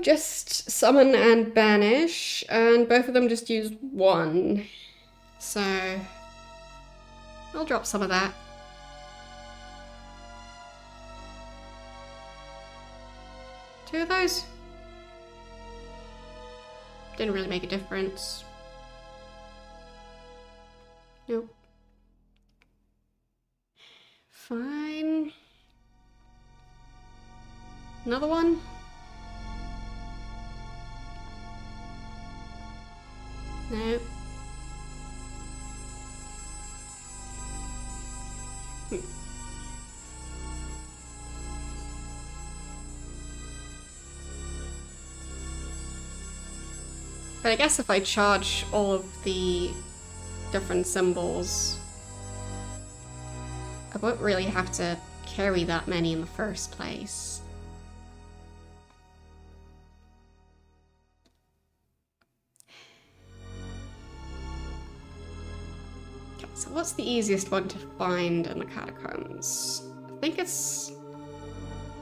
Just Summon and Banish, and both of them just use 1. So I'll drop some of that. Two of those? Didn't really make a difference. Nope. Fine. Another one? Nope. But I guess if I charge all of the different symbols, I won't really have to carry that many in the first place. Okay, so what's the easiest one to find in the catacombs? I think it's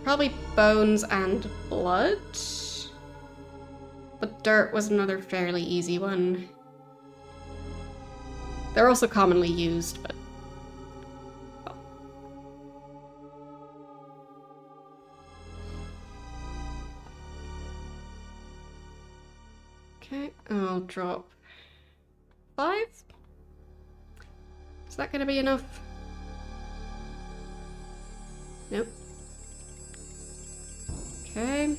probably bones and blood. But dirt was another fairly easy one. They're also commonly used, but... oh. Okay, I'll drop 5. Is that gonna be enough? Nope. Okay.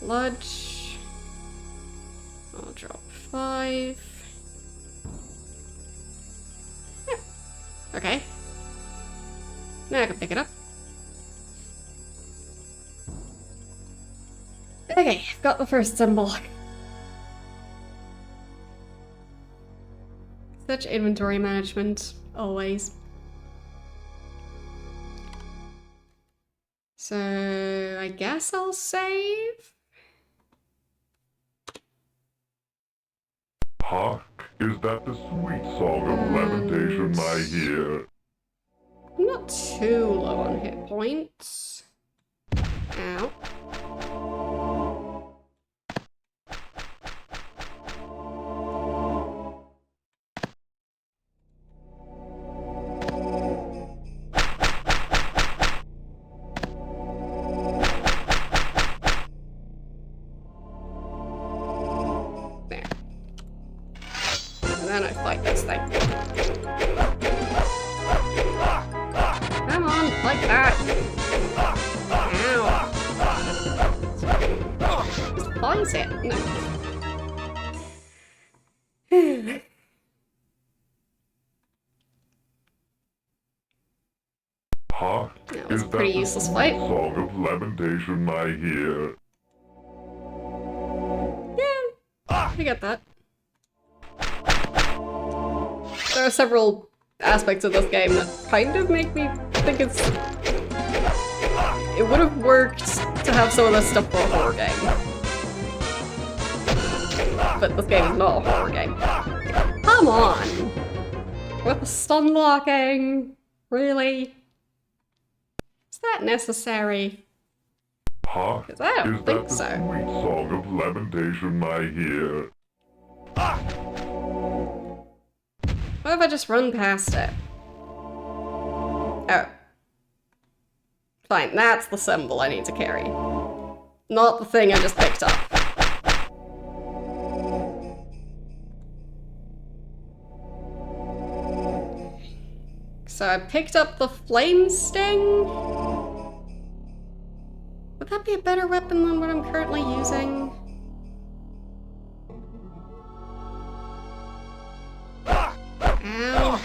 Blood. I'll drop 5. Yeah. Okay. Now I can pick it up. Okay, I've got the first symbol. Such inventory management, always. So, I guess I'll save. Hark, is that the sweet song of lamentation I hear? I'm not too low on hit points. Ow. Then I fight this thing. Come on, like that. Ow. Just fight it. No. Hark, That was is a pretty that useless the fight. sweet song of lamentation I hear? Yeah, I get that. There are several aspects of this game that kind of make me think it would have worked to have some of this stuff for a horror game. But this game is not a horror game. Come on! With the stun locking? Really? Is that necessary? Hark, Because I don't is think that the so. sweet song of lamentation I hear? What if I just run past it? Oh. Fine, that's the symbol I need to carry. Not the thing I just picked up. So I picked up the flame sting? Would that be a better weapon than what I'm currently using? Ow.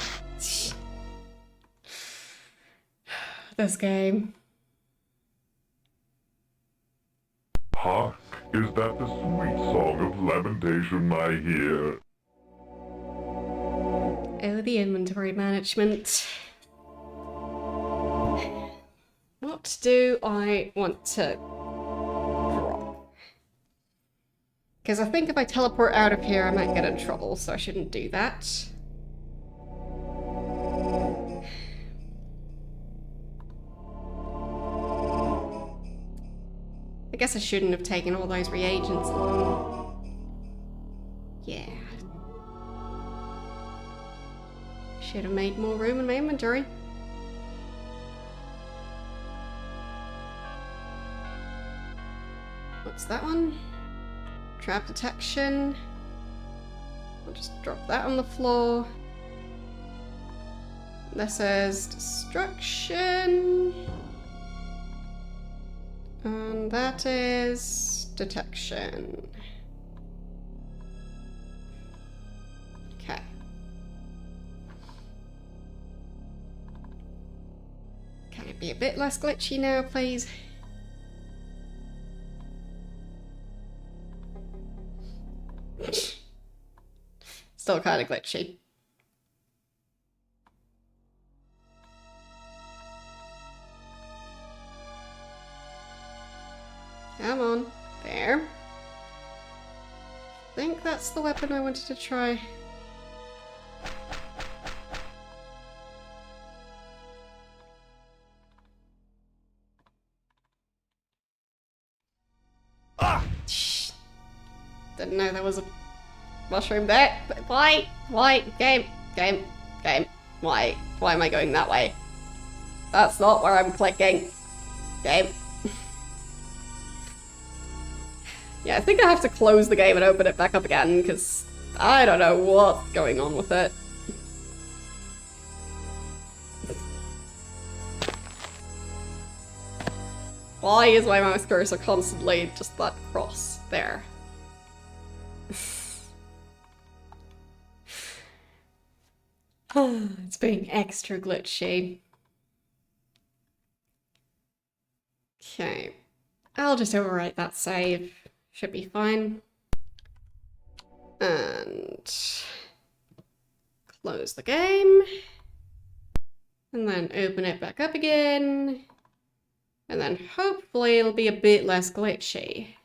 This game. Hark, is that the sweet song of lamentation I hear? Oh, the inventory management. What do I want to drop? Because I think if I teleport out of here, I might get in trouble, so I shouldn't do that. I guess I shouldn't have taken all those reagents along. Yeah. Should have made more room in my inventory. What's that one? Trap detection. I'll just drop that on the floor. This is destruction. And that is detection. Okay. Can it be a bit less glitchy now, please? Still kind of glitchy. Come on. There. I think that's the weapon I wanted to try. Shh. Didn't know there was a mushroom there. Why? Why? Game. Why am I going that way? That's not where I'm clicking. Game. Yeah, I think I have to close the game and open it back up again, because I don't know what's going on with it. Why is my mouse cursor constantly just that cross there? It's being extra glitchy. Okay. I'll just overwrite that save. Should be fine. And close the game. And then open it back up again. And then hopefully it'll be a bit less glitchy.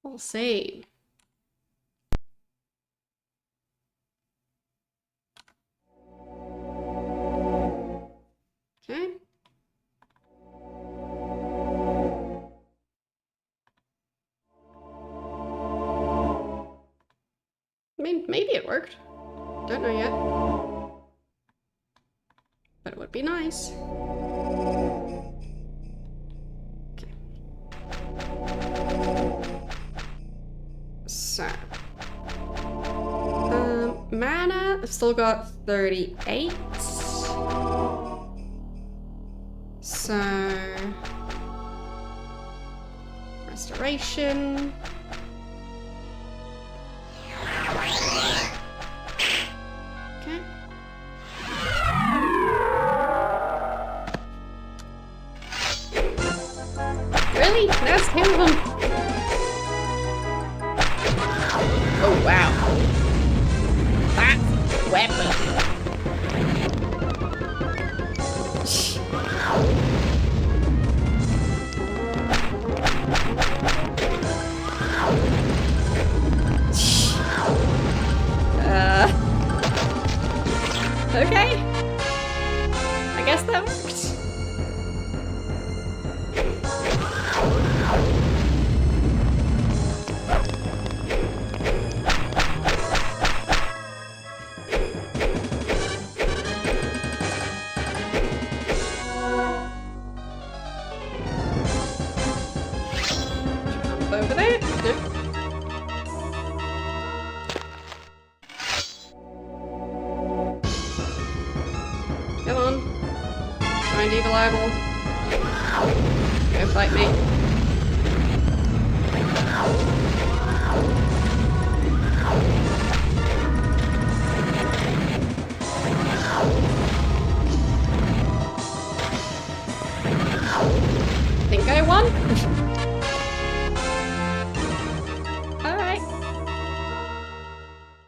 We'll see. Okay. I mean, maybe it worked. Don't know yet. But it would be nice. Okay. So. Mana, I've still got 38. So. Restoration. Okay. Really? That's two of them. Oh wow. That weapon. Okay. I guess that worked. Jump over there. Nope. Come on. Giant evil eyeball. Go fight me. Think I won? Alright.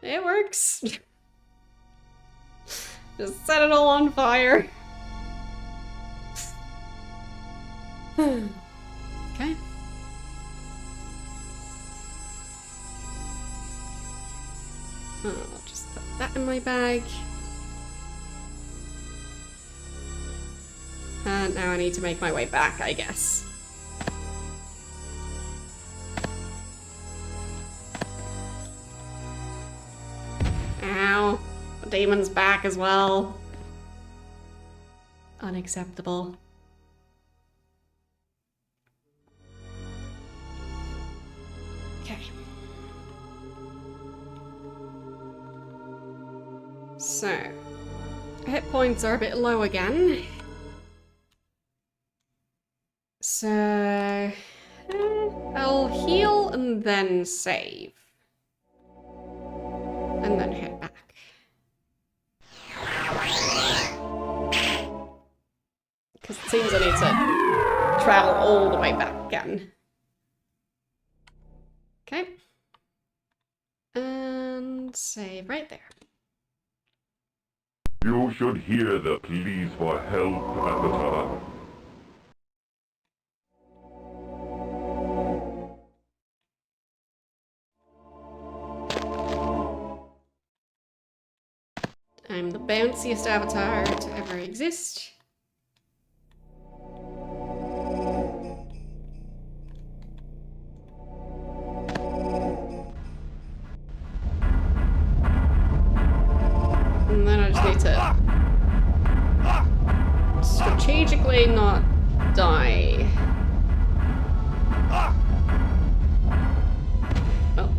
It works. Just set it all on fire. Okay. I'll just put that in my bag. And now I need to make my way back, I guess. Ow. The demon's back as well. Unacceptable. Okay. So, hit points are a bit low again. So, I'll heal and then save. And then hit back. Because it seems I need to travel all the way back again. Okay. save right there. You should hear the pleas for help at the top. I'm the bounciest avatar to ever exist. And then I just need to strategically not die. Oh.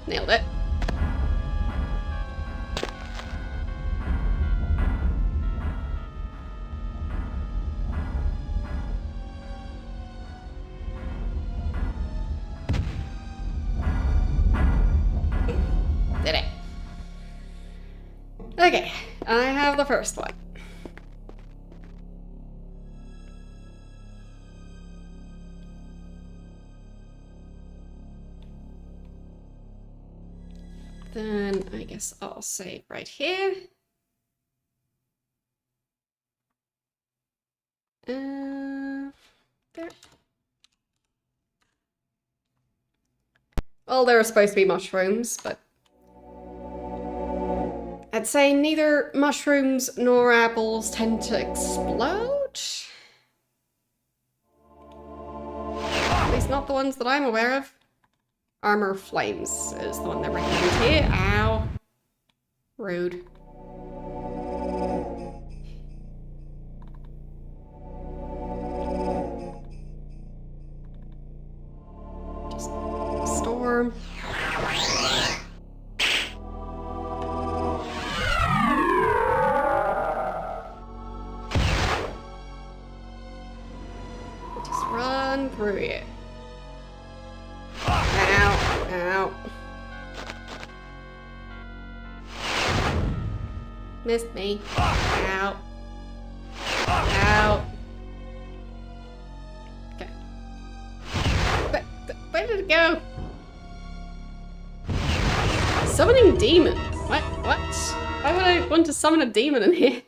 Nailed it. Did it. Okay, I have the first one. Then I guess I'll save right here. There. Well, there are supposed to be mushrooms, but I'd say neither mushrooms nor apples tend to explode. At least not the ones that I'm aware of. Armor Flames is the one they're recommending here. Ow. Rude. Just storm. Just run through it. Ow. Ow. Missed me. Ow. Ow. Okay. Where did it go? Summoning demon. What? Why would I want to summon a demon in here?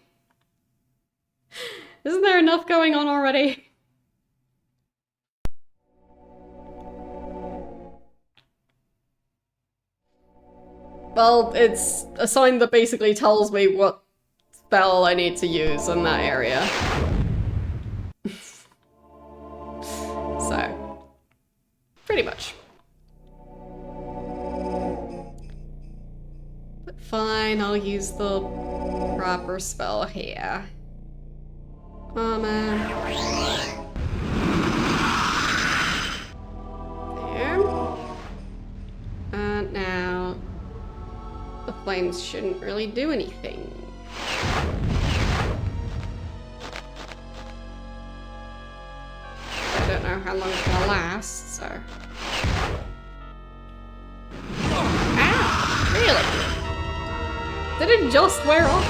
Isn't there enough going on already? Well, it's a sign that basically tells me what spell I need to use in that area. So, pretty much. But fine, I'll use the proper spell here. Oh man. There. And now the flames shouldn't really do anything. I don't know how long it's gonna last, so. Ow! Really? Did it just wear off?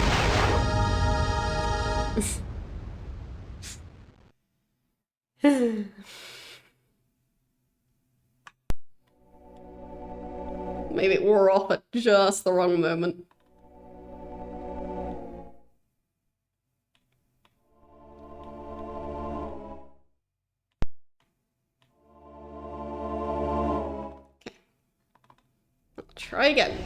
Maybe it wore off at just the wrong moment. Okay. I'll try again.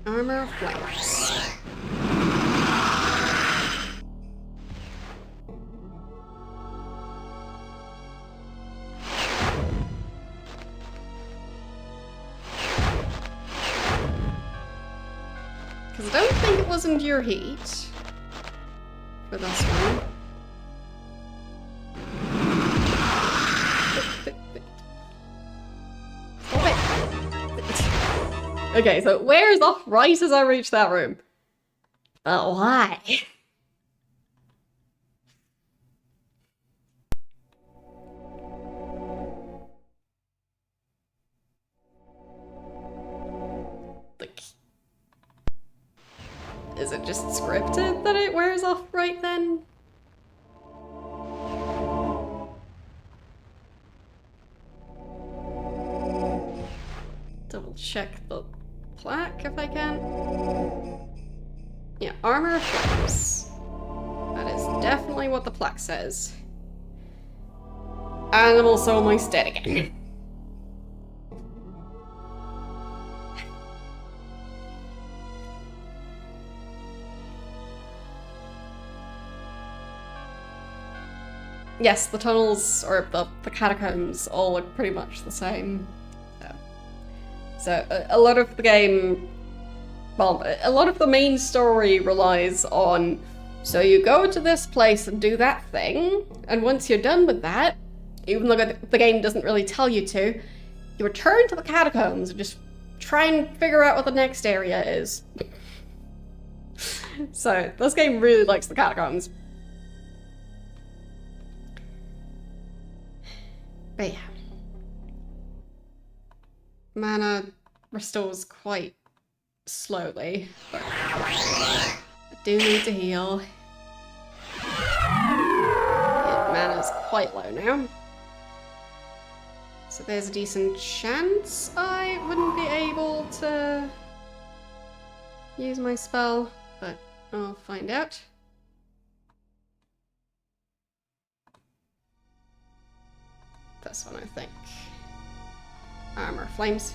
Armor of Flames. Because I don't think it was Endure Heat for this one. Stop it! Okay, so it wears off right as I reach that room. But why? Is it just scripted that it wears off right then? Double check the plaque if I can. Yeah, armor flames. That is definitely what the plaque says. And I'm also almost dead again. Yes, the tunnels, or the catacombs, all look pretty much the same. So a lot of the game, well, a lot of the main story relies on, so you go to this place and do that thing, and once you're done with that, even though the game doesn't really tell you to, you return to the catacombs and just try and figure out what the next area is. So this game really likes the catacombs. But yeah. Mana restores quite slowly, but I do need to heal. Yeah, mana's quite low now. So there's a decent chance I wouldn't be able to use my spell, but I'll find out. This one, I think. Armor flames.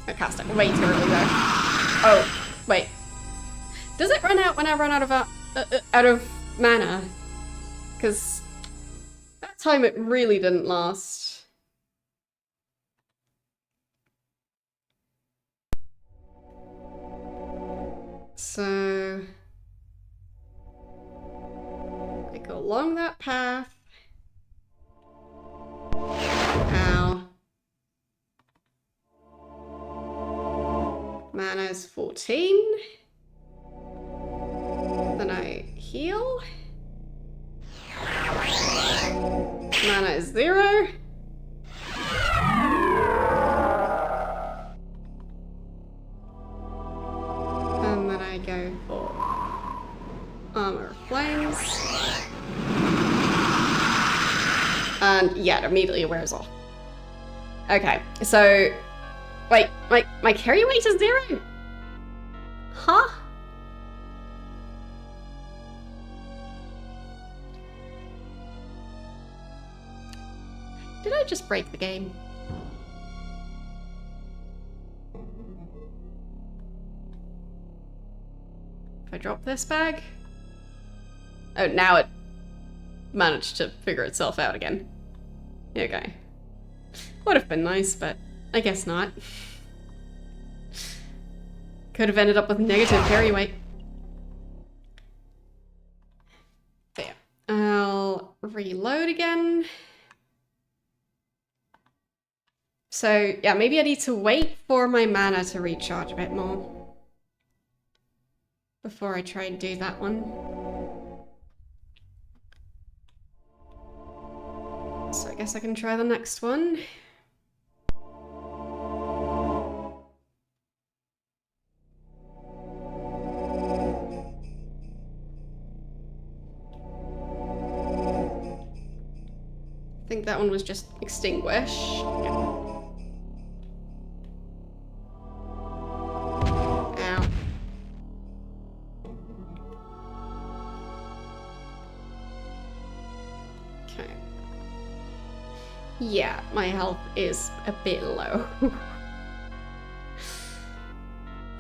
I cast it way too early though. Oh, wait. Does it run out when I run out of mana? Because that time it really didn't last. So I go along that path. Ow. Mana is 14. Then I heal. Mana is 0. And then I go for armor flames. And yeah, it immediately wears off. Okay, so wait, my carry weight is 0? Huh? Did I just break the game? If I drop this bag? Oh, now it managed to figure itself out again. Okay. Would have been nice, but I guess not. Could have ended up with negative carry weight. There. I'll reload again. So, yeah, maybe I need to wait for my mana to recharge a bit more before I try and do that one. So I guess I can try the next one. I think that one was just extinguish. Yeah. Ow. Okay. Yeah, my health is a bit low.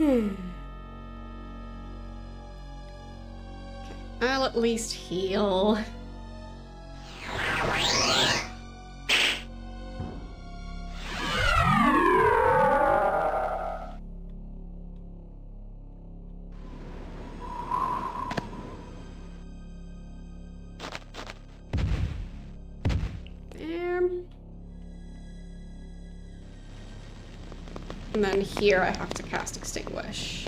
Okay, I'll at least heal. And then here I have to cast Extinguish.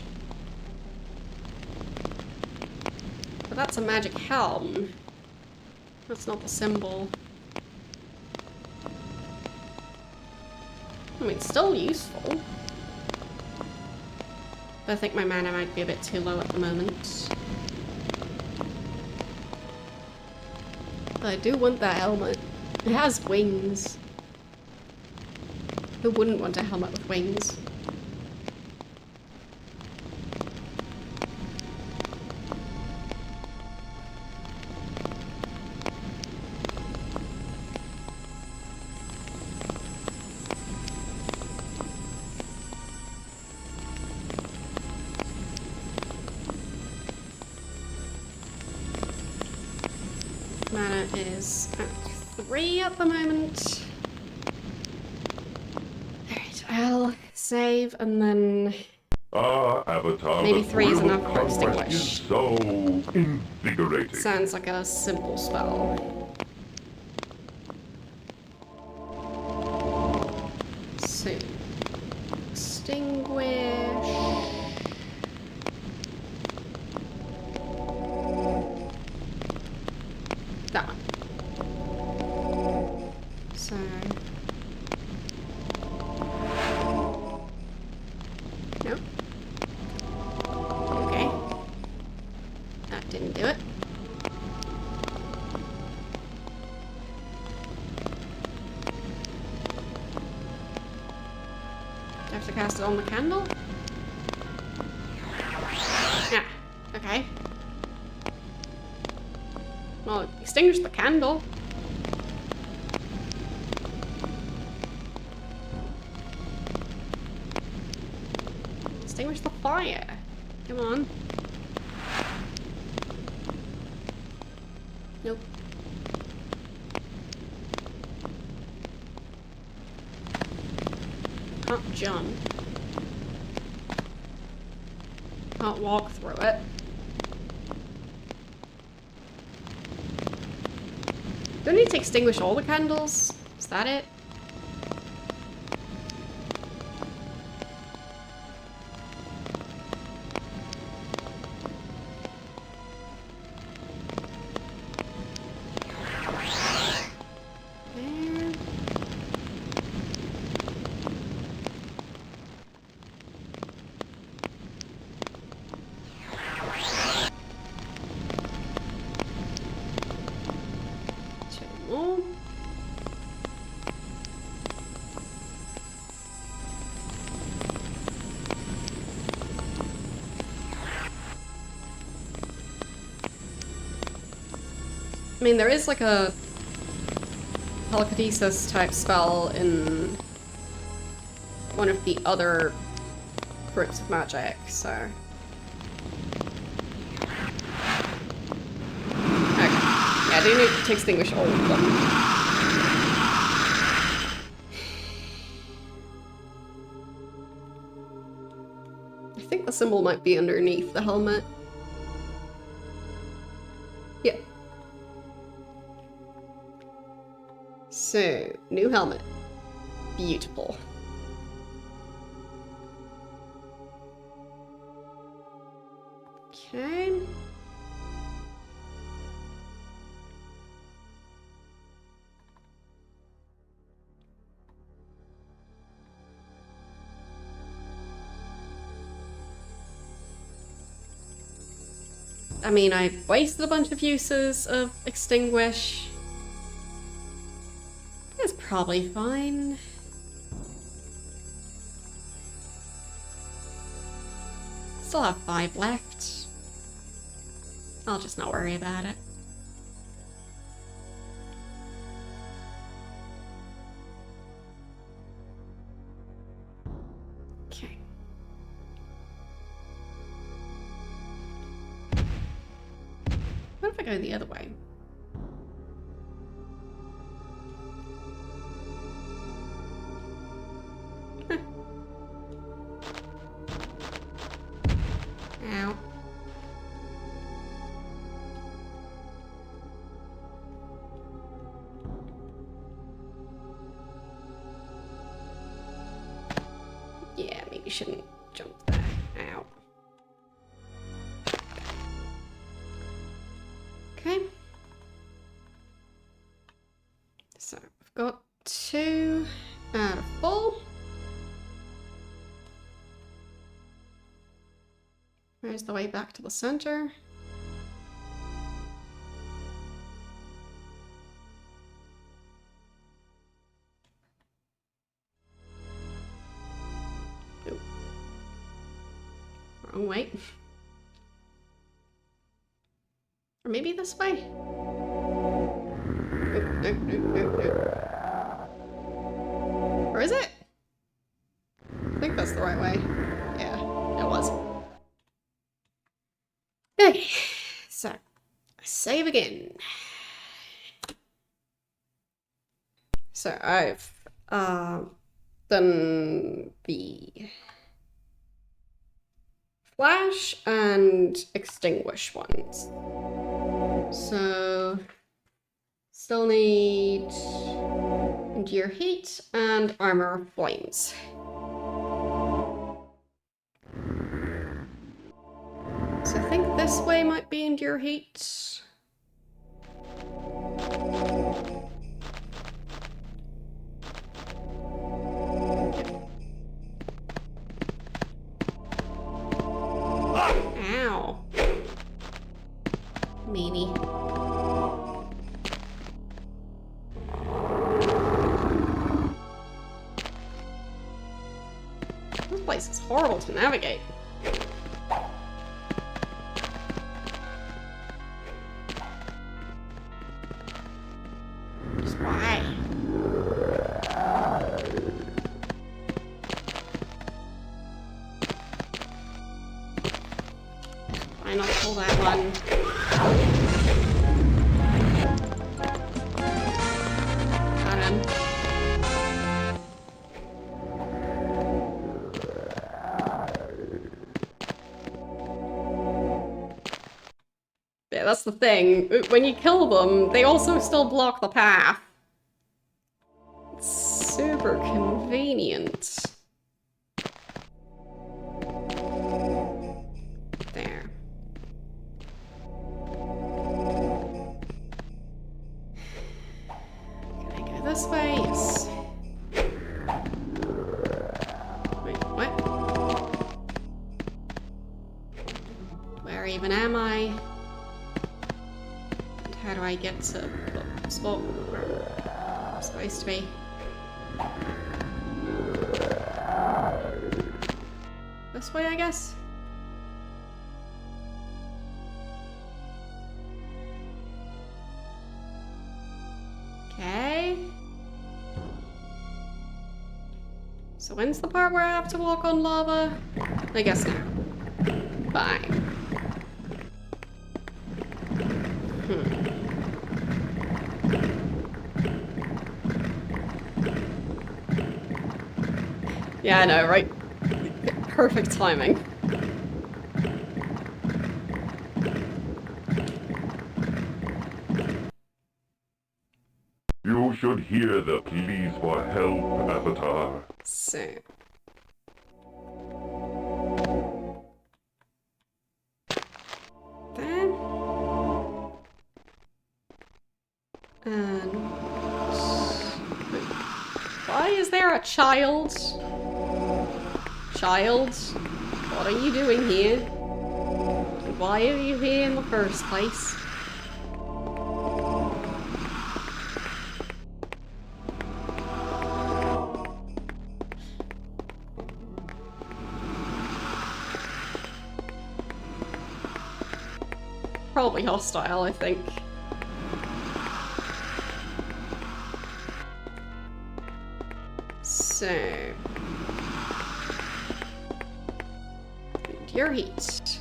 But that's a magic helm. That's not the symbol. I mean, it's still useful. But I think my mana might be a bit too low at the moment. But I do want that helmet. It has wings. Who wouldn't want a helmet with wings? Mana is at 3 at the moment. Alright, I'll save and then Avatar, maybe the 3 is thrill enough of for conquest Extinguish. is so invigorating. Sounds like a simple spell. So, Extinguish. That one. So... Nope. Okay. That didn't do it. Do I have to cast it on the candle? Yeah. Okay. Well, extinguish the candle. Extinguish the fire. Come on. Nope. Can't jump. Can't walk through it. Do I need to extinguish all the candles? Is that it? There. Two more. I mean, there is like a telekinesis type spell in one of the other groups of magic, so... Okay. Yeah, I do need to extinguish all of them. I think the symbol might be underneath the helmet. Yeah. So, new helmet. Beautiful. Okay. I mean, I wasted a bunch of uses of Extinguish. That's probably fine. Still have 5 left. I'll just not worry about it. Okay. What if I go the other way? Ow. Yeah, maybe shouldn't jump there. Ow. Okay. So, I've got 2 out of 4. Where's the way back to the center? Nope. Wrong way. Or maybe this way? Nope, nope, nope, nope, nope. Or is it? I think that's the right way. Yeah, it was. Okay, so save again. So I've done the flash and extinguish ones. So still need endure heat and armor flames. So I think this way might be endure heat. Ow. Meanie. This place is horrible to navigate. Just why? Why not pull that one? Got him. Yeah, that's the thing. When you kill them, they also still block the path. It's super convenient. There. Can I go this way? Yes. Wait, what? Where even am I? And how do I get to the spot where I'm supposed to be? This way, I guess? Okay. So when's the part where I have to walk on lava? I guess now. Fine. Yeah, I know, right? Perfect timing. You should hear the pleas for help, Avatar. So. There. And... why is there a child? Child? What are you doing here? And why are you here in the first place? Probably hostile, I think. So... endure heat.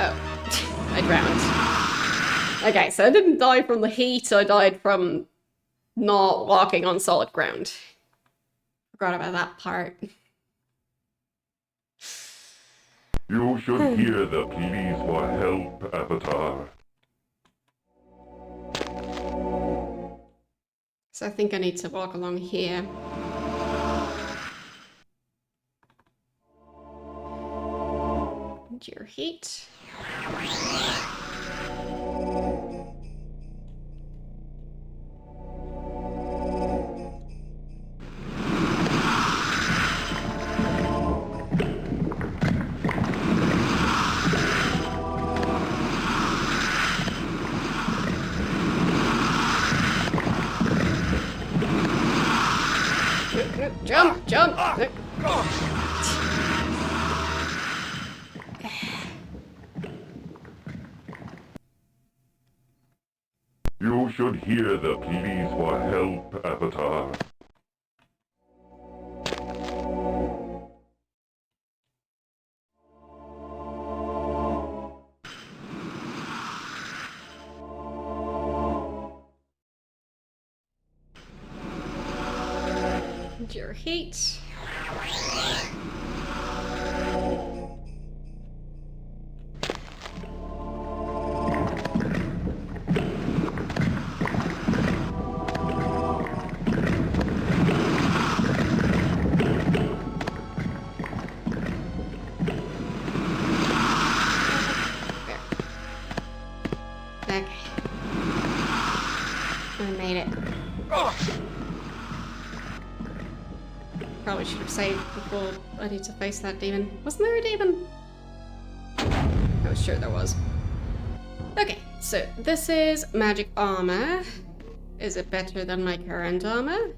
Oh, I drowned. Okay, so I didn't die from the heat, I died from not walking on solid ground. Forgot about that part. You should hear the pleas for help, Avatar. So I think I need to walk along here. Endure heat. Jump! Jump! You should hear the pleas for help, Avatar. Your heat. There. Okay. I made it. Probably should have saved before I need to face that demon. Wasn't there a demon? I was sure there was. Okay, so this is magic armor. Is it better than my current armor?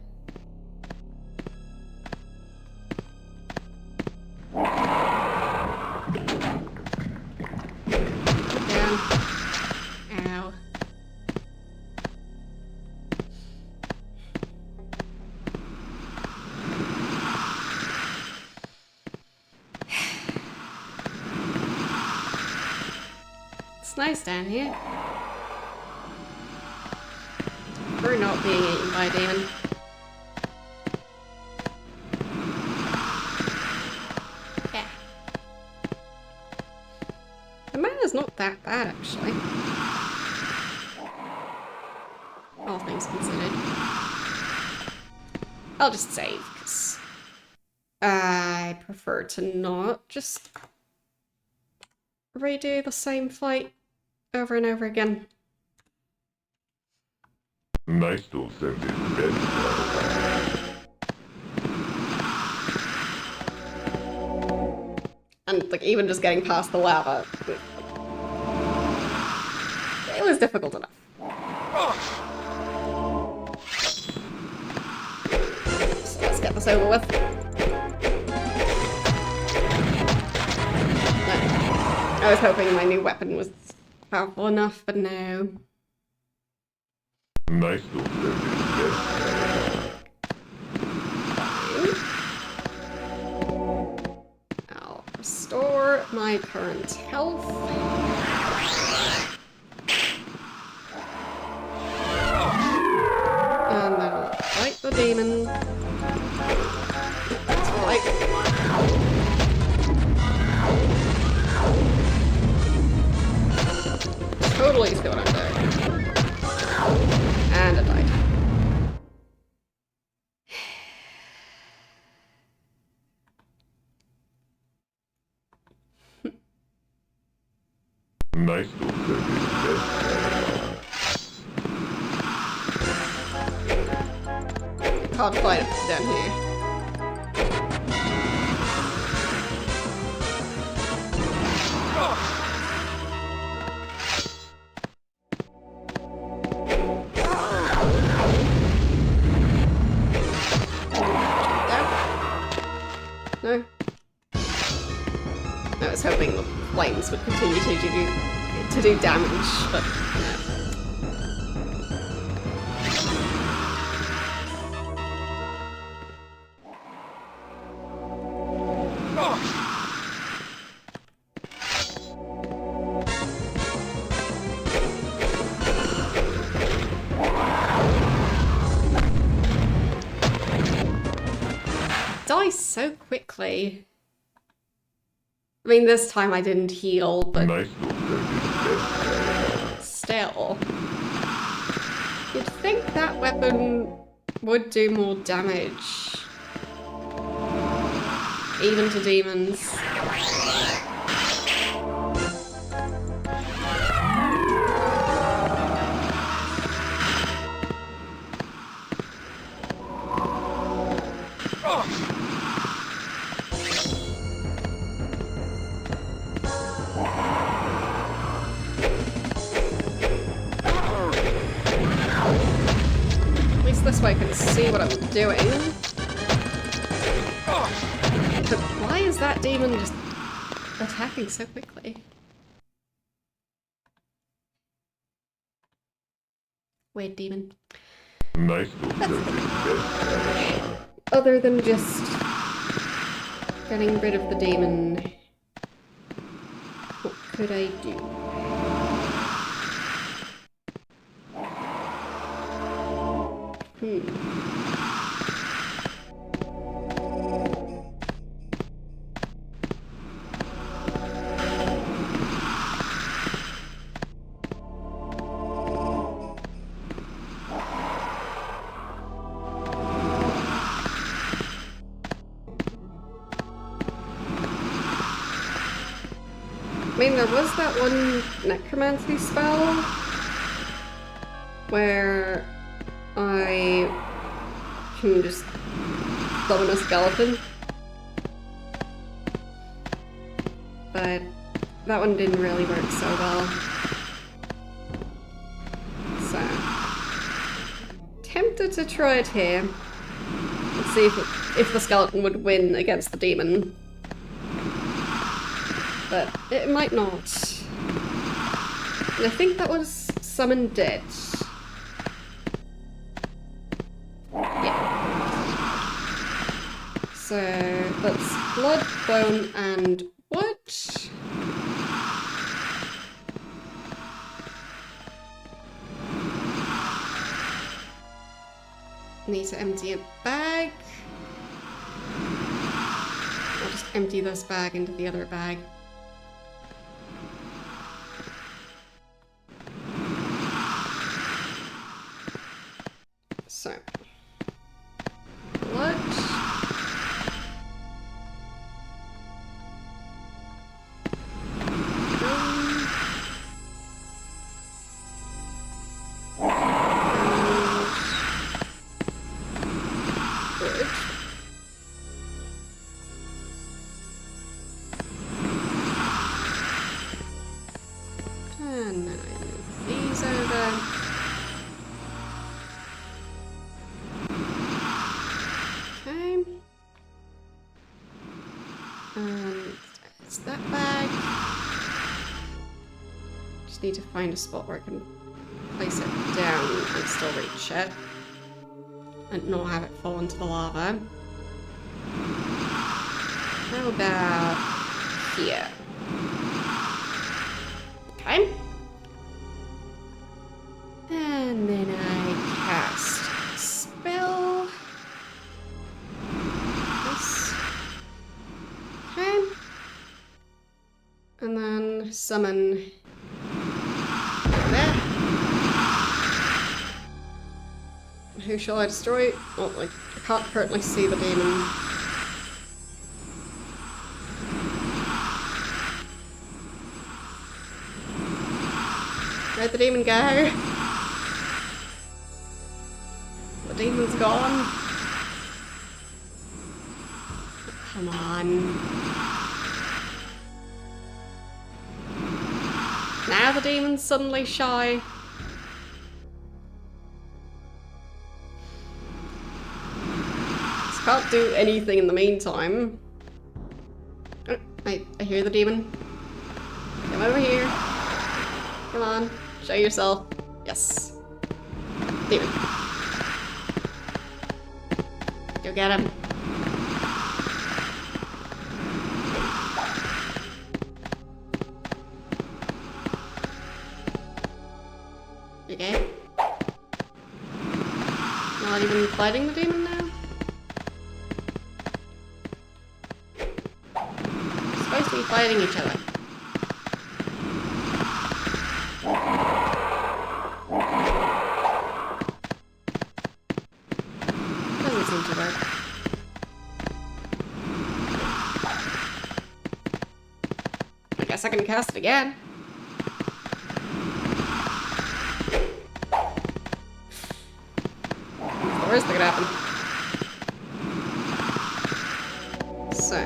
Down. Ow. It's nice down here. We're not being eaten by a demon. Yeah. The mana's not that bad, actually. All things considered. I'll just save, because I prefer to not just redo the same fight over and over again. Nice to send it bed. And like even just getting past the lava, it was difficult enough. So let's get this over with. No. I was hoping my new weapon was powerful enough, but no. Nice to send it bed. I'll restore my current health. And then I'll fight the demon. That's right. Totally see what I'm doing. And I died. Nice to send it bed. Can't fight it down here. No? I was hoping the flames would continue to do damage, but no. Die so quickly. I mean, this time I didn't heal, but Nice to send it bed. still. You'd think that weapon would do more damage. Even to demons. At least this way I can see what I'm doing. But why is that demon just attacking so quickly? Weird demon. Nice little searching. Other than just getting rid of the demon, what could I do? I mean, there was that one necromancy spell where I can just summon a skeleton, but that one didn't really work so well. So, tempted to try it here. Let's see if the skeleton would win against the demon. But it might not. And I think that was Summon Dead. Yeah. So that's blood, bone, and what? Need to empty a bag. I'll just empty this bag into the other bag. So, blood. And then I move these over. It's that bag. Just need to find a spot where I can place it down and still reach it. And not have it fall into the lava. How about here? Okay. And then I cast a spell. And then summon there. Who shall I destroy? Oh, I can't currently see the demon. Where'd the demon go? The demon's gone. Come on. Now the demon's suddenly shy. Just can't do anything in the meantime. Oh, I hear the demon. Come over here. Come on, show yourself. Yes. Demon. Go get him. Okay. Not even fighting the demon now? We're supposed to be fighting each other. Doesn't seem to work. I guess I can cast it again. Where's that gonna happen? So,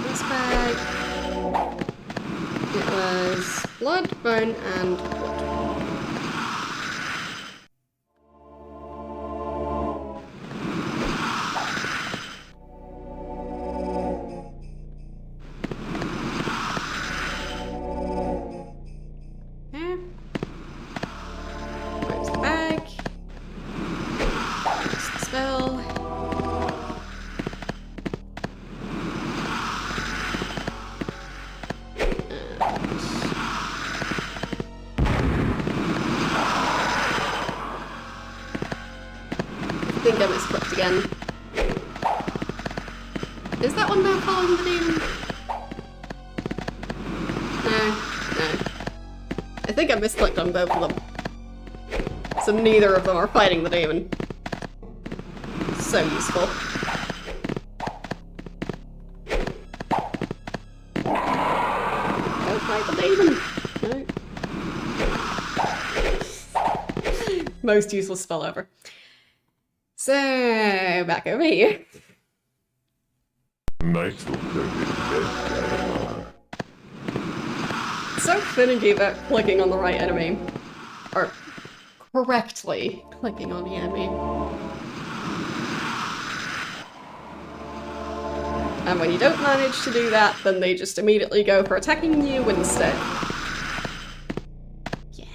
this bag, it was blood, bone, and wood. think I misclicked again. Is that one now following the demon? No. I think I misclicked on both of them. So neither of them are fighting the demon. So useful. Go fight the demon! No. Most useless spell ever. So, back over here. Nice little So finicky about clicking on the right enemy. Or correctly clicking on the enemy. And when you don't manage to do that, then they just immediately go for attacking you instead. Yeah.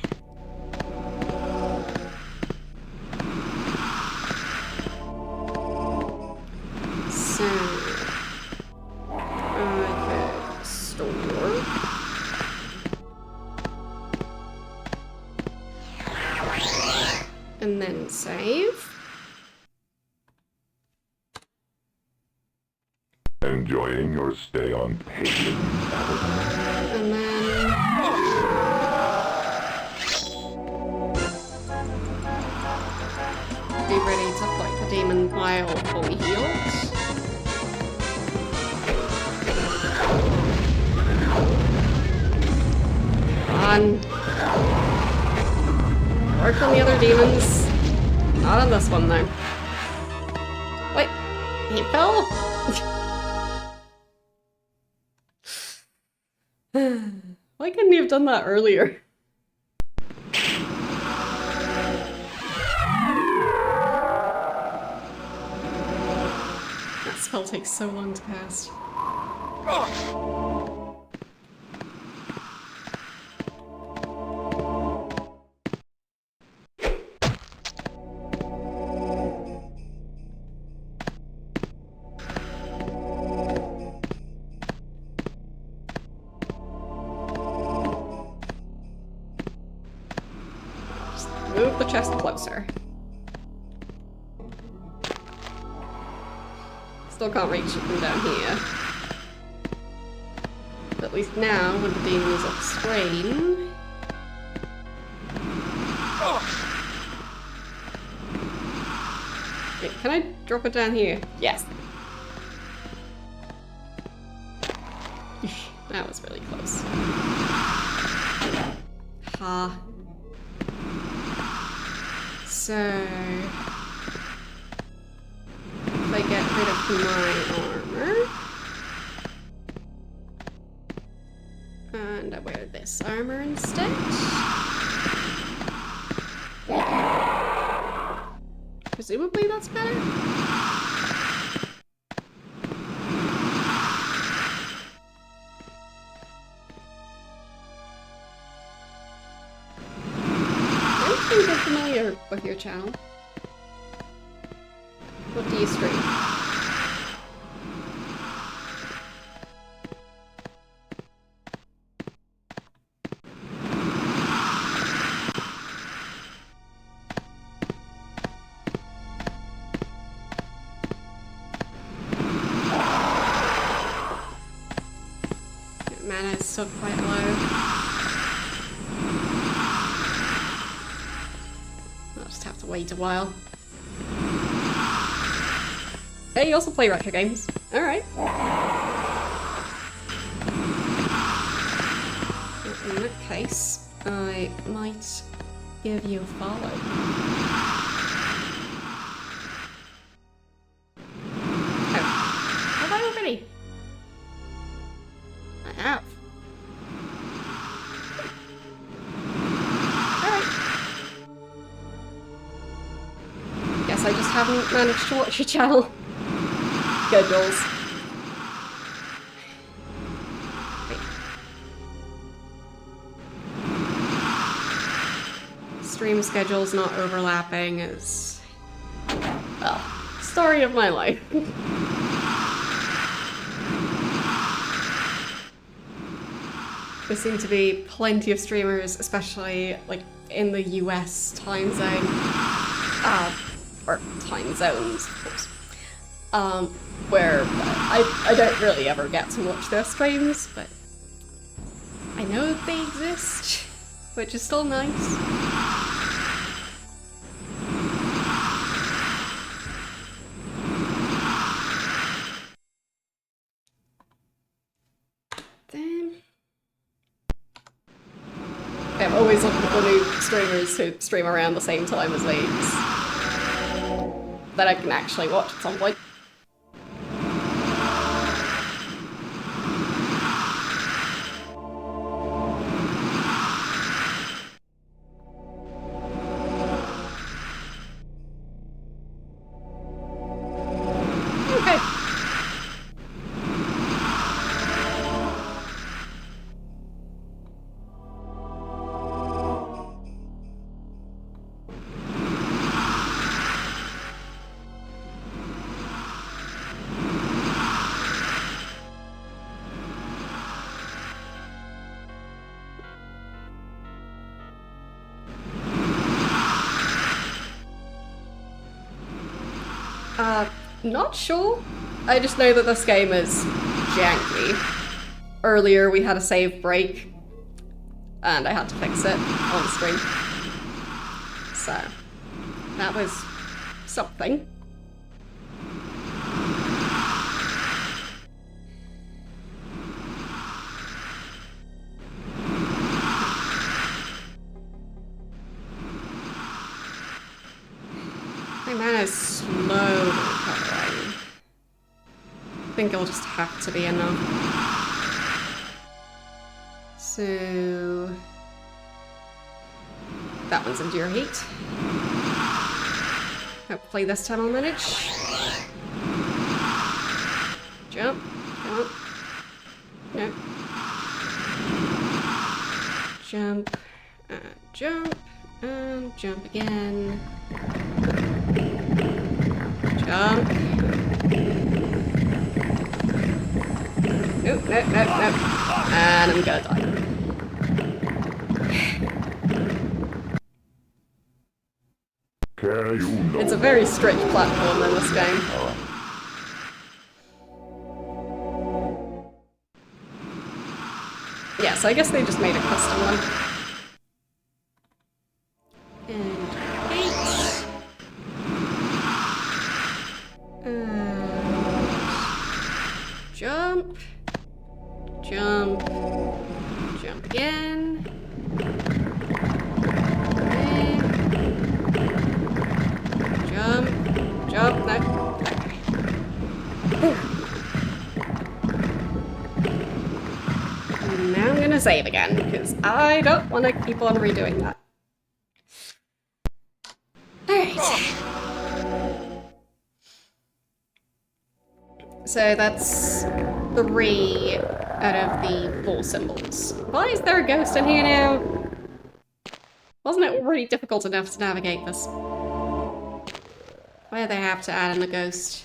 So... I could store... and then save. Enjoying your stay on Pagan, Avatar? And then... be ready to fight the demon while fully healed. Come on. Work on the other demons. Not on this one, though. Wait, he fell? Why couldn't he have done that earlier? That spell takes so long to cast. Move the chest closer. Still can't reach it from down here. But at least now, when the demon is off screen... Wait, can I drop it down here? Yes. That was really close. Ha. So, if I get rid of my armor, and I wear this armor instead, presumably that's better? I think I'm familiar with your channel. What do you stream? Mana is still quite low. I'll just have to wait a while. Hey, you also play retro games. Alright. In that case, I might give you a follow. Oh. Have I already? I have. Alright. Guess I just haven't managed to watch your channel. Schedules. Wait. Stream schedules not overlapping is... well, story of my life. There seem to be plenty of streamers, especially like in the US time zone, or time zones, of course, where I don't really ever get to watch their streams, but I know that they exist, which is still nice. I'm always looking for new streamers who stream around the same time as me that I can actually watch at some point. Okay. Not sure. I just know that this game is janky. Earlier we had a save break, and I had to fix it on stream. So, that was something. My mana's slowly recovering. I think it'll just have to be enough. So... that one's Endure Heat. Hopefully this time I'll manage. Jump, jump. No. Jump, and jump, and jump again. Jump. Nope, nope, nope, nope. And I'm gonna die. It's a very strict platform in this game. Yeah, so I guess they just made a custom one. And 8. Jump. Jump. Jump again. Okay. Jump. Jump. No. Now I'm gonna save again, because I don't want to keep on redoing that. Alright. So that's 3 out of the 4 symbols. Why is there a ghost in here now? Wasn't it already difficult enough to navigate this? Why do they have to add in a ghost?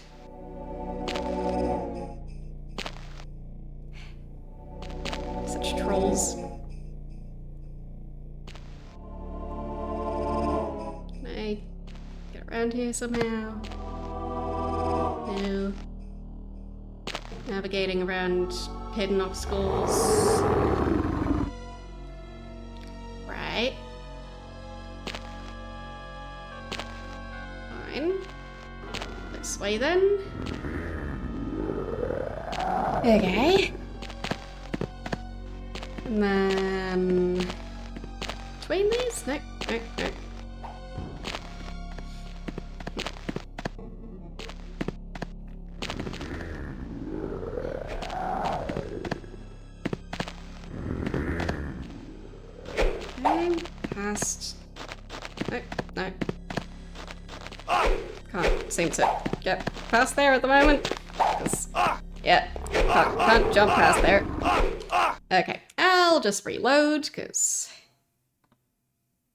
Such trolls. Can I get around here somehow? No. Navigating around hidden obstacles. Right. Fine. This way then. Okay. And then... between these? No, no, no. Past... no, no. Can't seem to get past there at the moment. Yeah, can't jump past there. Okay, I'll just reload, because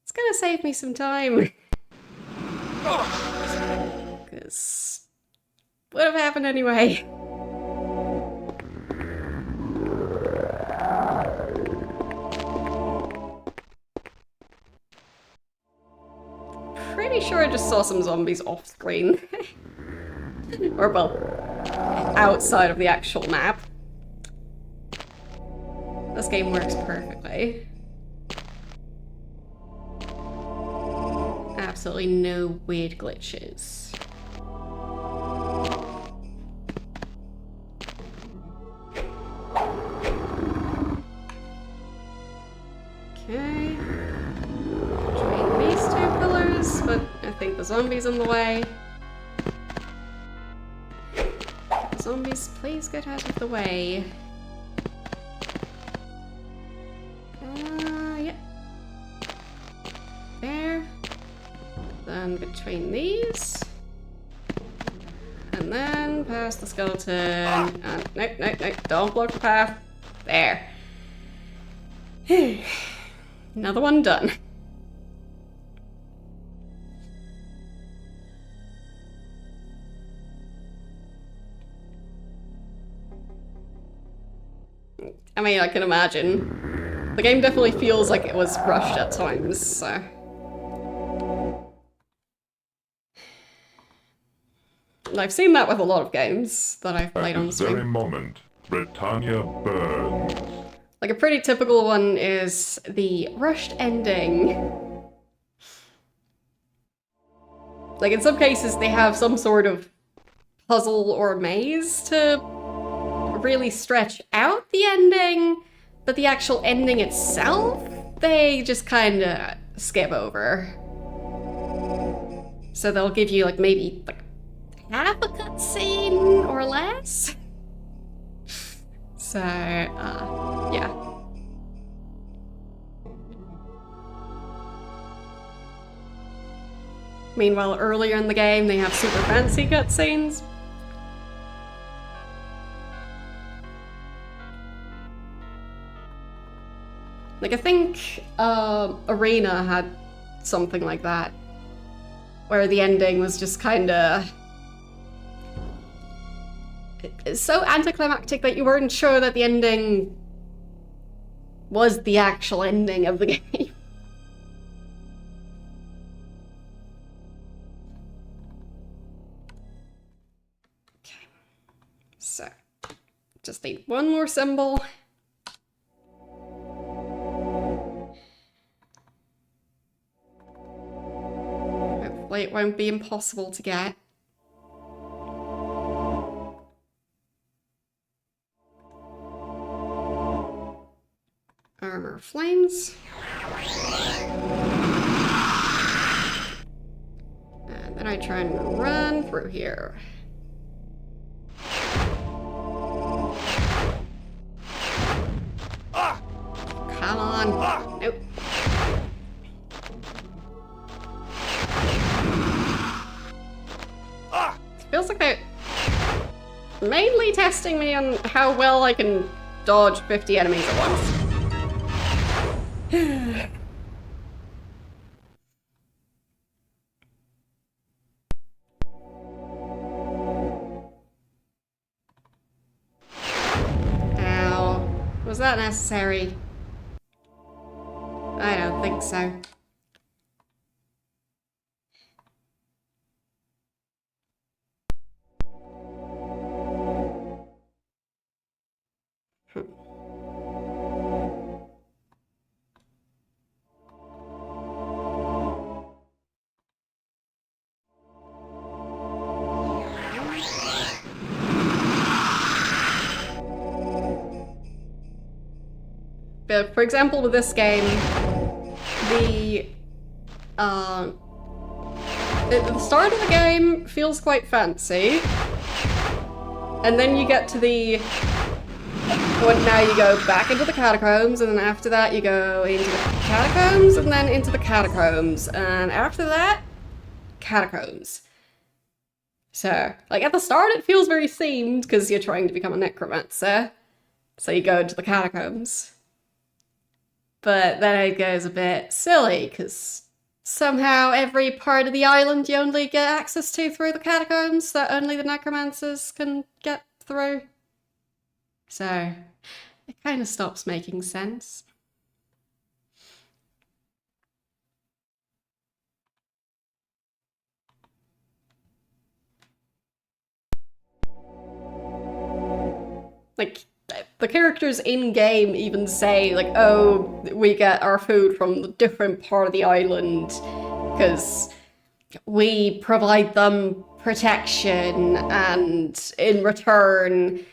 it's gonna save me some time. Because what would have happened anyway? pretty sure I just saw some zombies off screen. Or, well, outside of the actual map. This game works perfectly. Absolutely no weird glitches. Okay. Between these two pillars, but I think the zombie's in the way. Zombies, please get out of the way. Yep. There. Then between these. And then past the skeleton. And nope, nope, nope. Don't block the path. There. Another one done. I mean, I can imagine. The game definitely feels like it was rushed at times, so... And I've seen that with a lot of games that I've played on At this very stream. moment, Britannia burns. Like, a pretty typical one is the rushed ending. Like, in some cases, they have some sort of puzzle or maze to really stretch out the ending, but the actual ending itself, they just kind of skip over. So they'll give you, like, maybe, like, half a cutscene or less. So, yeah. Meanwhile, earlier in the game, they have super fancy cutscenes. Like, I think Arena had something like that, where the ending was just kinda... It's so anticlimactic that you weren't sure that the ending was the actual ending of the game. Okay, so just need one more symbol. Hopefully it won't be impossible to get. Armor flames. And then I try and run through here. Come on. Nope. Feels like they're mainly testing me on how well I can dodge 50 enemies at once. Ow. Was that necessary? I don't think so. But for example, with this game, the start of the game feels quite fancy, and then you get to the point now you go back into the catacombs, and then after that you go into the catacombs, and then into the catacombs, and after that, catacombs. So, like, at the start it feels very themed, because you're trying to become a necromancer, so you go into the catacombs. But then it goes a bit silly, because somehow every part of the island you only get access to through the catacombs that only the necromancers can get through. So, it kind of stops making sense. Like, the characters in-game even say, like, oh, we get our food from the different part of the island, because we provide them protection, and in return,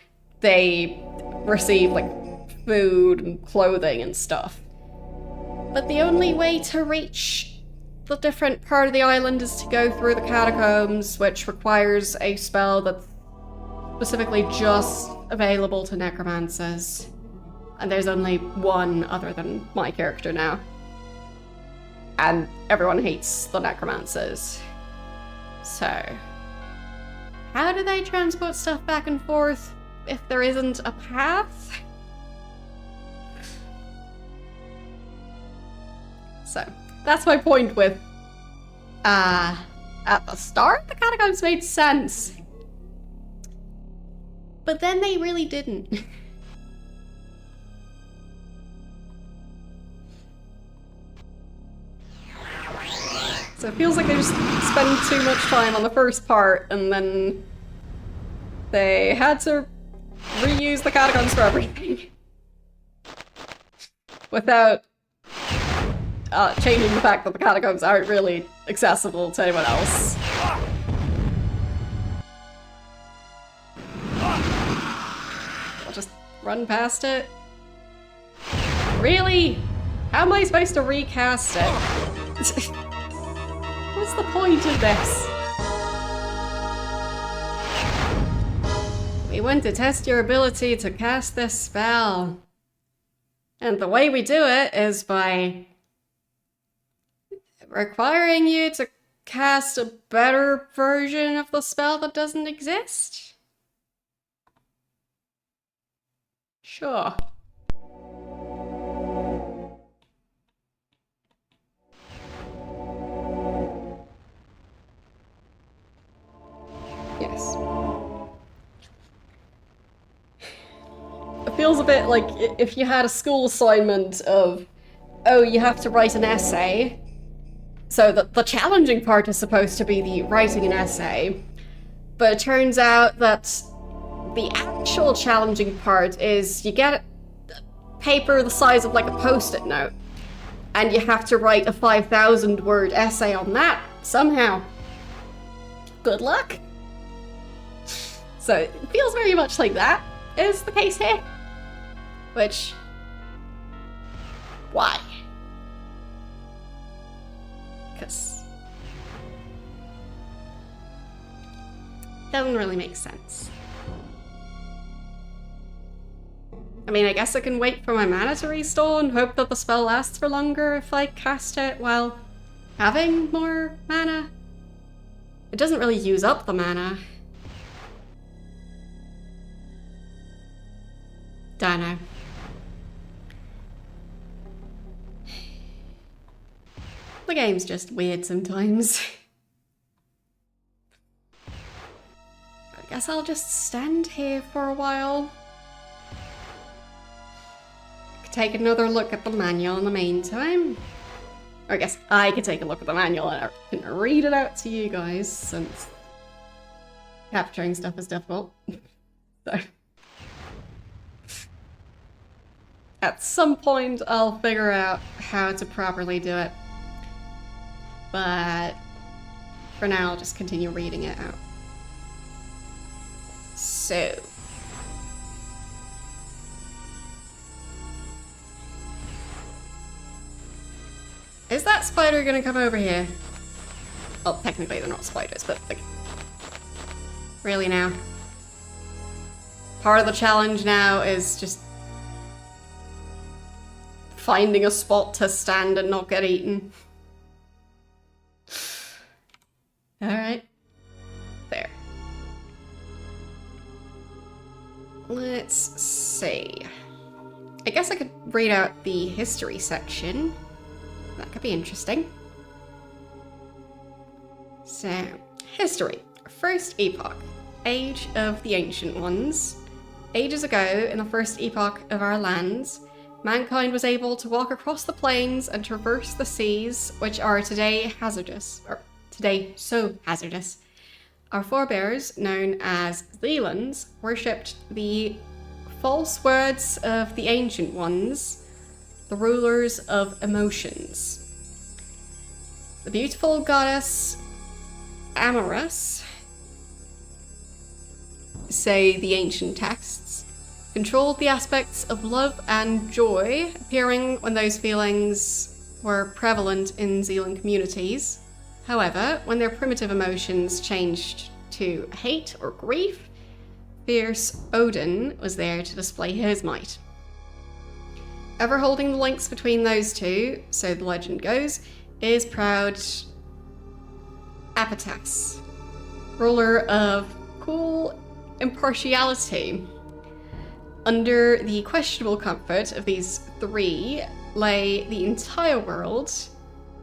they receive, like, food and clothing and stuff. But the only way to reach the different part of the island is to go through the catacombs, which requires a spell that's specifically just available to necromancers. And there's only one other than my character now. And everyone hates the necromancers. So, how do they transport stuff back and forth if there isn't a path? So, that's my point with, at the start, the catacombs made sense. But then they really didn't. So it feels like they just spend too much time on the first part, and then they had to reuse the catacombs for everything. Without changing the fact that the catacombs aren't really accessible to anyone else. I'll just run past it. Really? How am I supposed to recast it? What's the point of this? We want to test your ability to cast this spell. And the way we do it is by requiring you to cast a better version of the spell that doesn't exist? Sure. Yes. It feels a bit like if you had a school assignment of, oh, you have to write an essay. So the challenging part is supposed to be the writing an essay, but it turns out that the actual challenging part is you get paper the size of like a post-it note, and you have to write a 5,000 word essay on that somehow. Good luck. So it feels very much like that is the case here. Which, why? Because doesn't really make sense. I mean, I guess I can wait for my mana to restore and hope that the spell lasts for longer if I cast it while having more mana. It doesn't really use up the mana. Don't know. The game's just weird sometimes. I guess I'll just stand here for a while. Take another look at the manual in the meantime. Or I guess I could take a look at the manual and I can read it out to you guys, since capturing stuff is difficult. So at some point I'll figure out how to properly do it. But for now I'll just continue reading it out. So is that spider gonna come over here? Well, technically they're not spiders, but like, really now? Part of the challenge now is just finding a spot to stand and not get eaten. Alright. There. Let's see. I guess I could read out the history section. That could be interesting. So, history. First epoch. Age of the Ancient Ones. Ages ago, in the first epoch of our lands, mankind was able to walk across the plains and traverse the seas, which are today hazardous, or today so hazardous. Our forebears, known as Zealands, worshipped the false words of the Ancient Ones, the rulers of emotions. The beautiful goddess Amorous, say the ancient texts, controlled the aspects of love and joy, appearing when those feelings were prevalent in Zealand communities. However, when their primitive emotions changed to hate or grief, fierce Odin was there to display his might. Ever holding the links between those two, so the legend goes, is proud Apatas, ruler of cool impartiality. Under the questionable comfort of these three lay the entire world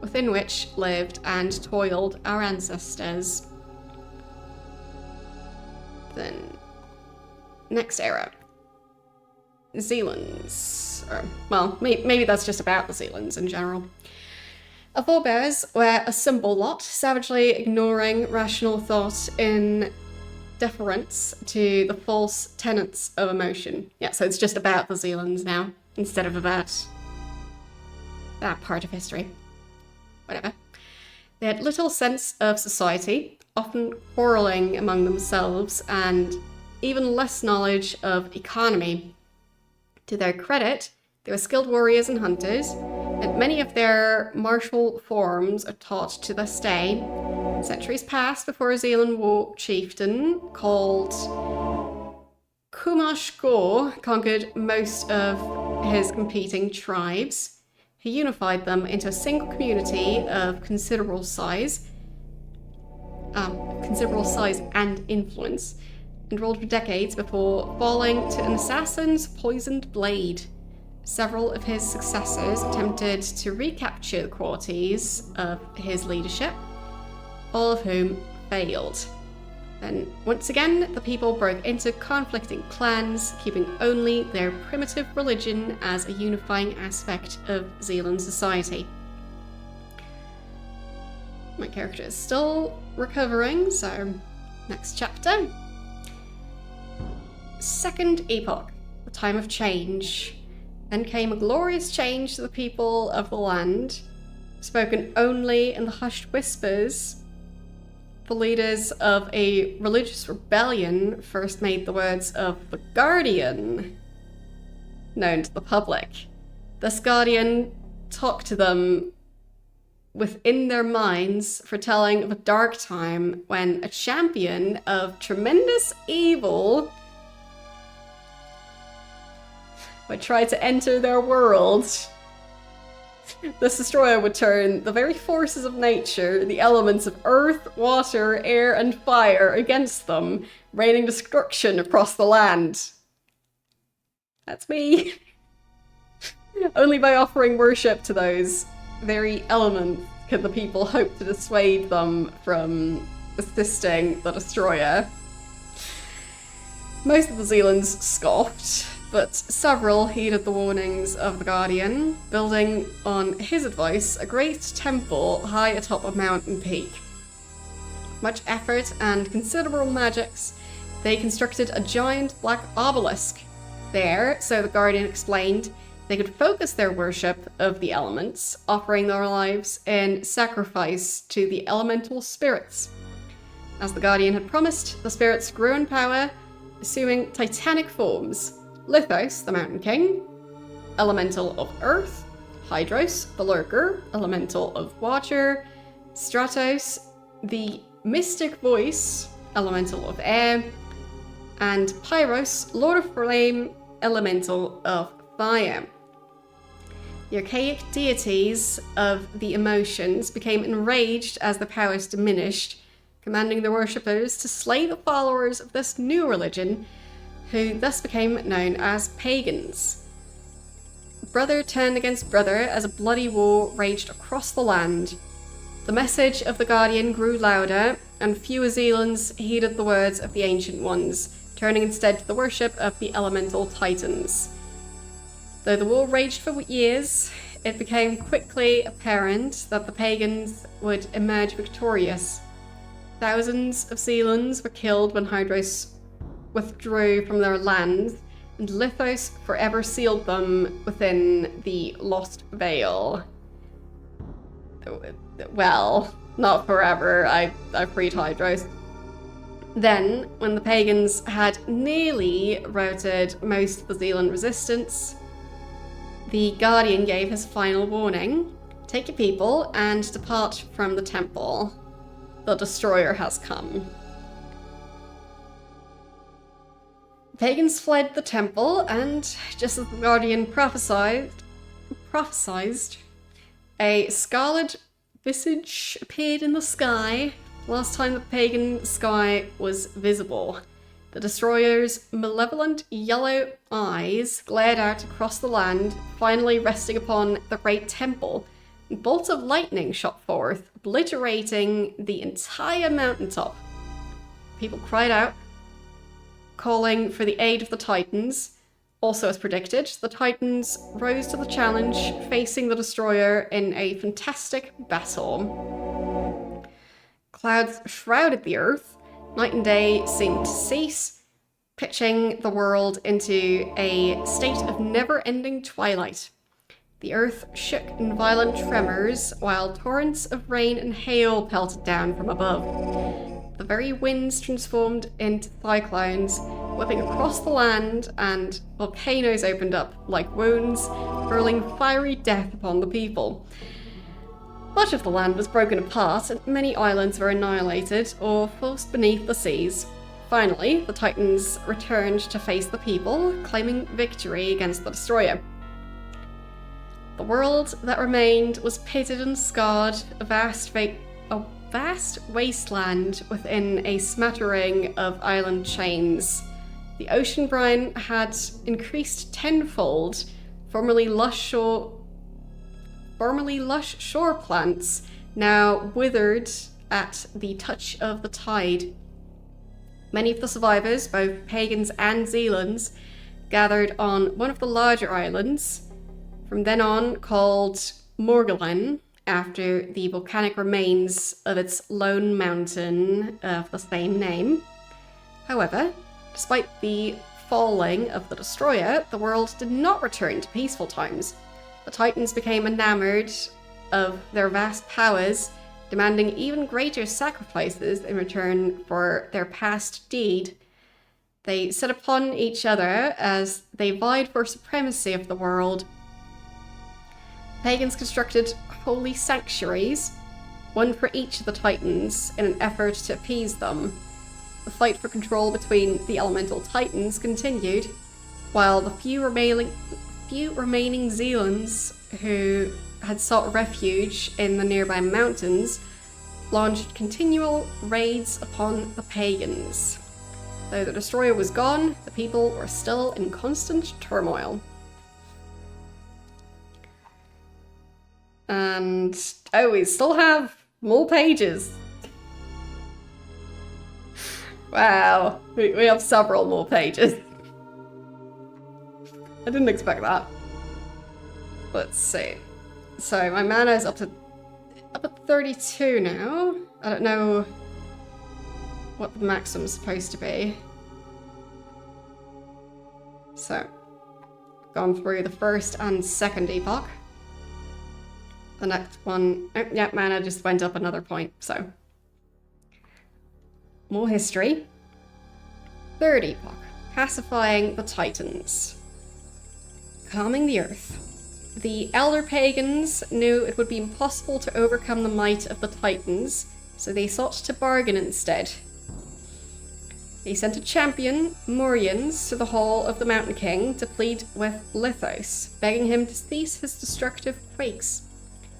within which lived and toiled our ancestors. Then, next era. Zealands. Or, well, maybe that's just about the Zealands in general. Our forebears were a simple lot, savagely ignoring rational thought in deference to the false tenets of emotion. Yeah, so it's just about the Zealands now, instead of about that part of history. Whatever. They had little sense of society, often quarrelling among themselves, and even less knowledge of economy. To their credit, they were skilled warriors and hunters, and many of their martial forms are taught to this day. Centuries passed before a Zealand war chieftain called Kumashko conquered most of his competing tribes. He unified them into a single community of considerable size and influence, and ruled for decades before falling to an assassin's poisoned blade. Several of his successors attempted to recapture the qualities of his leadership, all of whom failed. Then, once again, the people broke into conflicting clans, keeping only their primitive religion as a unifying aspect of Zealand society. My character is still recovering, so next chapter. Second epoch, the time of change. Then came a glorious change to the people of the land, spoken only in the hushed whispers. The leaders of a religious rebellion first made the words of the Guardian known to the public. This Guardian talked to them within their minds, foretelling of a dark time when a champion of tremendous evil would try to enter their world. This destroyer would turn the very forces of nature, the elements of earth, water, air, and fire, against them, raining destruction across the land. That's me. Only by offering worship to those very elements could the people hope to dissuade them from assisting the destroyer. Most of the Zealands scoffed, but several heeded the warnings of the Guardian, building on his advice a great temple high atop a mountain peak. With much effort and considerable magics, they constructed a giant black obelisk. There, so the Guardian explained, they could focus their worship of the elements, offering their lives in sacrifice to the elemental spirits. As the Guardian had promised, the spirits grew in power, assuming titanic forms. Lithos, the Mountain King, elemental of earth, Hydros, the Lurker, elemental of water, Stratos, the mystic voice, elemental of air, and Pyros, Lord of Flame, elemental of fire. The archaic deities of the emotions became enraged as the powers diminished, commanding their worshippers to slay the followers of this new religion, who thus became known as pagans. Brother turned against brother as a bloody war raged across the land. The message of the Guardian grew louder, and fewer Zealands heeded the words of the Ancient Ones, turning instead to the worship of the elemental titans. Though the war raged for years, it became quickly apparent that the pagans would emerge victorious. Thousands of Zealands were killed when Hydros withdrew from their lands, and Lithos forever sealed them within the Lost Veil. Well, not forever. I freed Hydros. Then, when the pagans had nearly routed most of the Zealand resistance, the Guardian gave his final warning. Take your people and depart from the temple. The Destroyer has come. The pagans fled the temple, and just as the Guardian prophesied, a scarlet visage appeared in the sky. Last time the pagan sky was visible. The Destroyer's malevolent yellow eyes glared out across the land, finally resting upon the great temple. Bolts of lightning shot forth, obliterating the entire mountaintop. People cried out, calling for the aid of the Titans. Also, as predicted, the Titans rose to the challenge, facing the Destroyer in a fantastic battle. Clouds shrouded the earth. Night and day seemed to cease, pitching the world into a state of never-ending twilight. The earth shook in violent tremors, while torrents of rain and hail pelted down from above. The very winds transformed into cyclones, whipping across the land, and volcanoes opened up like wounds, hurling fiery death upon the people. Much of the land was broken apart, and many islands were annihilated or forced beneath the seas. Finally, the Titans returned to face the people, claiming victory against the Destroyer. The world that remained was pitted and scarred, a vast wasteland within a smattering of island chains. The ocean brine had increased tenfold. Formerly lush shore plants now withered at the touch of the tide. Many of the survivors, both pagans and Zealands, gathered on one of the larger islands, from then on called Morgulin, after the volcanic remains of its lone mountain of the same name. However, despite the falling of the Destroyer, the world did not return to peaceful times. The Titans became enamored of their vast powers, demanding even greater sacrifices in return for their past deed. They set upon each other as they vied for supremacy of the world. Pagans constructed holy sanctuaries, one for each of the Titans, in an effort to appease them. The fight for control between the elemental Titans continued, while the few remaining Zealands who had sought refuge in the nearby mountains launched continual raids upon the pagans. Though the Destroyer was gone, the people were still in constant turmoil. And, oh, we still have more pages. Wow, we have several more pages. I didn't expect that. Let's see. So my mana is up at 32 now. I don't know what the maximum's supposed to be. So, gone through the first and second epoch. The next one, oh, yeah, mana just went up another point, so. More history. Third epoch, pacifying the Titans. Calming the earth. The elder pagans knew it would be impossible to overcome the might of the Titans, so they sought to bargain instead. They sent a champion, Morians, to the hall of the Mountain King to plead with Lithos, begging him to cease his destructive quakes.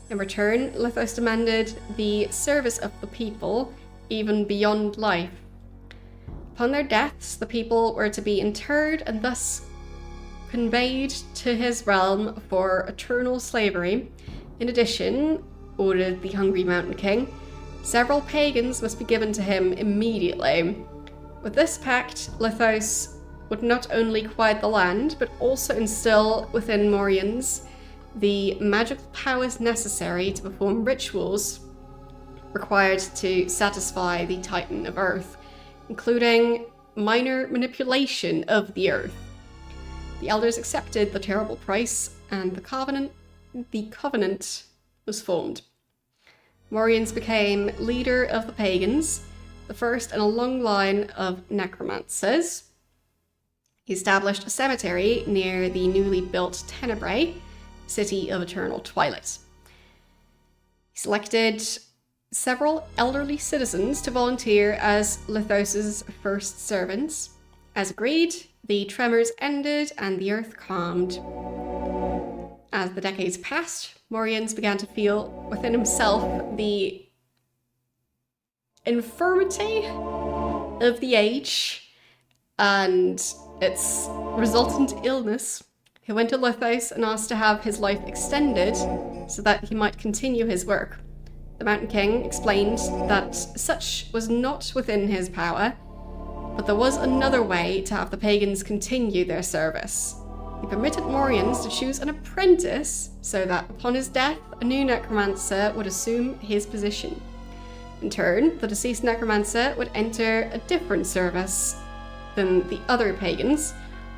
In return, Lithos demanded the service of the people, even beyond life. Upon their deaths, the people were to be interred and thus conveyed to his realm for eternal slavery. In addition, ordered the hungry Mountain King, several pagans must be given to him immediately. With this pact, Lithos would not only quiet the land, but also instill within Morians the magical powers necessary to perform rituals required to satisfy the Titan of Earth, including minor manipulation of the Earth. The elders accepted the terrible price, and the covenant was formed. Morians became leader of the pagans, the first in a long line of necromancers. He established a cemetery near the newly built Tenebrae, city of eternal twilight. He selected several elderly citizens to volunteer as Lithos's first servants. As agreed, the tremors ended and the earth calmed. As the decades passed, Morians began to feel within himself the infirmity of the age and its resultant illness. He went to Lithos and asked to have his life extended so that he might continue his work. The Mountain King explained that such was not within his power, but there was another way to have the pagans continue their service. He permitted Morians to choose an apprentice so that upon his death, a new necromancer would assume his position. In turn, the deceased necromancer would enter a different service than the other pagans,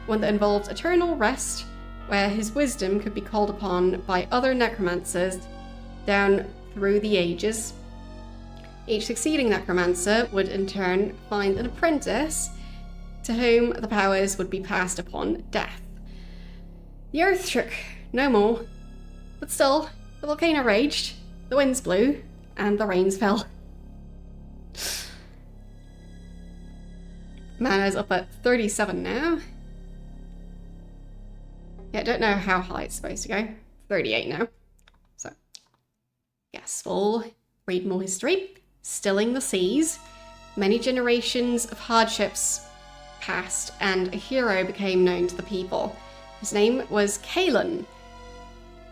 one that involved eternal rest, where his wisdom could be called upon by other necromancers down through the ages. Each succeeding necromancer would in turn find an apprentice to whom the powers would be passed upon death. The earth shook no more, but still the volcano raged, the winds blew, and the rains fell. Mana's up at 37 now. Yeah, I don't know how high it's supposed to go. 38 now. So, yes, we'll read more history. Stilling the seas. Many generations of hardships passed, and a hero became known to the people. His name was Kalen,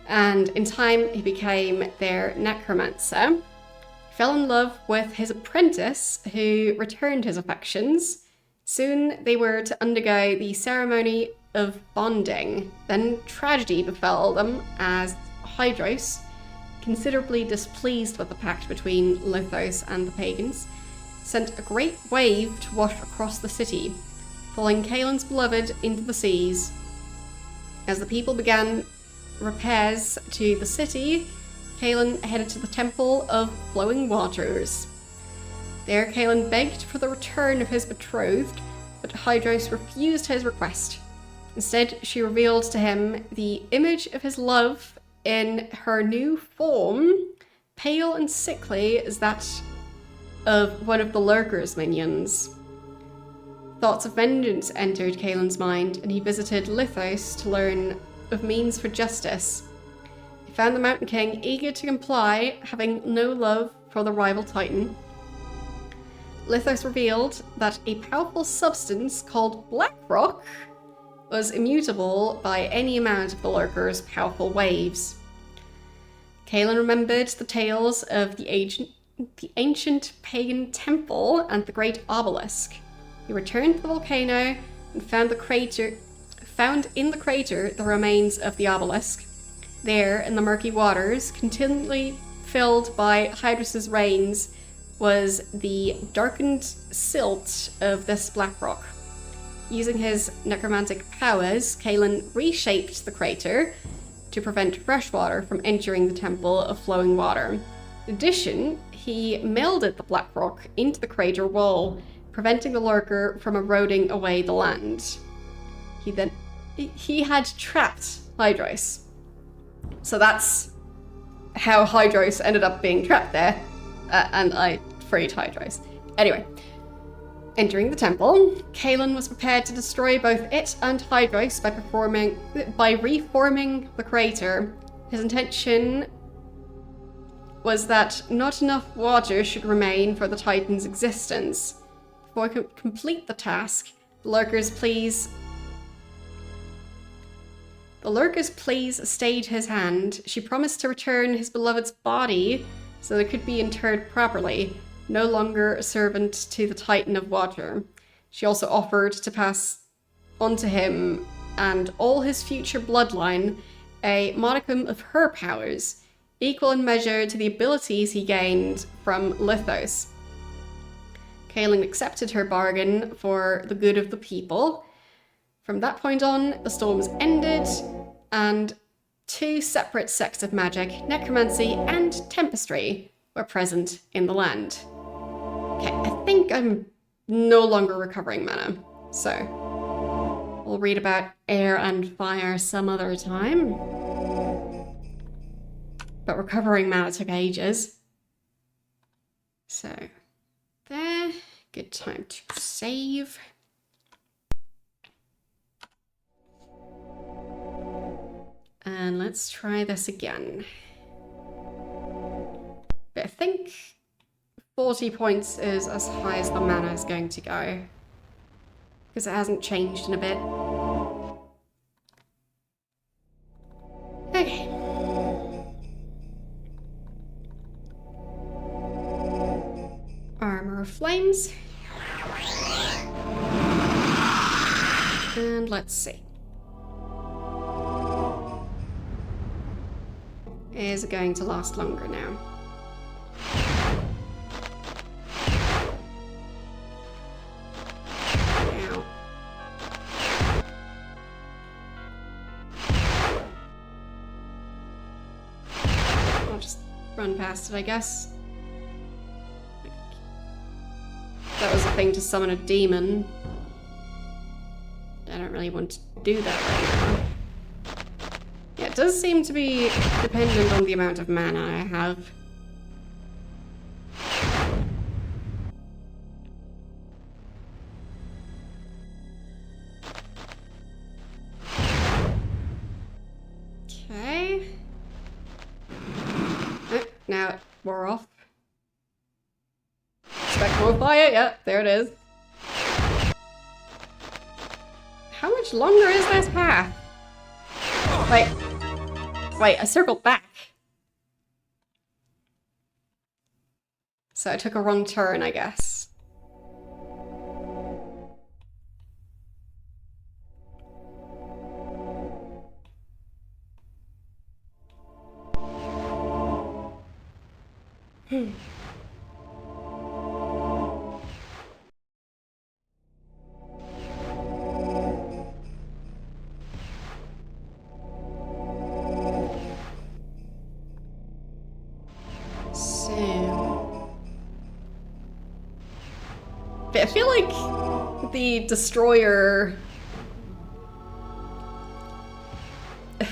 and in time he became their necromancer. He fell in love with his apprentice, who returned his affections. Soon they were to undergo the ceremony of bonding. Then tragedy befell them as Hydros, considerably displeased with the pact between Lithos and the pagans, sent a great wave to wash across the city, falling Kalen's beloved into the seas. As the people began repairs to the city, Kalen headed to the Temple of Flowing Waters. There, Kalen begged for the return of his betrothed, but Hydros refused his request. Instead, she revealed to him the image of his love in her new form, pale and sickly as that of one of the Lurker's minions. Thoughts of vengeance entered Kalen's mind, and he visited Lithos to learn of means for justice. He found the Mountain King eager to comply, having no love for the rival Titan. Lithos revealed that a powerful substance called Blackrock was immutable by any amount of the Lurker's powerful waves. Kalen remembered the tales of the ancient pagan temple and the great obelisk. He returned to the volcano and found in the crater the remains of the obelisk. There, in the murky waters, continually filled by Hydrus's rains, was the darkened silt of this Blackrock. Using his necromantic powers, Kalen reshaped the crater to prevent fresh water from entering the Temple of Flowing Water. In addition, he melded the Blackrock into the crater wall, preventing the Lurker from eroding away the land. He had trapped Hydros. So that's how Hydros ended up being trapped there, and I freed Hydros. Anyway, entering the temple, Kalen was prepared to destroy both it and Hydros by reforming the crater. His intention was that not enough water should remain for the Titan's existence. Before I could complete the task, the Lurker's pleas stayed his hand. She promised to return his beloved's body so that it could be interred properly, no longer a servant to the Titan of Water. She also offered to pass on to him and all his future bloodline a modicum of her powers, equal in measure to the abilities he gained from Lithos. Kalen accepted her bargain for the good of the people. From that point on, the storms ended, and two separate sects of magic, necromancy and tempestry, were present in the land. Okay, I think I'm no longer recovering mana, so we'll read about air and fire some other time. But recovering mana took ages. So, there. Good time to save. And let's try this again. But I think 40 points is as high as the mana is going to go, because it hasn't changed in a bit. Okay. Armor of Flames. And let's see. Is it going to last longer now? Ow. I'll just run past it, I guess. That was a thing to summon a demon. I don't really want to do that right now. Yeah, it does seem to be dependent on the amount of mana I have. Okay. Oh, now we're off. Expect more fire, yeah, there it is. How much longer is this path? Wait, I circled back. So I took a wrong turn, I guess. But I feel like the destroyer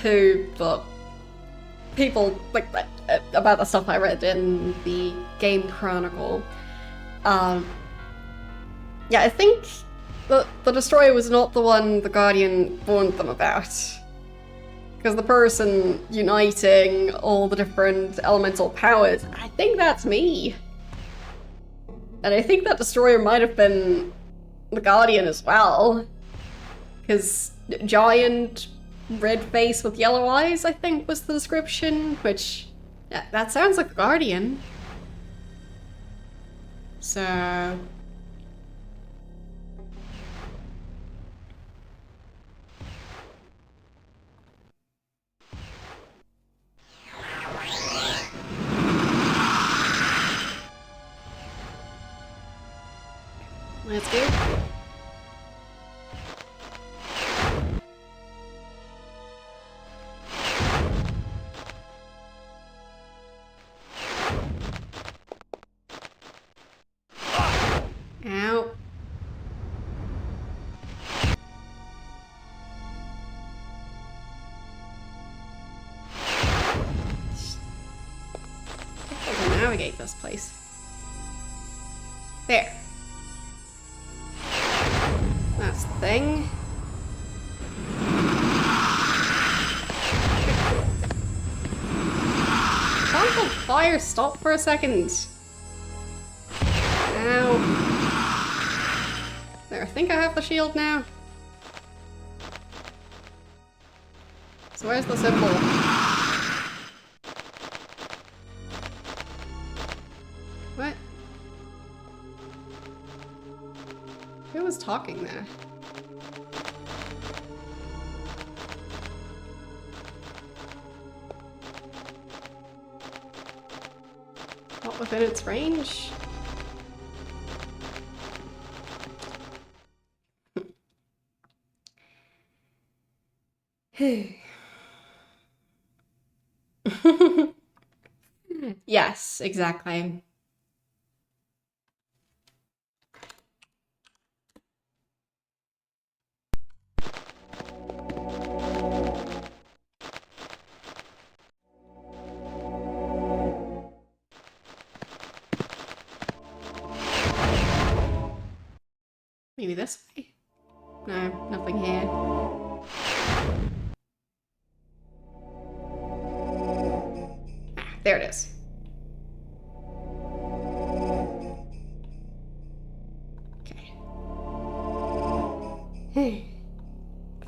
who, well, people, like, about the stuff I read in the game chronicle, yeah, I think the destroyer was not the one the Guardian warned them about. Because the person uniting all the different elemental powers, I think that's me. And I think that destroyer might have been the Guardian as well. Because giant red face with yellow eyes, I think, was the description. Which, yeah, that sounds like the Guardian. So... let's go. Ow. How to navigate this place? There. That's the thing. Can't the fire stop for a second? Ow. There, I think I have the shield now. So where's the symbol? What? Who was talking there? Not within its range. Yes, exactly. Maybe this way? No, nothing here. Ah, there it is. Okay.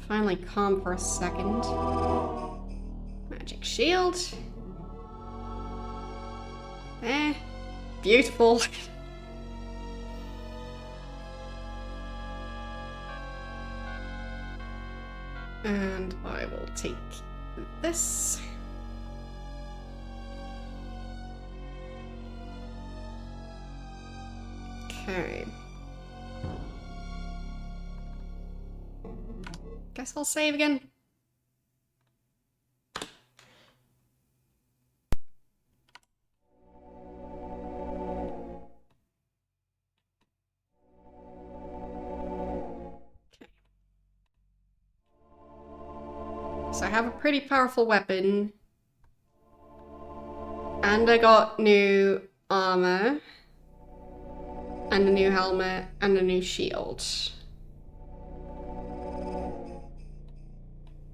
Finally calm for a second. Magic shield. Beautiful. And I will take this. Okay. Guess I'll save again. So I have a pretty powerful weapon. And I got new armor. And a new helmet. And a new shield.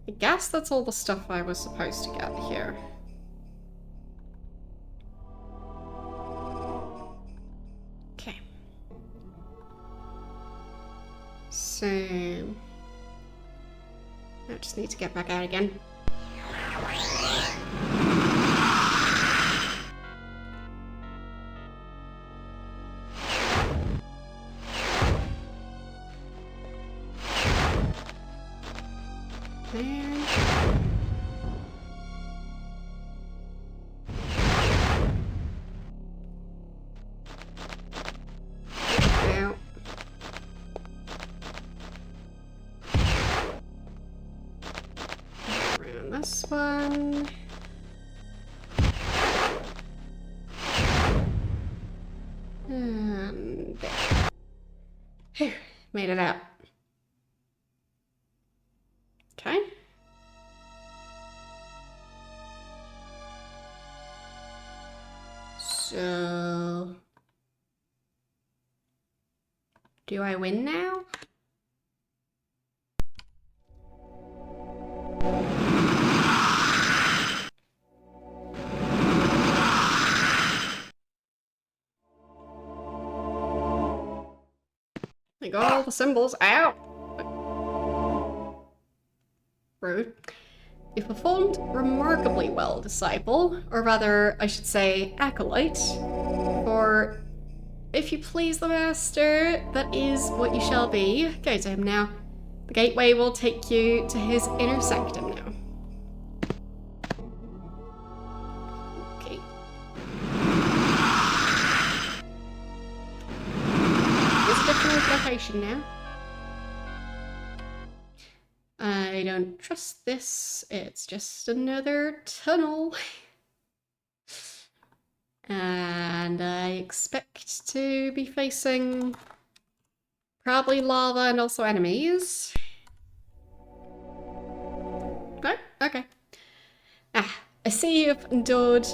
I guess that's all the stuff I was supposed to get here. Okay. So... I just need to get back out again. This one. And there. Phew, made it out. Okay. So... do I win now? I got all the symbols out. Rude. You performed remarkably well, disciple, or rather, I should say, acolyte. For if you please the master, that is what you shall be. Go to him now. The gateway will take you to his inner sanctum now. Okay. It's a different location now. I don't trust this. It's just another tunnel. And I expect to be facing probably lava and also enemies. No? Okay. Ah, I see you've endured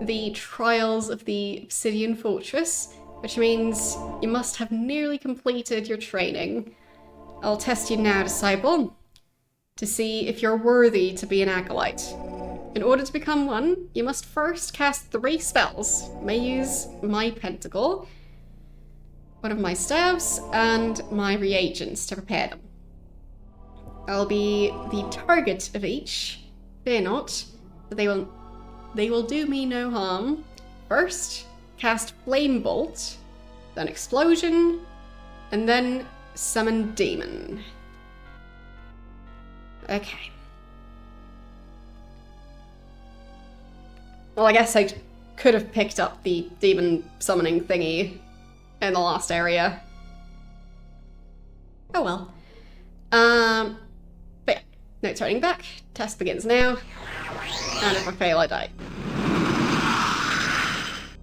the trials of the Obsidian Fortress, which means you must have nearly completed your training. I'll test you now, disciple, to see if you're worthy to be an acolyte. In order to become one, you must first cast 3 spells. You may use my pentacle, one of my staves, and my reagents to prepare them. I'll be the target of each. Fear not, but they will do me no harm. First, cast Flame Bolt, then Explosion, and then Summon Demon. Okay. Well, I guess I could have picked up the demon summoning thingy in the last area. Oh well. But yeah, no turning back. Test begins now. And if I fail, I die.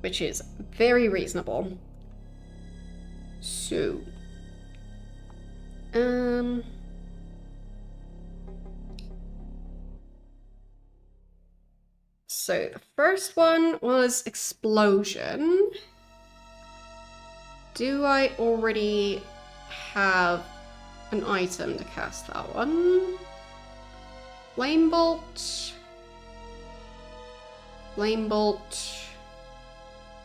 Which is very reasonable. So. So the first one was explosion. Do I already have an item to cast that one? Flame bolt. Flame bolt.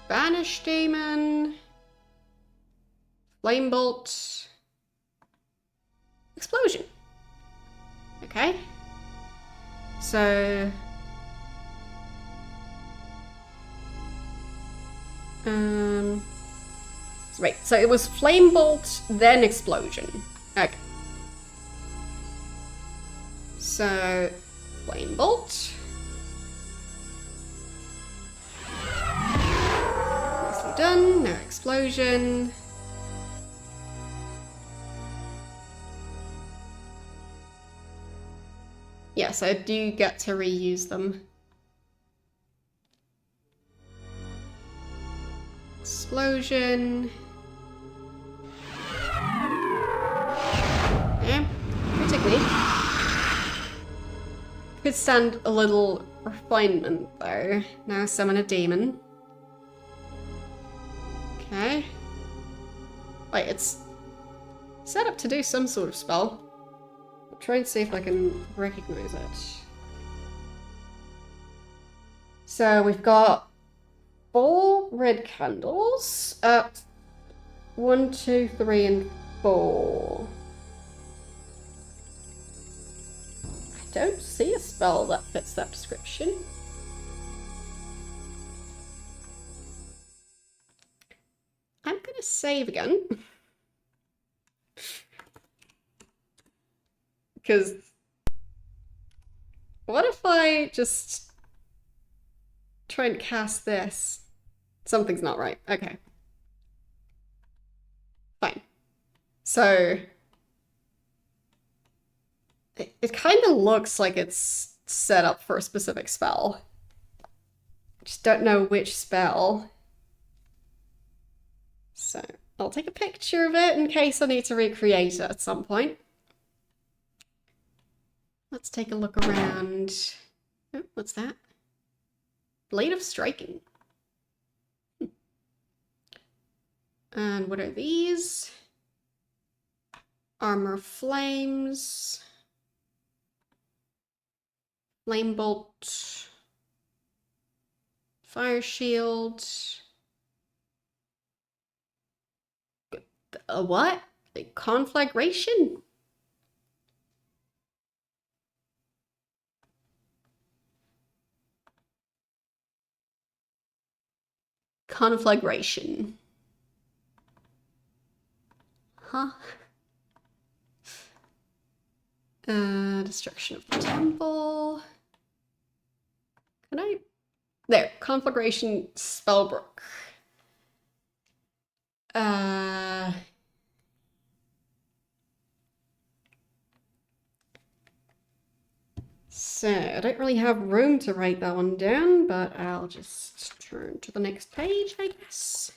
Banish demon. Flame bolt. Explosion. Okay. So wait, so it was flame bolt, then explosion. Okay. So flame bolt. Nicely done, no explosion. Yes, I do get to reuse them. Explosion. Yeah, good technique. Could stand a little refinement though. Now summon a demon. Okay. Wait, it's set up to do some sort of spell. I'll try and see if I can recognize it. So we've got 4 red candles. 1, 2, 3, and 4. I don't see a spell that fits that description. I'm gonna save again. Because what if I just try and cast this? Something's not right. Okay. Fine. So it kind of looks like it's set up for a specific spell. Just don't know which spell. So I'll take a picture of it in case I need to recreate it at some point. Let's take a look around. Oh, what's that? Blade of Striking. And what are these? Armor Flames. Flame Bolt. Fire Shield. A what? A conflagration? Conflagration. Huh? Destruction of the temple. Can I? There, conflagration spellbook. So I don't really have room to write that one down, but I'll just turn to the next page, I guess.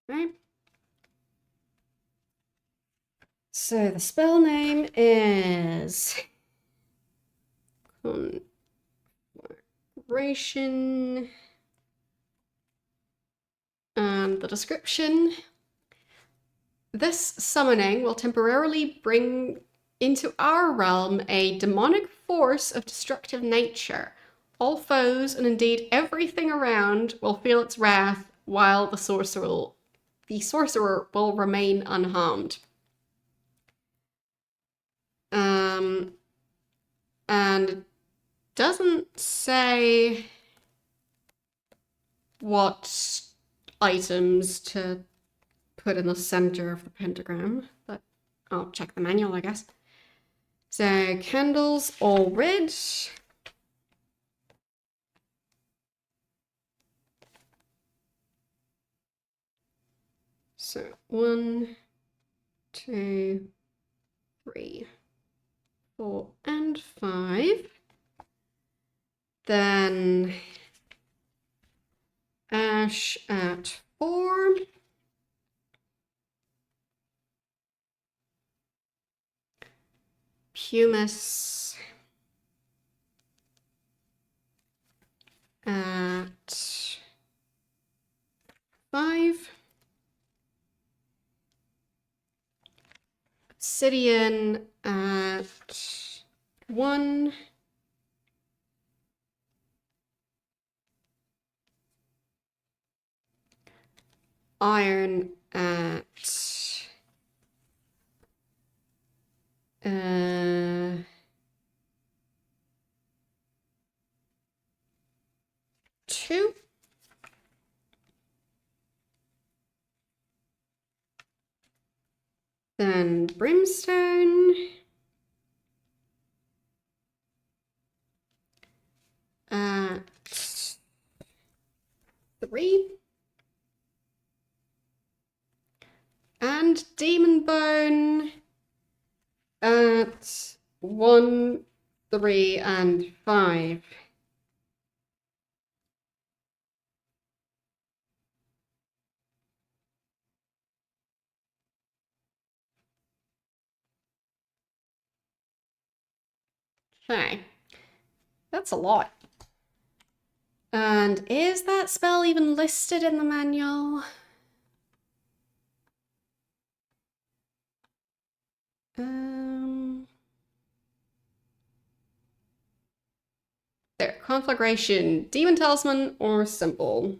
Okay. So the spell name is Conflagration, and the description. This summoning will temporarily bring into our realm a demonic force of destructive nature. All foes, and indeed everything around, will feel its wrath, while the sorcerer will remain unharmed. And it doesn't say what items to put in the center of the pentagram, but I'll check the manual, I guess. So candles all red. So 1, 2, 3, 4, and 5. Then ash at 4. Pumice at 5. Obsidian at 1. Iron at 2. Then brimstone at 3. And demon bone at 1, 3, and 5. Okay, that's a lot. And is that spell even listed in the manual? There, conflagration, demon talisman, or symbol.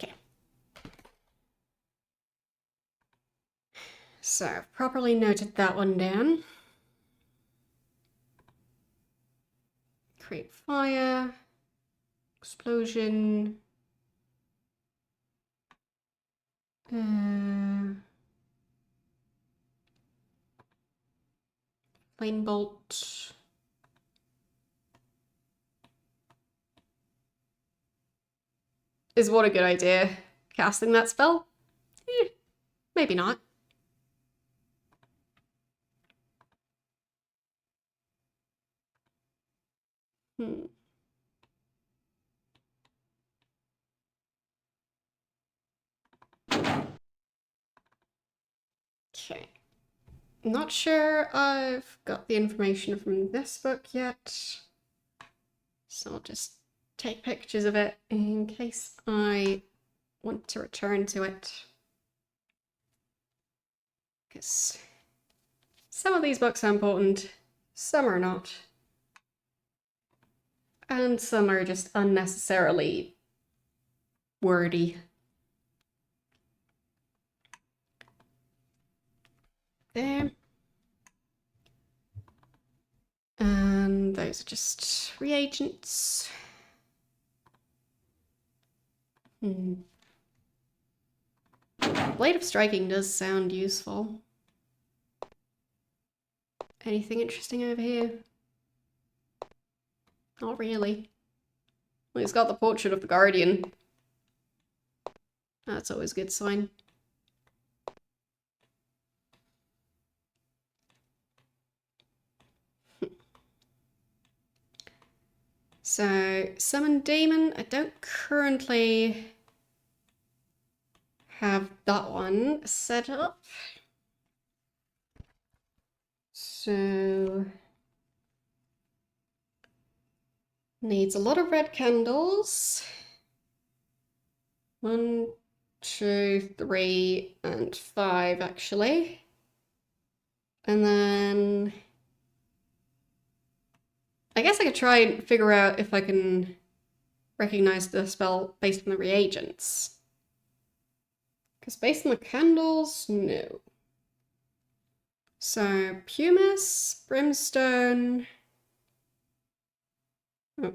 Okay. So I've properly noted that one down. Create fire, explosion, flame bolt. Is what a good idea? Casting that spell? Maybe not. Okay. Not sure I've got the information from this book yet, so I'll just take pictures of it in case I want to return to it. Because some of these books are important, some are not. And some are just unnecessarily wordy. There. And those are just reagents. Blade of Striking does sound useful. Anything interesting over here? Not really. Well, it's got the portrait of the Guardian. That's always a good sign. So, Summon Demon, I don't currently have that one set up. So, needs a lot of red candles. 1, 2, 3, and 5 actually. And then I guess I could try and figure out if I can recognize the spell based on the reagents. Because based on the candles, no. So, pumice, brimstone.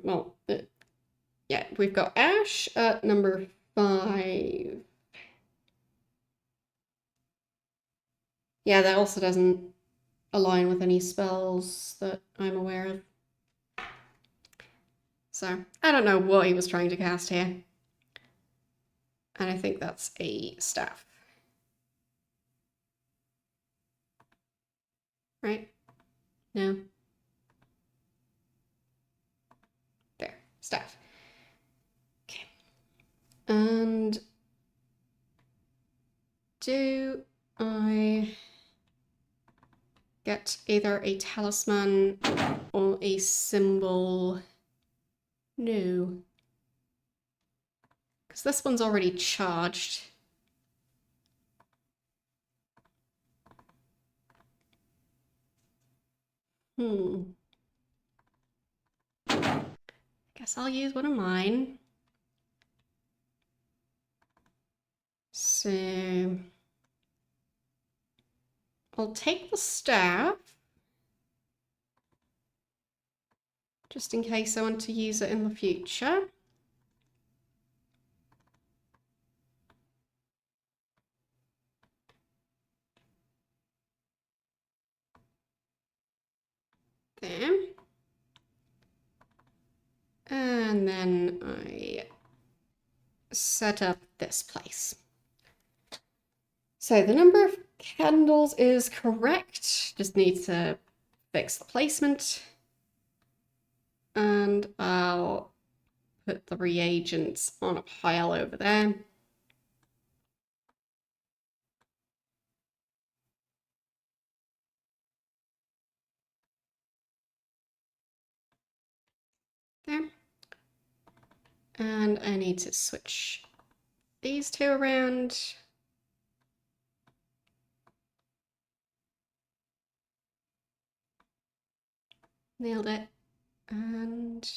Well, yeah, we've got ash at number 5. Yeah, that also doesn't align with any spells that I'm aware of. So, I don't know what he was trying to cast here. And I think that's a staff. Right? No. There. Staff. Okay. And do I get either a talisman or a symbol? No. Because this one's already charged. Guess I'll use one of mine. So I'll take the staff, just in case I want to use it in the future. There. And then I set up this place. So the number of candles is correct. Just need to fix the placement. And I'll put the reagents on a pile over there. There. And I need to switch these two around. Nailed it. And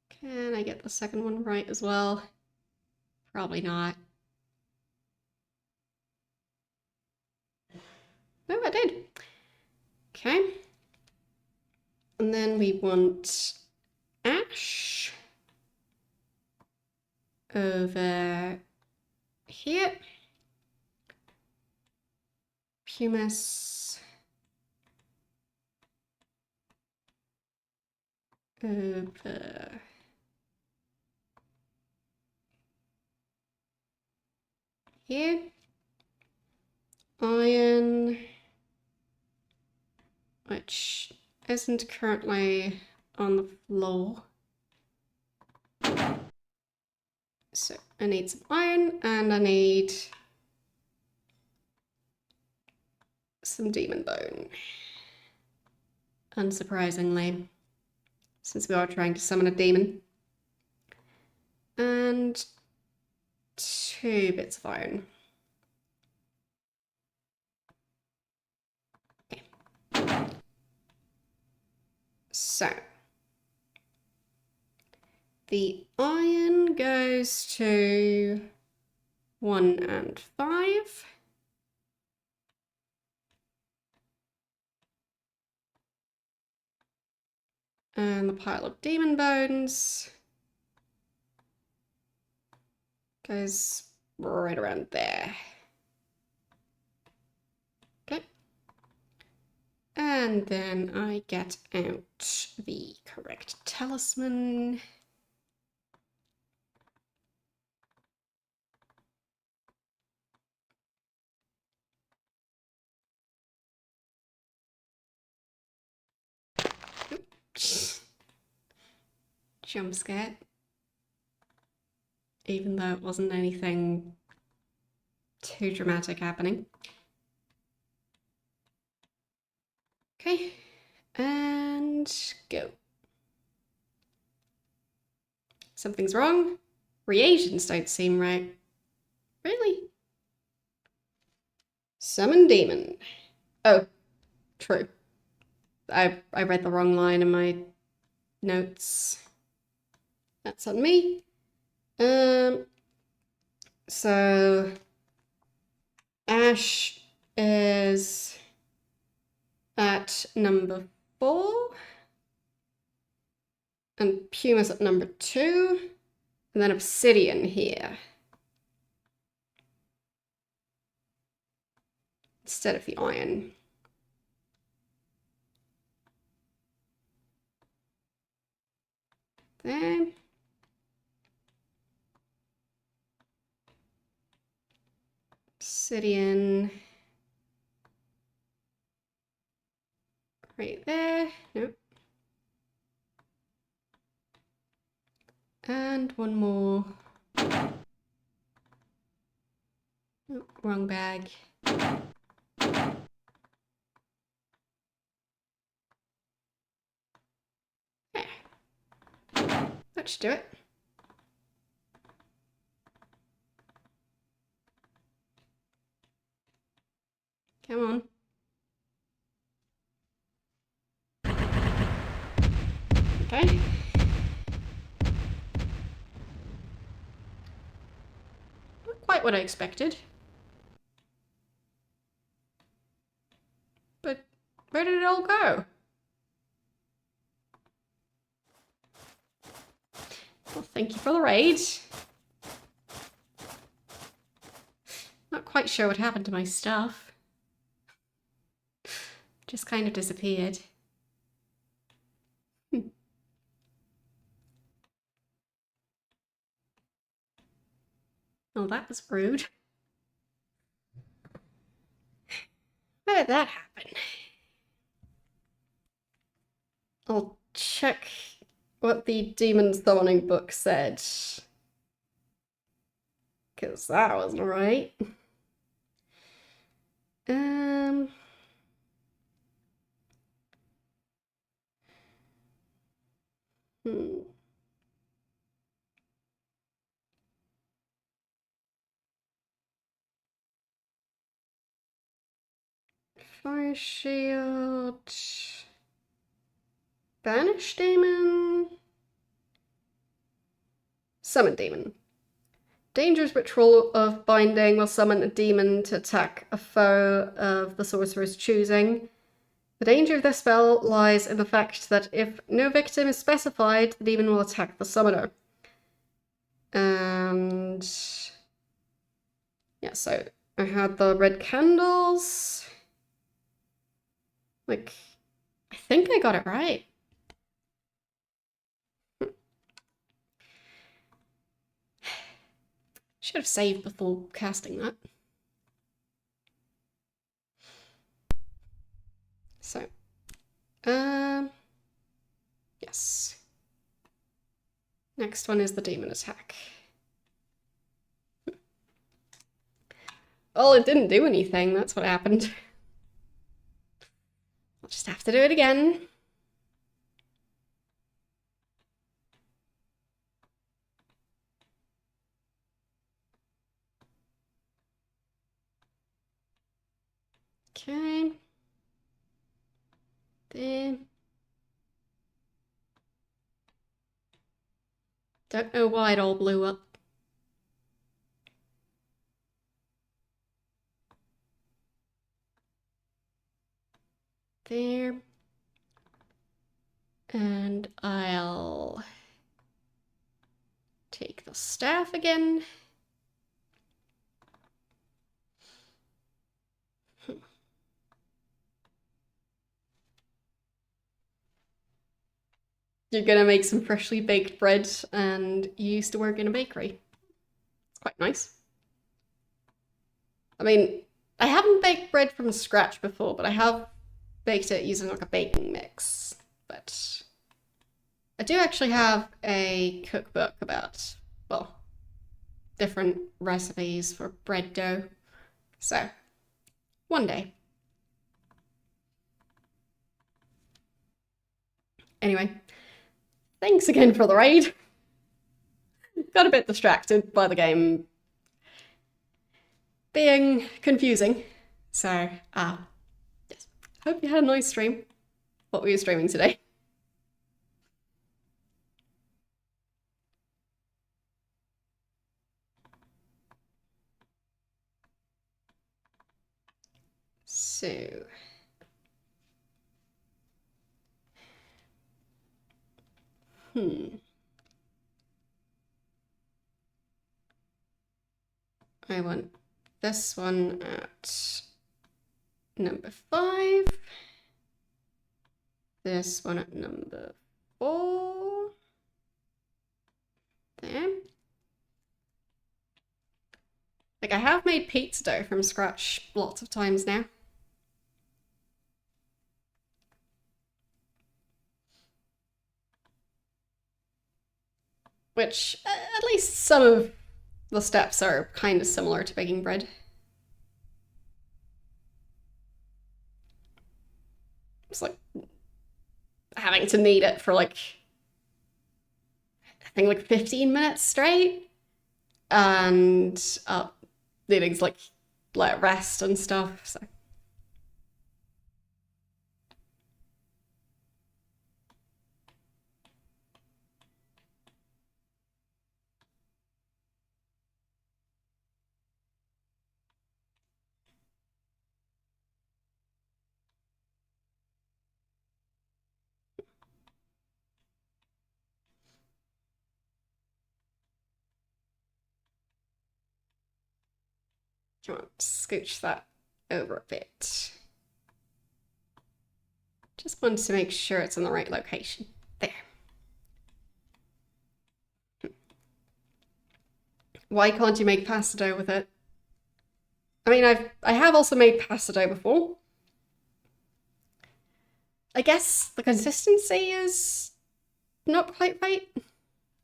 can I get the second one right as well? Probably not. Oh, I did. Okay. And then we want ash over here. Pumice over here. Iron, which isn't currently on the floor. So I need some iron and I need some demon bone. Unsurprisingly, since we are trying to summon a demon. And 2 bits of iron. Okay. So the iron goes to 1 and 5. And the pile of demon bones goes right around there. Okay. And then I get out the correct talisman. Jump scare. Even though it wasn't anything too dramatic happening. Okay, and go. Something's wrong. Reagents don't seem right. Really? Summon demon. Oh, true. I read the wrong line in my notes. That's on me. So Ash is at number 4 and Pumice at number 2 and then Obsidian here. instead of the iron. There. Obsidian. Right there. Nope. And one more. Oh, wrong bag. There. That should do it. Come on. Okay. Not quite what I expected. But where did it all go? Well, thank you for the raid. Not quite sure what happened to my stuff. Just kind of disappeared. Oh, that was rude. How did that happen? I'll check what the demon summoning book said. Because that wasn't right. Hmm. Fire shield. Banish demon. Summon demon. Dangerous ritual of binding will summon a demon to attack a foe of the sorcerer's choosing. The danger of this spell lies in the fact that if no victim is specified, the demon will attack the summoner. And yeah, so I had the red candles. Like, I think I got it right. Should have saved before casting that. So, yes. Next one is the demon attack. Well, it didn't do anything, that's what happened. I'll just have to do it again. Okay. There. Don't know why it all blew up. There. And I'll take the staff again. You're gonna make some freshly baked bread and you used to work in a bakery. It's quite nice. I mean, I haven't baked bread from scratch before, but I have baked it using like a baking mix. But I do actually have a cookbook about, well, different recipes for bread dough. So, one day. Anyway, thanks again for the raid. Got a bit distracted by the game being confusing. So, yes. Hope you had a nice stream. What were you streaming today? So, I want this one at number 5. This one at number 4. There. Like, I have made pizza dough from scratch lots of times now. Which, at least some of the steps are kind of similar to baking bread. It's like having to knead it for like, I think like 15 minutes straight. And kneading's like let it rest and stuff, so. Come on, scooch that over a bit. Just wanted to make sure it's in the right location. There. Why can't you make pasta dough with it? I mean, I have also made pasta dough before. I guess the consistency is not quite right,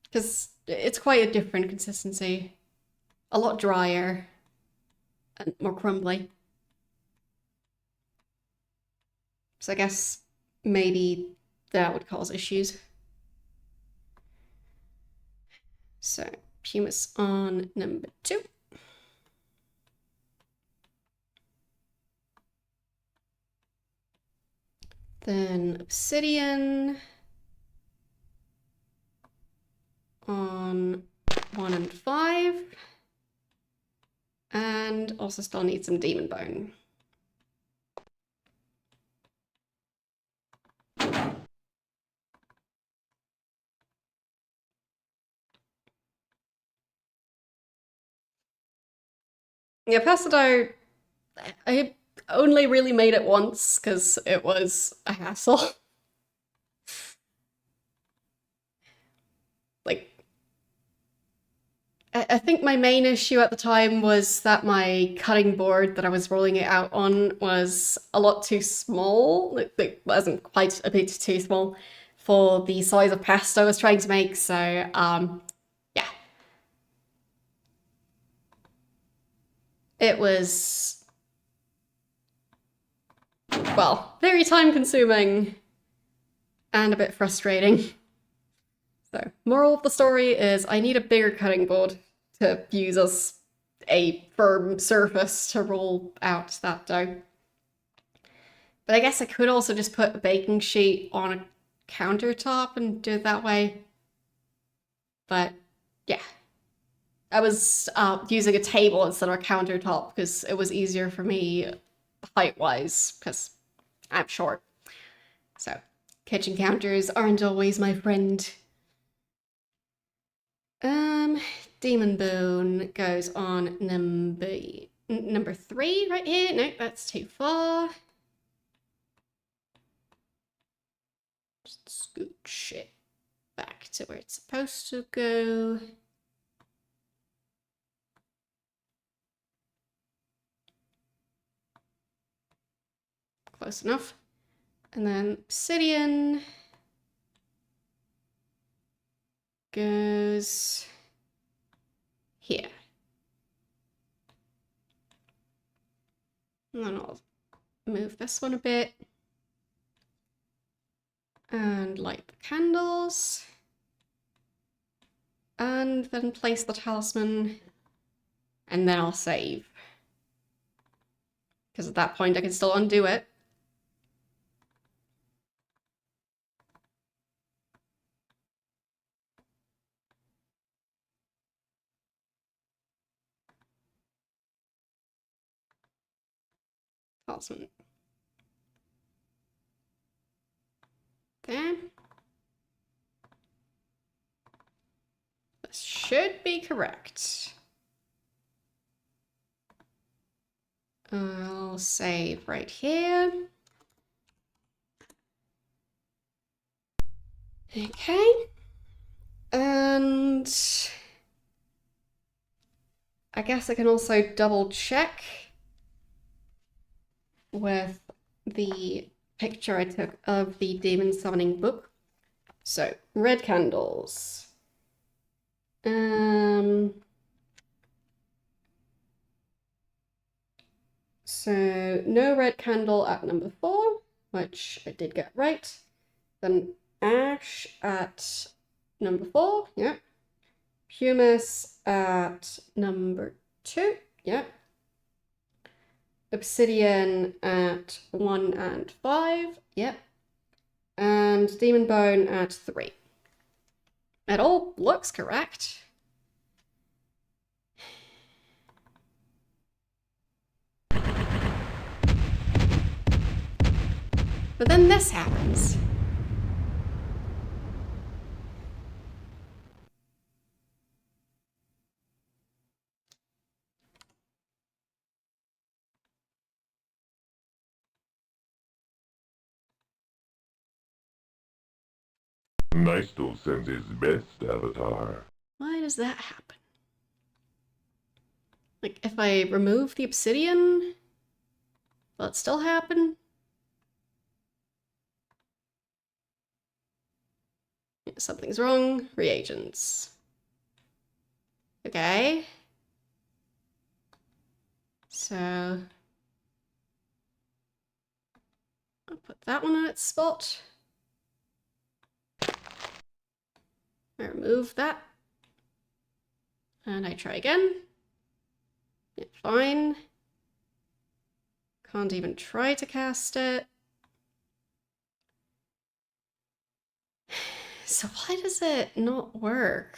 because it's quite a different consistency. A lot drier and more crumbly. So I guess maybe that would cause issues. So pumice on number 2. Then obsidian on 1 and 5. And also still need some demon bone. Yeah, pasta dough, I only really made it once because it was a hassle. Like, I think my main issue at the time was that my cutting board that I was rolling it out on was a lot too small. It wasn't quite a bit too small for the size of pasta I was trying to make, so yeah. It was, well, very time consuming and a bit frustrating. So, moral of the story is I need a bigger cutting board to use as a firm surface to roll out that dough. But I guess I could also just put a baking sheet on a countertop and do it that way. But yeah, I was using a table instead of a countertop because it was easier for me height-wise because I'm short. So kitchen counters aren't always my friend. Demon bone goes on number 3 right here. No, that's too far. Just scooch it back to where it's supposed to go. Close enough. And then obsidian goes here. And then I'll move this one a bit. And light the candles. And then place the talisman. And then I'll save. Because at that point I can still undo it. Talisman. There. This should be correct. I'll save right here. Okay. And I guess I can also double check with the picture I took of the demon summoning book. So, red candles. So no red candle at number 4, which I did get right. Then ash at number 4, yeah. Pumice at number 2, yeah. Obsidian at 1 and 5, yep. And demon bone at 3. It all looks correct. But then this happens. Nystal sends his best avatar. Why does that happen? Like, if I remove the obsidian, will it still happen? Something's wrong. Reagents. Okay. So I'll put that one in its spot. I remove that. And I try again. Yeah, fine. Can't even try to cast it. So why does it not work?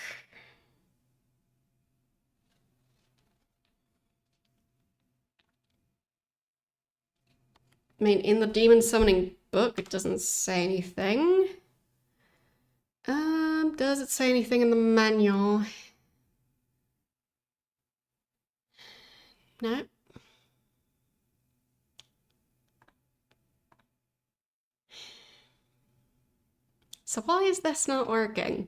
I mean, in the demon summoning book, it doesn't say anything. Does it say anything in the manual? No. So why is this not working?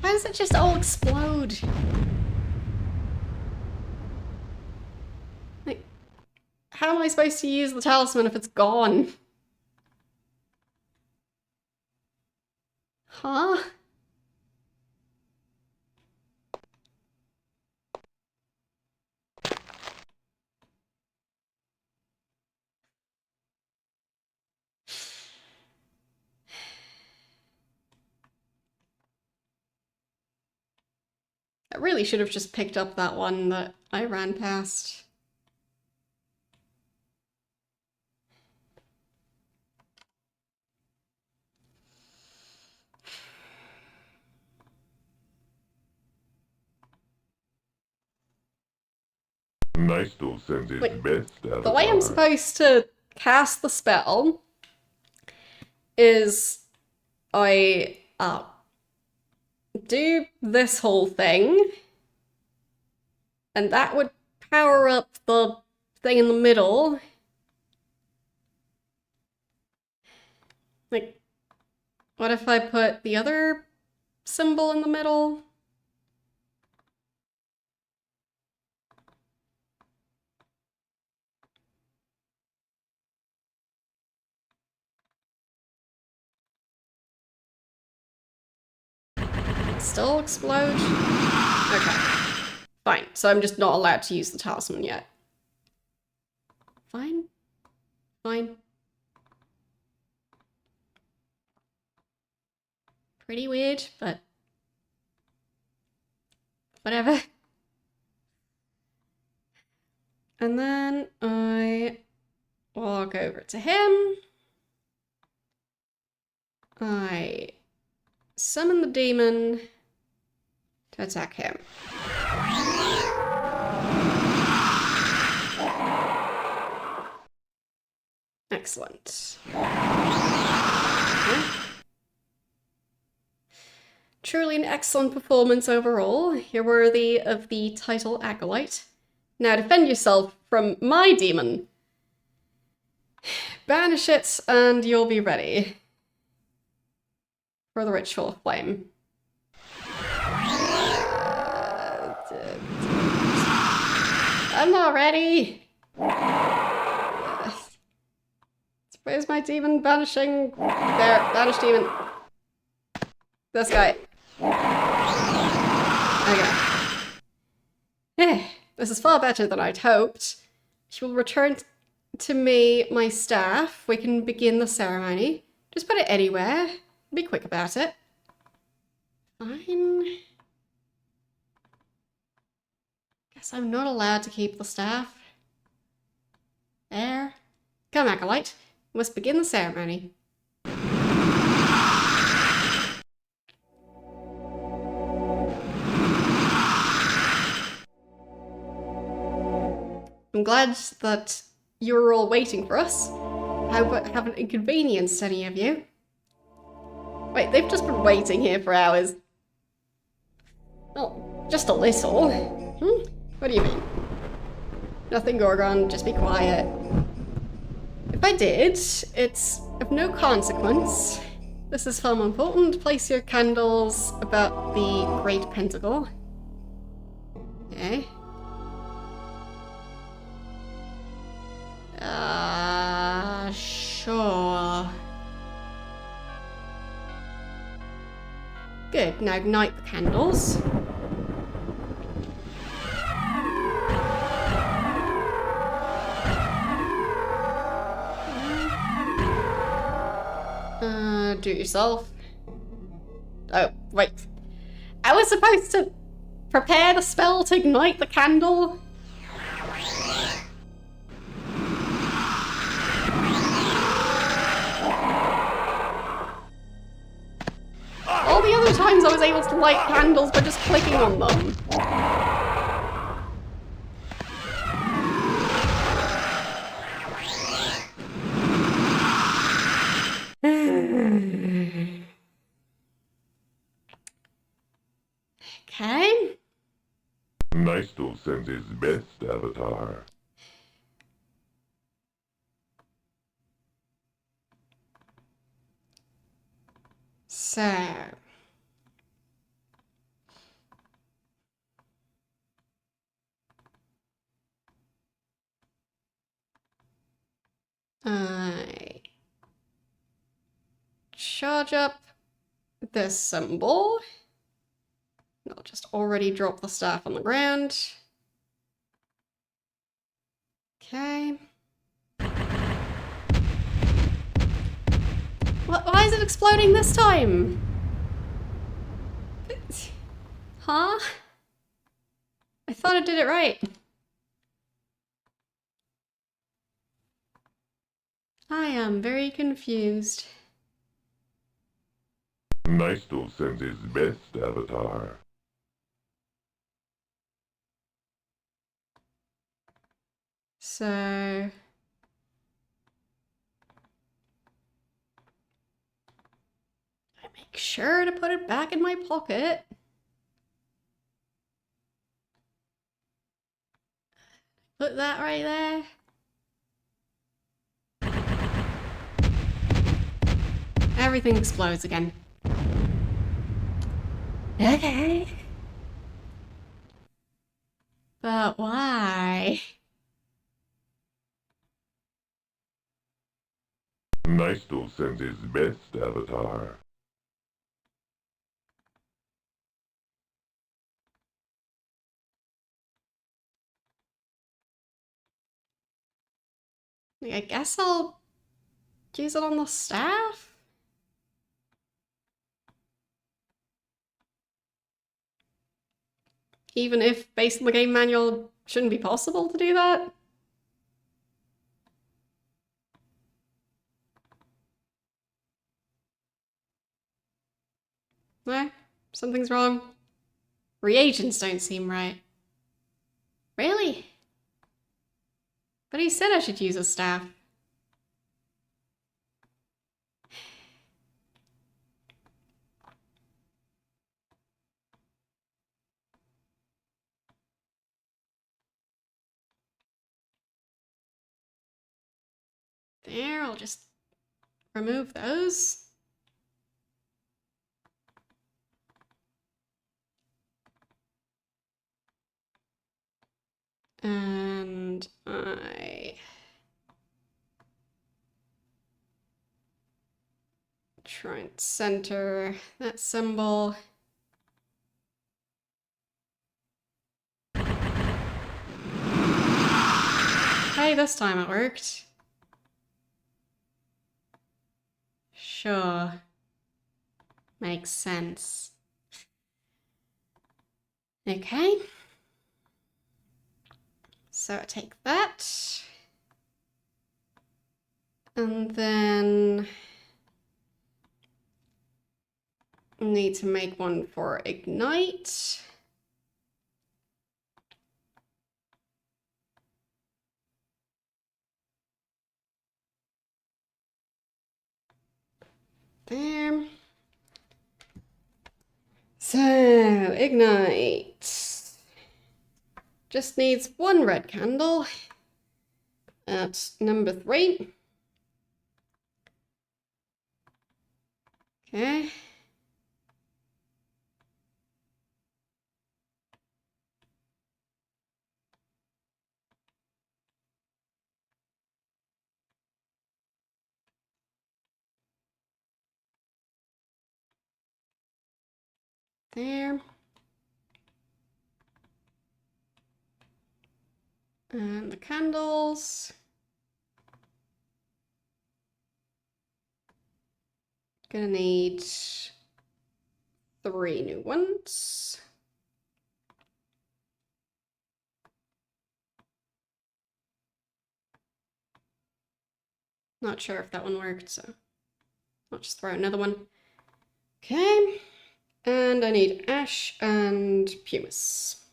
Why does it just all explode? Like, how am I supposed to use the talisman if it's gone? Huh? I really should have just picked up that one that I ran past. Nystal sends his best avatar. The way I'm supposed to cast the spell is I do this whole thing, and that would power up the thing in the middle. Like, what if I put the other symbol in the middle? Still explode? Okay. Fine. So I'm just not allowed to use the talisman yet. Fine. Fine. Pretty weird, but whatever. And then I walk over to him. I summon the demon to attack him. Excellent. truly an excellent performance overall. You're worthy of the title Acolyte. Now defend yourself from my demon. Banish it and you'll be ready for the Ritual of Flame. I'm not ready. Where's my demon banishing? There, banish demon. This guy. Okay. This is far better than I'd hoped. She will return to me my staff. We can begin the ceremony. Just put it anywhere. Be quick about it. Fine. Guess I'm not allowed to keep the staff. There. Come, Acolyte. We must begin the ceremony. I'm glad that you were all waiting for us. I haven't inconvenienced any of you. Wait, they've just been waiting here for hours. Oh, just a little. What do you mean? Nothing, Gorgon, just be quiet. If I did, it's of no consequence. This is far more important. Place your candles about the Great Pentacle. Okay. Sure. Good, now ignite the candles. Do it yourself. Oh, wait. I was supposed to prepare the spell to ignite the candle? All the other times I was able to light candles by just clicking on them. Okay. Nystal sends his best avatar. So. I charge up this symbol. I'll just already drop the staff on the ground. Okay. Why is it exploding this time? Huh? I thought I did it right. I am very confused. Nystal sends his best avatar. So I make sure to put it back in my pocket. Put that right there. Everything explodes again. Okay. But why? Nystal sends his best avatar. I guess I'll use it on the staff? Even if, based on the game manual, shouldn't be possible to do that? No? Something's wrong. Reagents don't seem right. Really? But he said I should use a staff. There, I'll just remove those. And I try and center that symbol. Hey, this time it worked. Sure. Makes sense. Okay. So I take that. And then need to make one for ignite. There. So, ignite. Just needs one red candle at number 3. Okay. There. And the candles. Gonna need 3 new ones. Not sure if that one worked, so I'll just throw another one. Okay. And I need ash and pumice.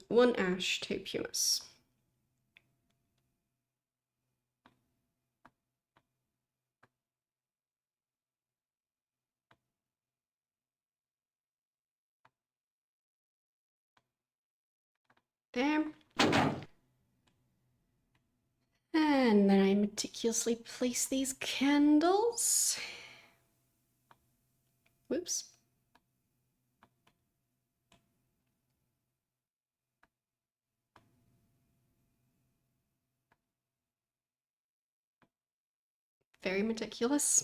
One ash, 2 pumice. There. And then I meticulously place these candles. Whoops. Very meticulous.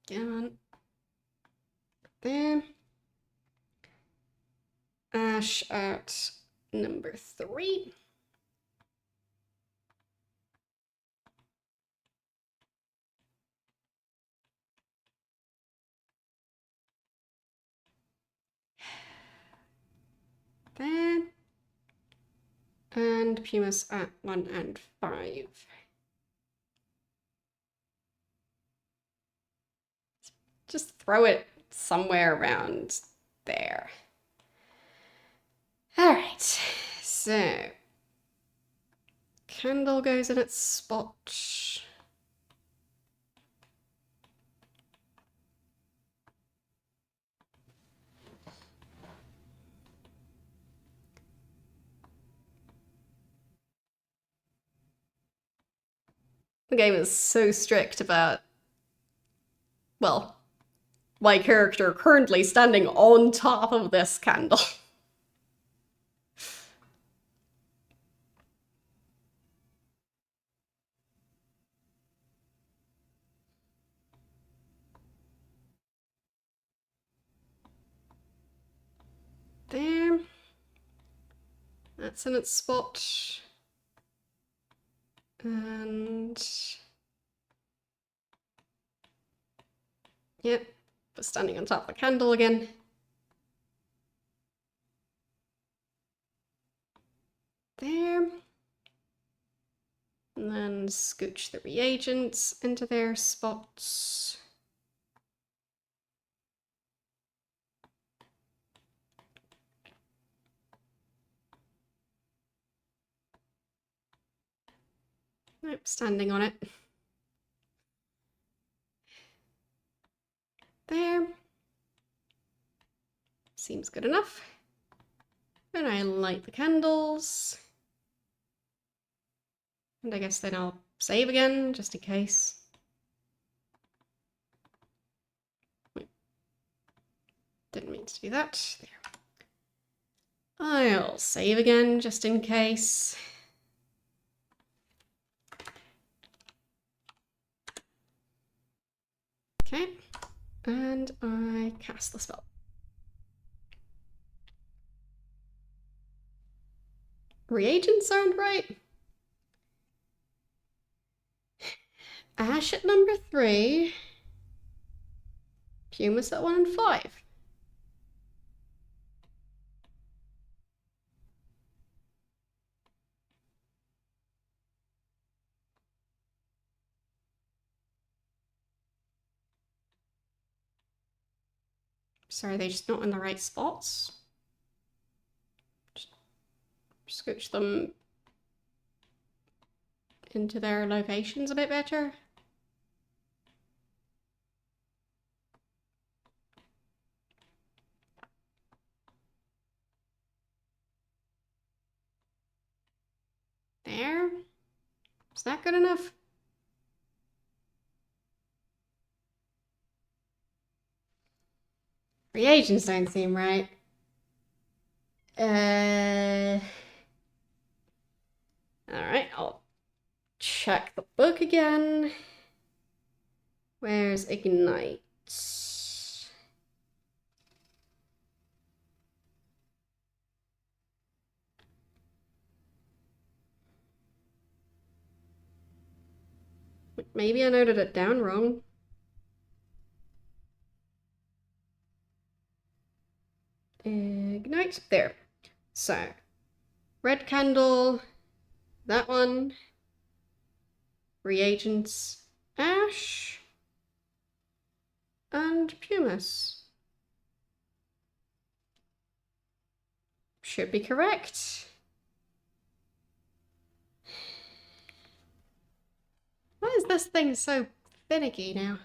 Get on. There. Ash at number 3. There. And pumice at 1 and 5. Just throw it somewhere around there. All right, so candle goes in its spot. The game is so strict about, well, my character currently standing on top of this candle. There. That's in its spot. And yep, we're standing on top of the candle again. There. And then scooch the reagents into their spots. Nope, standing on it. there. Seems good enough. Then I light the candles. And I guess then I'll save again, just in case. Wait. Didn't mean to do that. There. I'll save again, just in case. Okay. And I cast the spell. Reagents sound right. Ash at number 3. Pumice at 1 and 5. So are they just not in the right spots? Just scooch them into their locations a bit better. There. Is that good enough? Reagents don't seem right. Alright, I'll check the book again. Where's Ignite? Maybe I noted it down wrong. Ignite. There. So, red candle, that one. Reagents, ash, and pumice. Should be correct. Why is this thing so finicky now?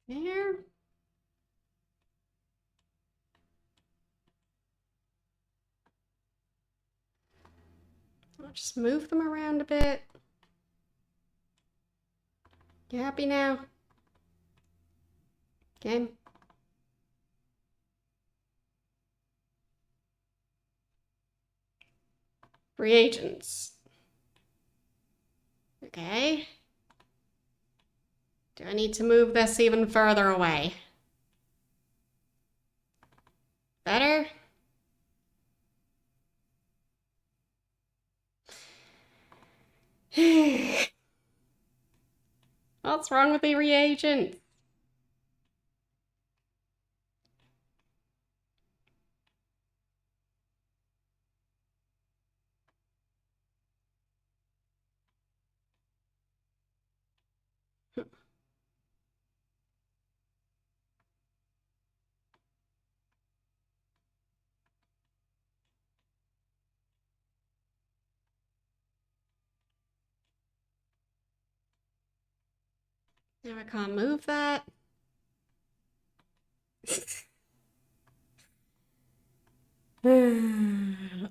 There. I'll just move them around a bit. You happy now? Okay. Reagents. Okay. Do I need to move this even further away? Better? What's wrong with the reagent? Now I can't move that.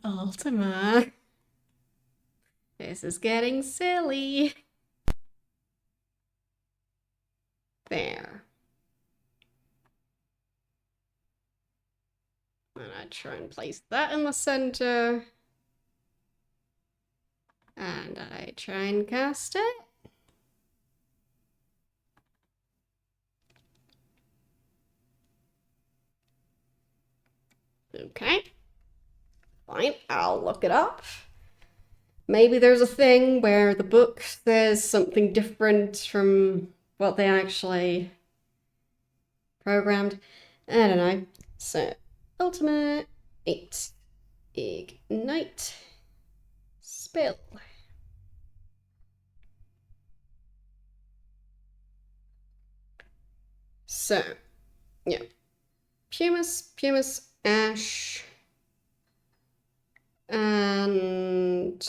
Ultima. This is getting silly. There. And I try and place that in the center. And I try and cast it. Okay. Fine, I'll look it up. Maybe there's a thing where the book says something different from what they actually programmed. I don't know. So, Ultima 8. Ignite. Spell. So, yeah. Pumice, ash, and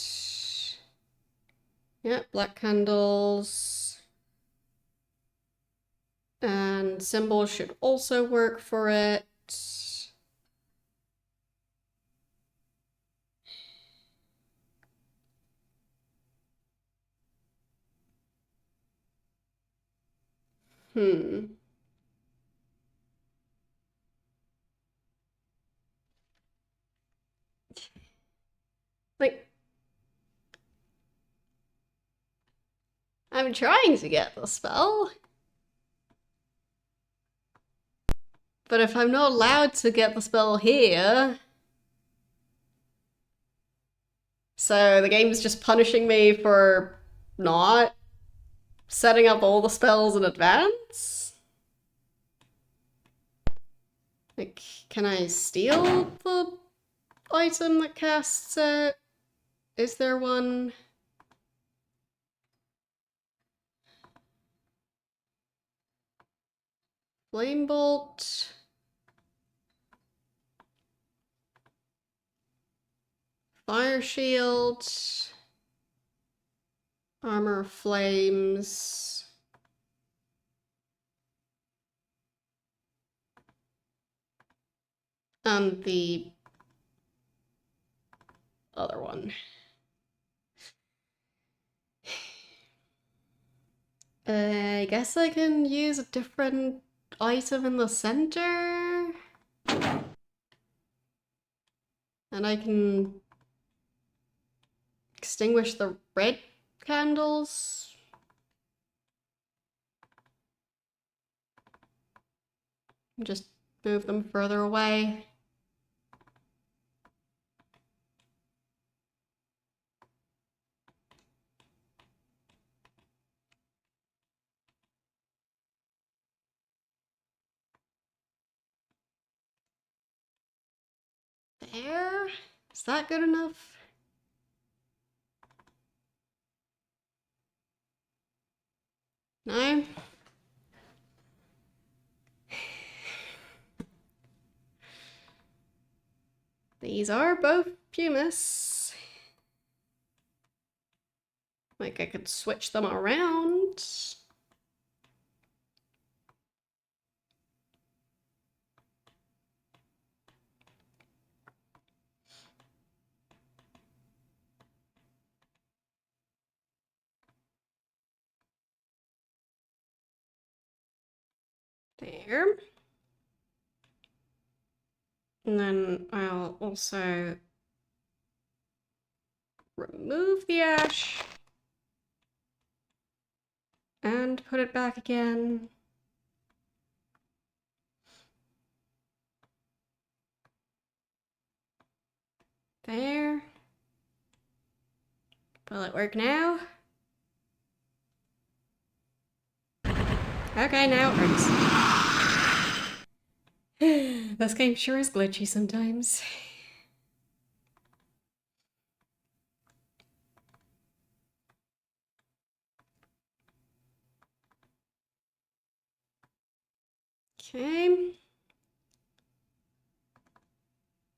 yeah, black candles. And symbols should also work for it. Like, I'm trying to get the spell. But if I'm not allowed to get the spell here... So the game's just punishing me for not setting up all the spells in advance? Like, can I steal the item that casts it? Is there one? Flame Bolt. Fire Shield. Armor of Flames. And the other one. I guess I can use a different item in the center. And I can extinguish the red candles. Just move them further away. There? Is that good enough? No? These are both pumice. Like I could switch them around. There. And then I'll also remove the ash and put it back again. There. Will it work now? Okay, now it works. This game sure is glitchy sometimes. Okay.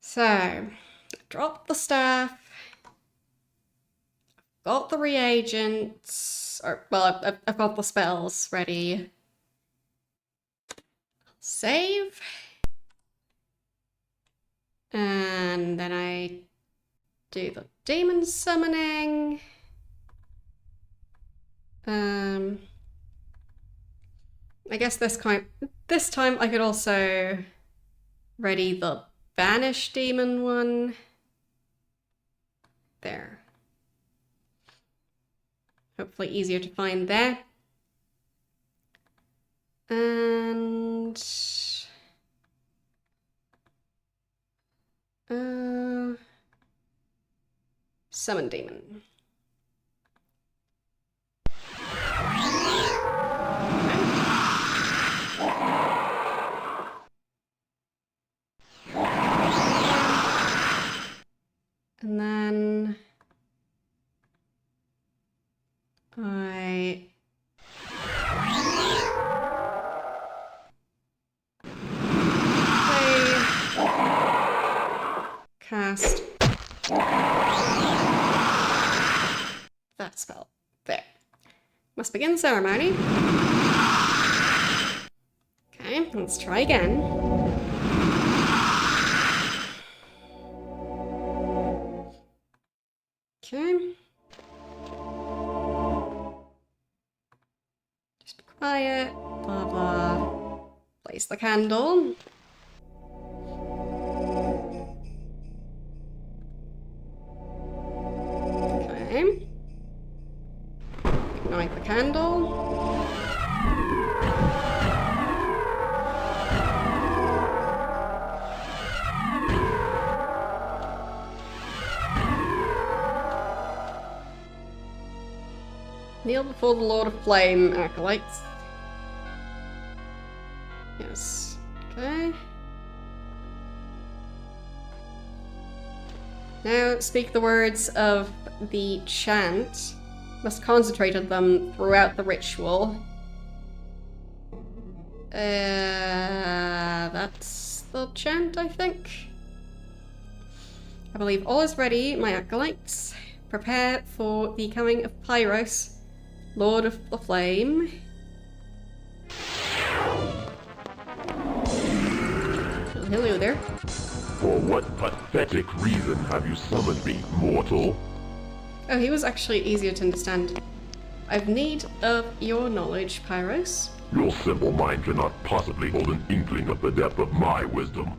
So, drop the staff. Got the reagents, or well, I've got the spells ready. Save. And then I do the demon summoning. I guess this time I could also ready the banish demon one. There. Hopefully easier to find there. And summon demon. And then I cast that spell. There. Must begin ceremony. Okay, let's try again. Okay. Just be quiet. Blah, blah. Place the candle. Okay. Ignite the candle. Kneel before the Lord of Flame, acolytes. Yes. Okay. Now speak the words of the chant. Must concentrate on them throughout the ritual. That's the chant, I think. I believe all is ready, my acolytes. Prepare for the coming of Pyros, Lord of the Flame. Oh, hello there. For what pathetic reason have you summoned me, mortal? Oh, he was actually easier to understand. I've need of your knowledge, Pyros. Your simple mind cannot possibly hold an inkling of the depth of my wisdom.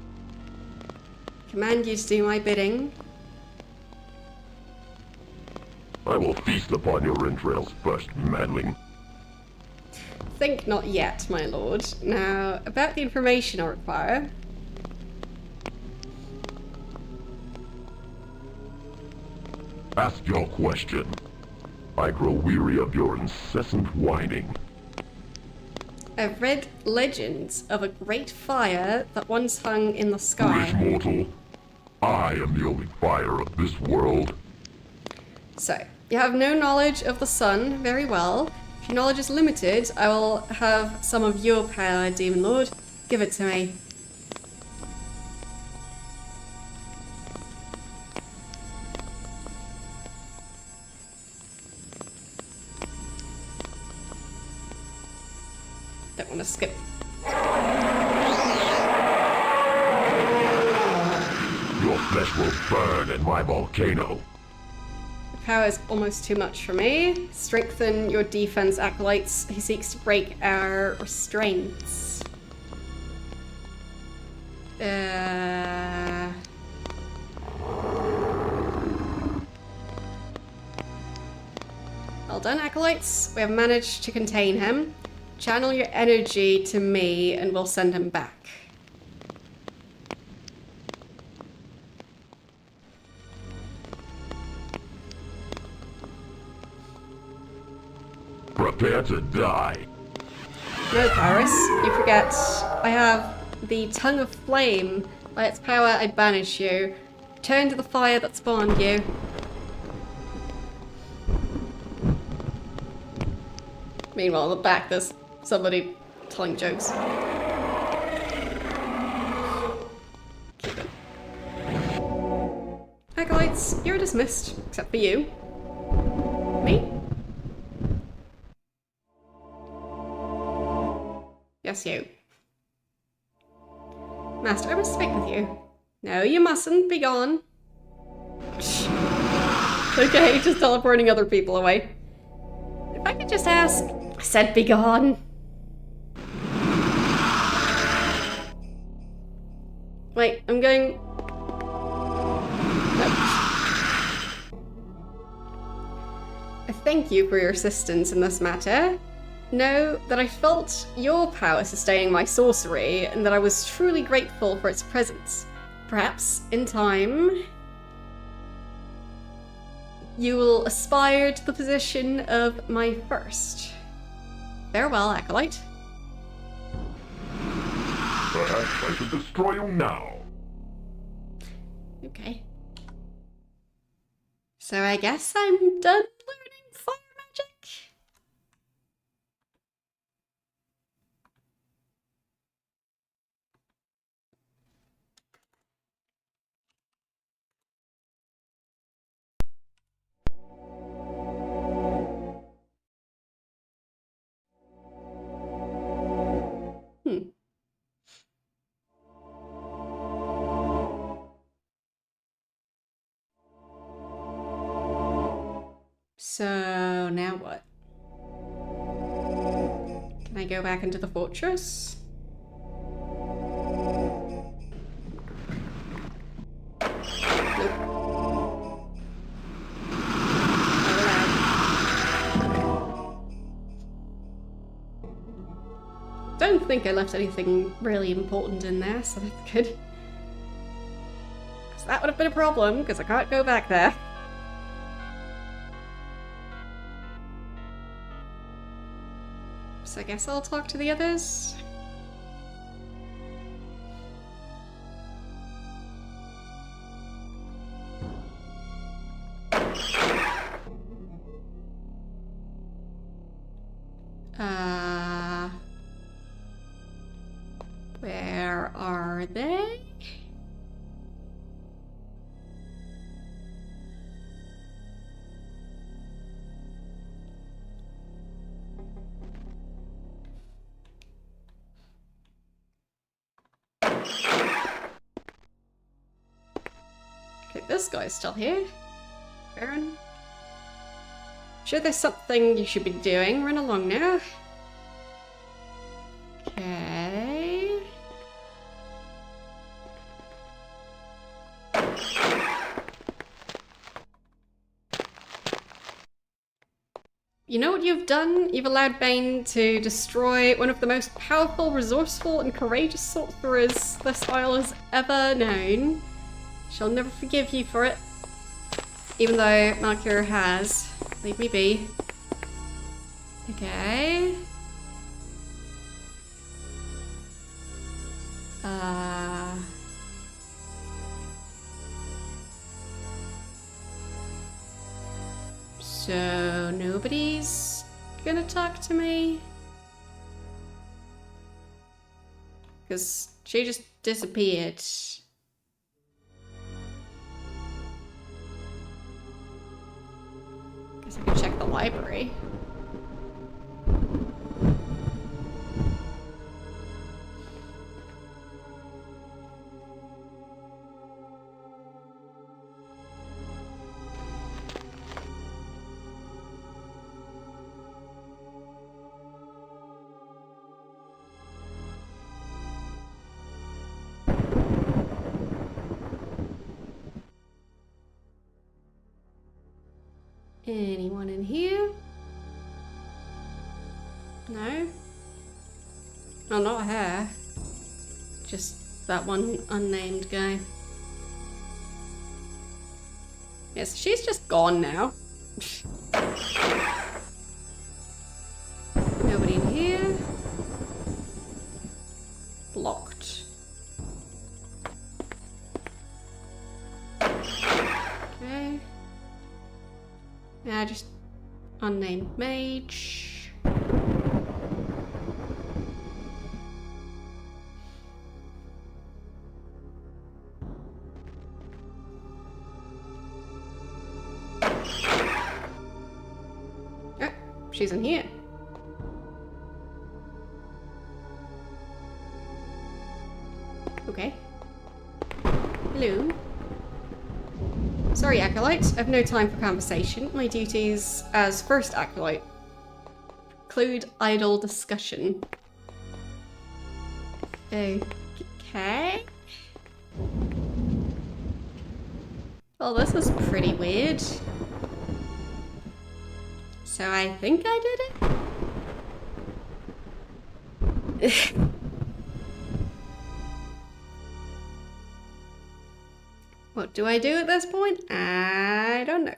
Command you to do my bidding. I will feast upon your entrails first, madling. Think not yet, my lord. Now, about the information I require. Ask your question. I grow weary of your incessant whining. I've read legends of a great fire that once hung in the sky. Foolish mortal. I am the only fire of this world. So, you have no knowledge of the sun. Very well. If your knowledge is limited, I will have some of your power, Demon Lord. Give it to me. Don't want to skip. Your flesh will burn in my volcano. The power is almost too much for me. Strengthen your defense, acolytes. He seeks to break our restraints. Well done, acolytes. We have managed to contain him. Channel your energy to me and we'll send him back. Prepare to die. No, Paris. You forget. I have the Tongue of Flame. By its power, I banish you. Turn to the fire that spawned you. Meanwhile, in the back, there's somebody telling jokes. Keep it. Acolytes, you're dismissed, except for you. Me? Yes, you. Master, I must speak with you. No, you mustn't. Be gone. Okay, just teleporting other people away. If I could just ask... I said be gone. Wait, I'm going... No. I thank you for your assistance in this matter. Know that I felt your power sustaining my sorcery, and that I was truly grateful for its presence. Perhaps, in time, you will aspire to the position of my first. Farewell, acolyte. Perhaps I should destroy you now. Okay. So I guess I'm done learning fire magic? So now what? Can I go back into the fortress? Nope. Don't think I left anything really important in there, so that's good. Because that would have been a problem, because I can't go back there. So I guess I'll talk to the others. Where are they? Okay, this guy's still here. Baron. Sure, there's something you should be doing. Run along now. Okay. You know what you've done? You've allowed Bane to destroy one of the most powerful, resourceful, and courageous sorcerers this isle has ever known. She'll never forgive you for it. Even though Malcure has. Leave me be. Okay. So nobody's gonna talk to me? Because she just disappeared. Guess I could check the library. Anyone in here? No? Oh, not her. Just that one unnamed guy. Yes, she's just gone now. Nobody in here. Locked. Okay. Yeah, just unnamed mage. Oh, she's in here. Okay. Hello. Sorry, Acolyte. I've no time for conversation. My duties as first Acolyte include idle discussion. Okay. Well, this is pretty weird. So I think I did it? What do I do at this point? I don't know.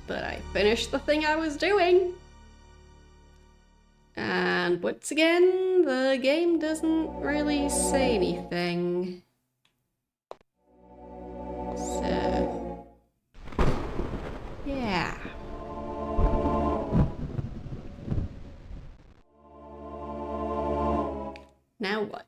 But I finished the thing I was doing. And once again, the game doesn't really say anything. So, yeah. Now what?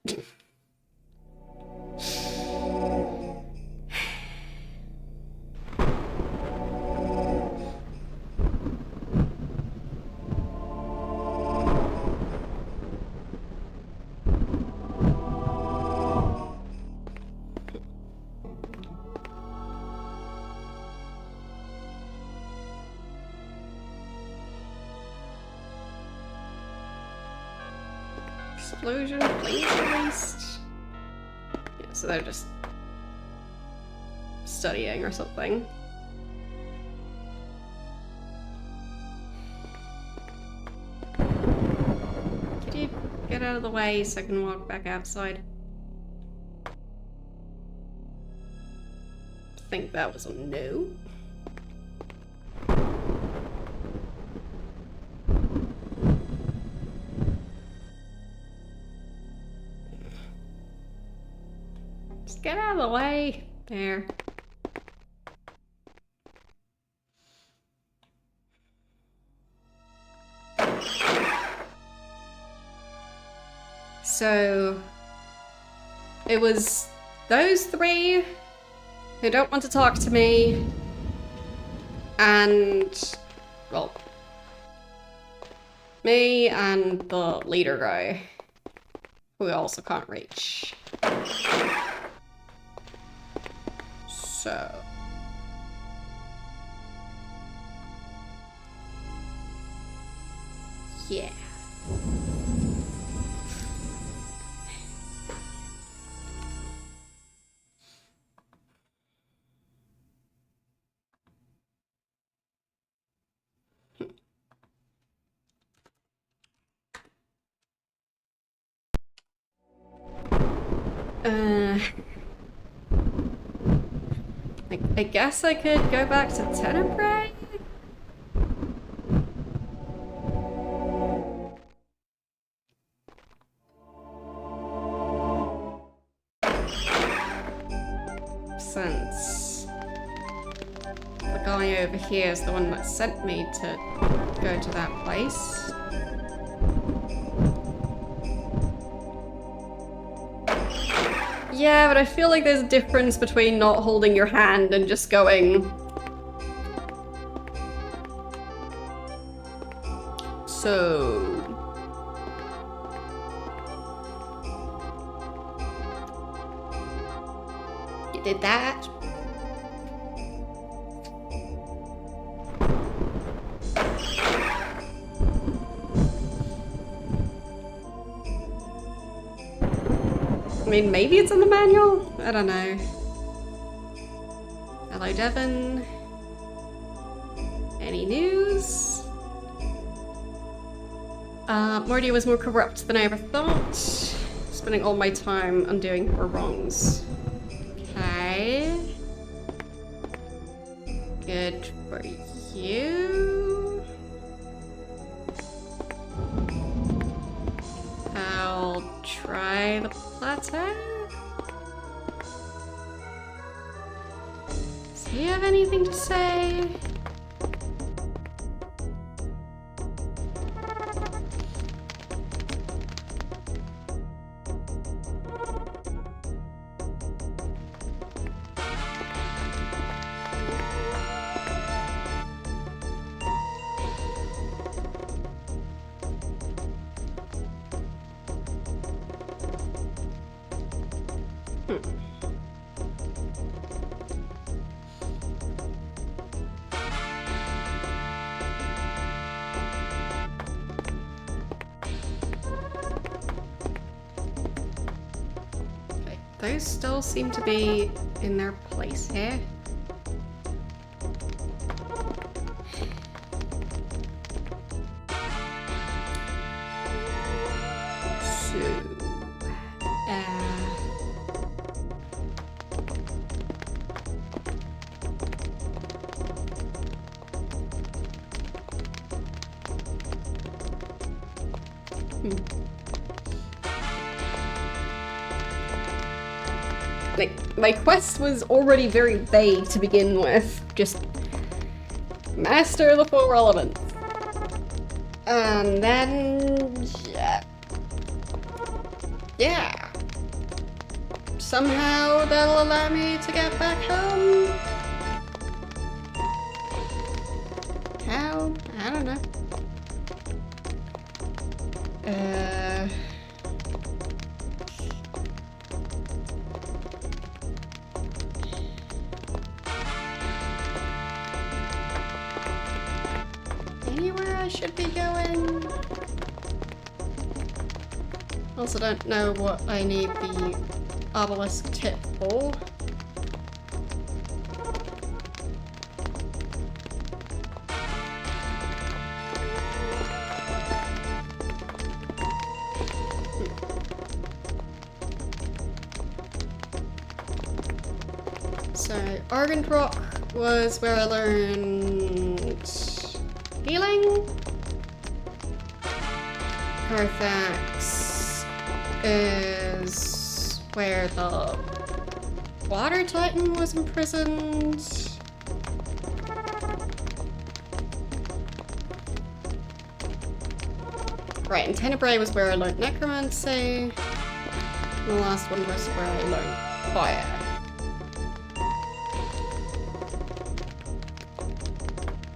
explosion, flames released. Yeah, so they're just studying or something. Could you get out of the way so I can walk back outside? I think that was a no. Just get out of the way. There. So it was those three who don't want to talk to me, and, well, me and the leader guy, who we also can't reach. So... yeah. I guess I could go back to Tenebrae? Since the guy over here is the one that sent me to go to that place. Yeah, but I feel like there's a difference between not holding your hand and just going. So... you did that? I mean, maybe it's in the manual? I don't know. Hello, Devon. Any news? Morty was more corrupt than I ever thought. Spending all my time undoing her wrongs. Okay. Good for you. I'll try the plateau. Does he have anything to say? Those still seem to be in their place here. Like, my quest was already very vague to begin with. Just master the 4 elements. And then... yeah. Somehow that'll allow me to get back home. How? I don't know. Anywhere I should be going? Also don't know what I need the obelisk tip for. So, Argent Rock was where I learned healing. Carthax is where the Water Titan was imprisoned. Right, and Tenebrae was where I learned Necromancy. And the last one was where I learned Fire.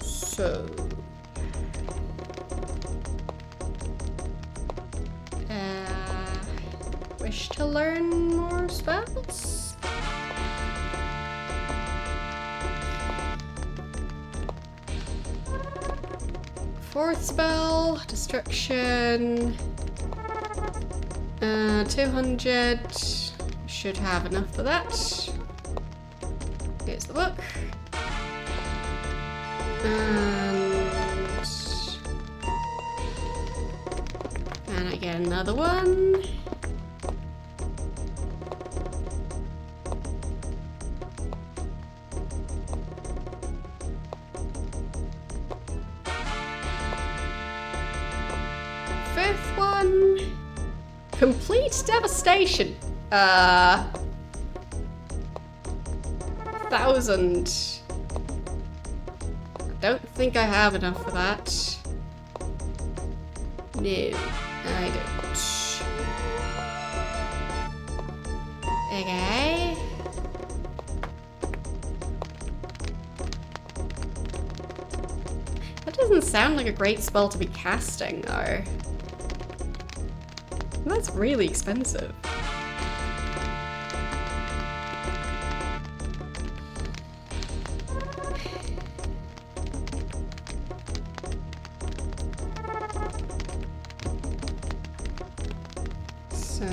So... wish to learn more spells? Fourth spell, Destruction. 200. Should have enough for that. Here's the book. And I get another one. Fifth one. Complete Devastation. 1,000. Don't think I have enough for that. No, I don't. Okay. That doesn't sound like a great spell to be casting, though. That's really expensive. So...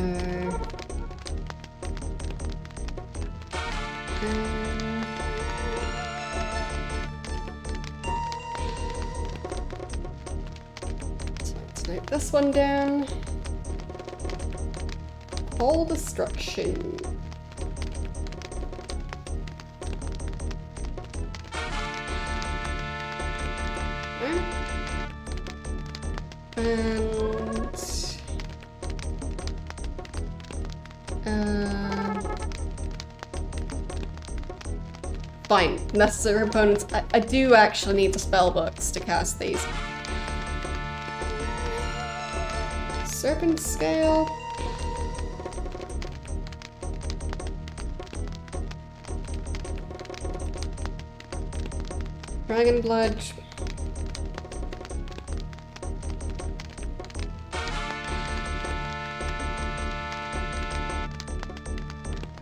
let's note this one down. All destruction. And fine, necessary components. I do actually need the spell books to cast these. Serpent Scale. Dragon Blood.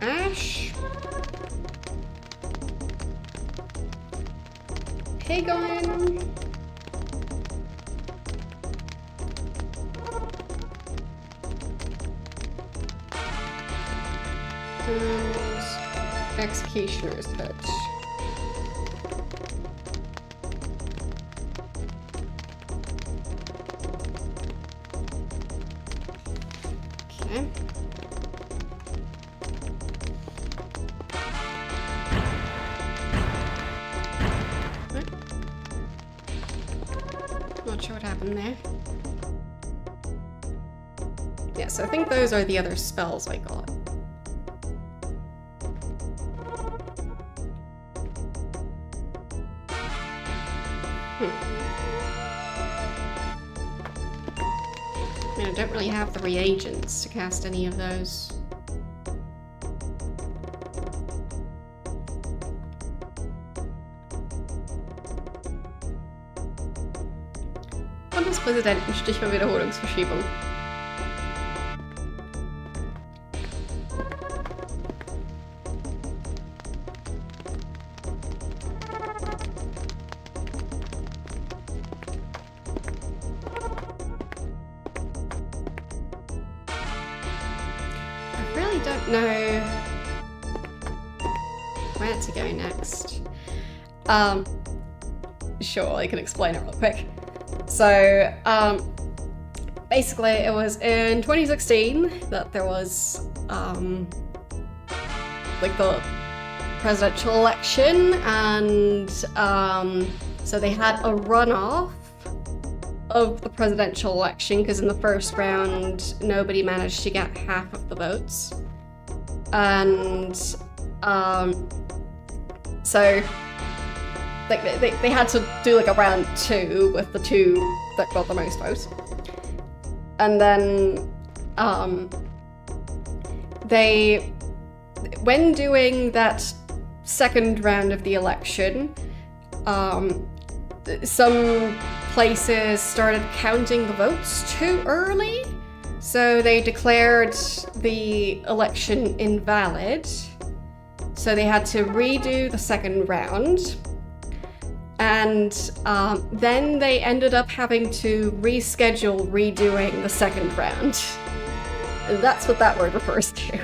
Ash. Hagon. And Executioner's Touch. Okay. Not sure what happened there. Yeah, so I think those are the other spells I got. I mean, I don't really have the reagents to cast any of those. Bundespräsidenten, Stichwort Wiederholungsverschiebung. don't know where to go next. Sure, I can explain it real quick. So, basically it was in 2016 that there was, like the presidential election, and, so they had a runoff of the presidential election, because in the first round, nobody managed to get half of the votes. And, so they had to do like a round 2 with the 2 that got the most votes. And then when doing that second round of the election, some places started counting the votes too early, so they declared the election invalid. So they had to redo the second round. And then they ended up having to reschedule redoing the second round. And that's what that word refers to.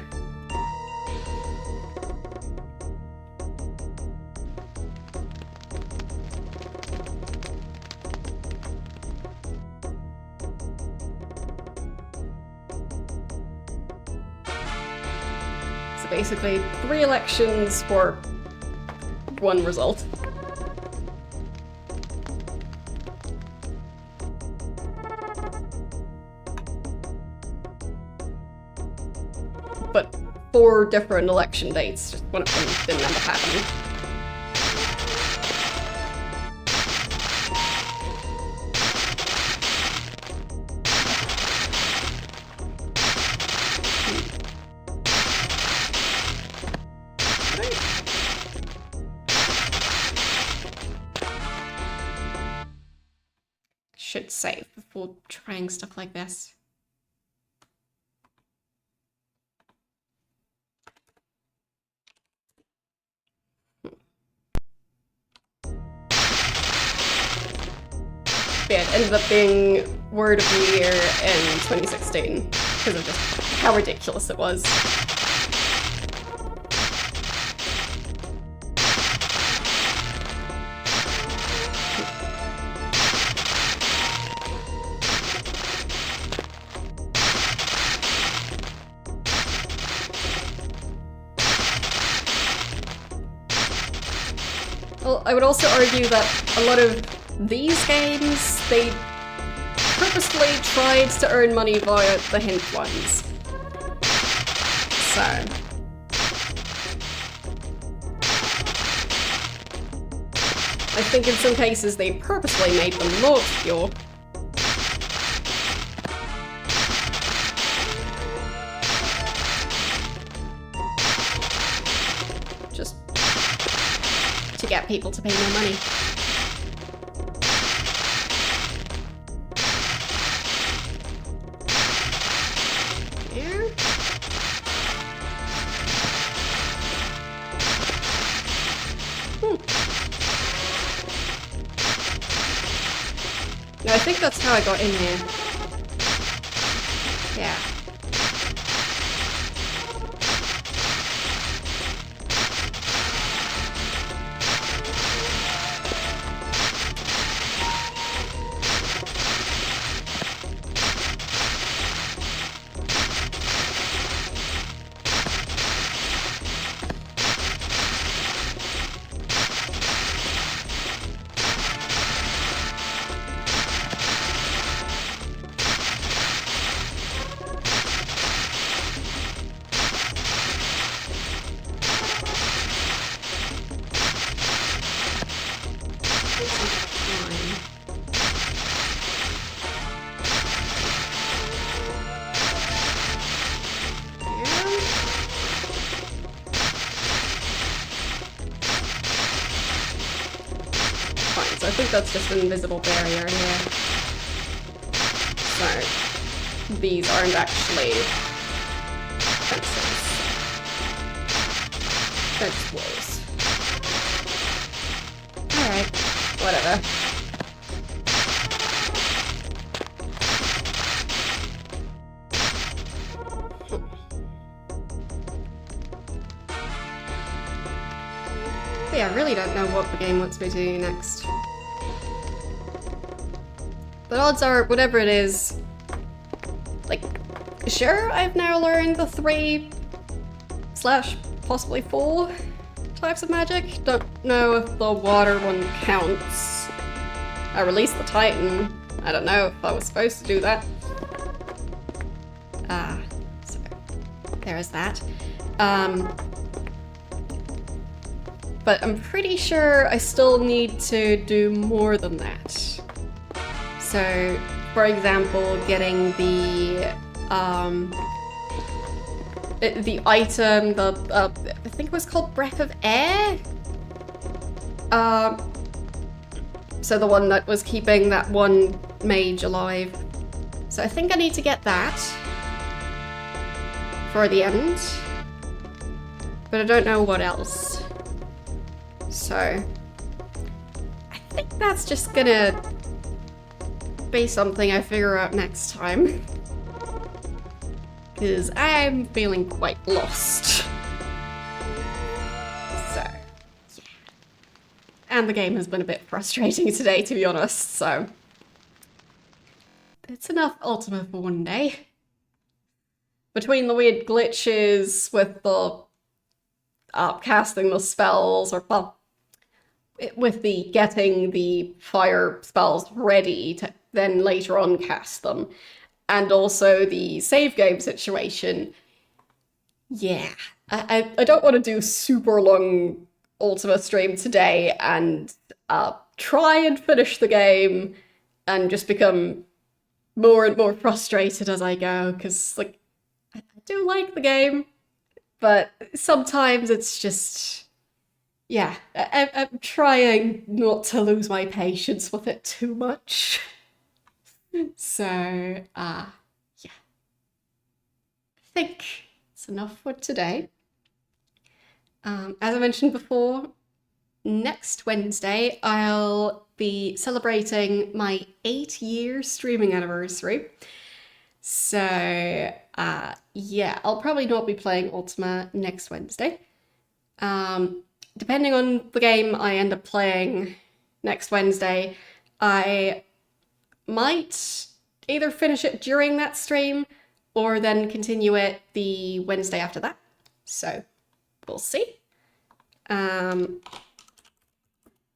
So basically, 3 elections for 1 result. But 4 different election dates, just one of them didn't end up happening. Should save before trying stuff like this. Yeah, it ended up being Word of the Year in 2016 because of just how ridiculous it was. Well, I would also argue that a lot of these games, they purposefully tried to earn money via the hint ones. So I think in some cases they purposely made them more obscure. Just to get people to pay more money. No, I think that's how I got in here. Yeah. So I think that's just an invisible barrier here. So these aren't actually fences. They're just walls. Alright, whatever. Yeah, I really don't know what the game wants me to do next. But odds are, whatever it is, like, sure, I've now learned the 3 / possibly 4 types of magic. Don't know if the water one counts. I released the Titan. I don't know if I was supposed to do that. So there is that. But I'm pretty sure I still need to do more than that. So, for example, getting the item, I think it was called Breath of Air? So the one that was keeping that one mage alive. So I think I need to get that for the end. But I don't know what else. So I think that's just gonna be something I figure out next time. Because I'm feeling quite lost. So, yeah. And the game has been a bit frustrating today, to be honest, so it's enough Ultima for one day. Between the weird glitches with the casting the spells, or well, with the getting the fire spells ready to then later on cast them, and also the save game situation. Yeah, I don't want to do super long Ultima stream today and try and finish the game and just become more and more frustrated as I go, because like I do like the game, but sometimes it's just, yeah, I'm trying not to lose my patience with it too much. So, yeah. I think it's enough for today. As I mentioned before, next Wednesday I'll be celebrating my 8-year streaming anniversary. So, yeah, I'll probably not be playing Ultima next Wednesday. Depending on the game I end up playing next Wednesday, I might either finish it during that stream or then continue it the Wednesday after that. So we'll see.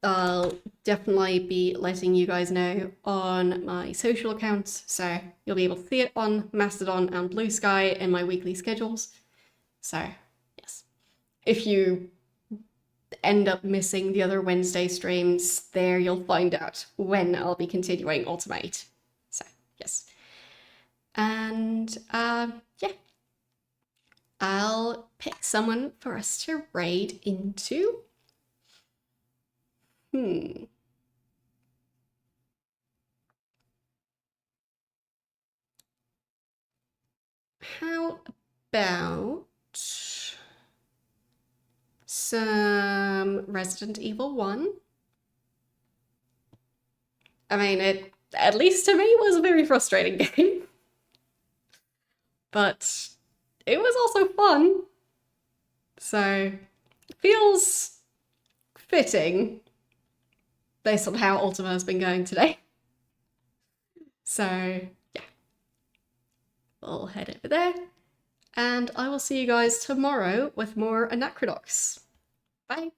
I'll definitely be letting you guys know on my social accounts, so you'll be able to see it on Mastodon and Blue Sky in my weekly schedules. So yes, if you end up missing the other Wednesday streams, there you'll find out when I'll be continuing Ultima 8. So yes. And yeah, I'll pick someone for us to raid into. How about some Resident Evil 1? I mean, it, at least to me, was a very frustrating game. But it was also fun. So, feels fitting based on how Ultima has been going today. So, yeah. We'll head over there. And I will see you guys tomorrow with more Anachronox. Bye.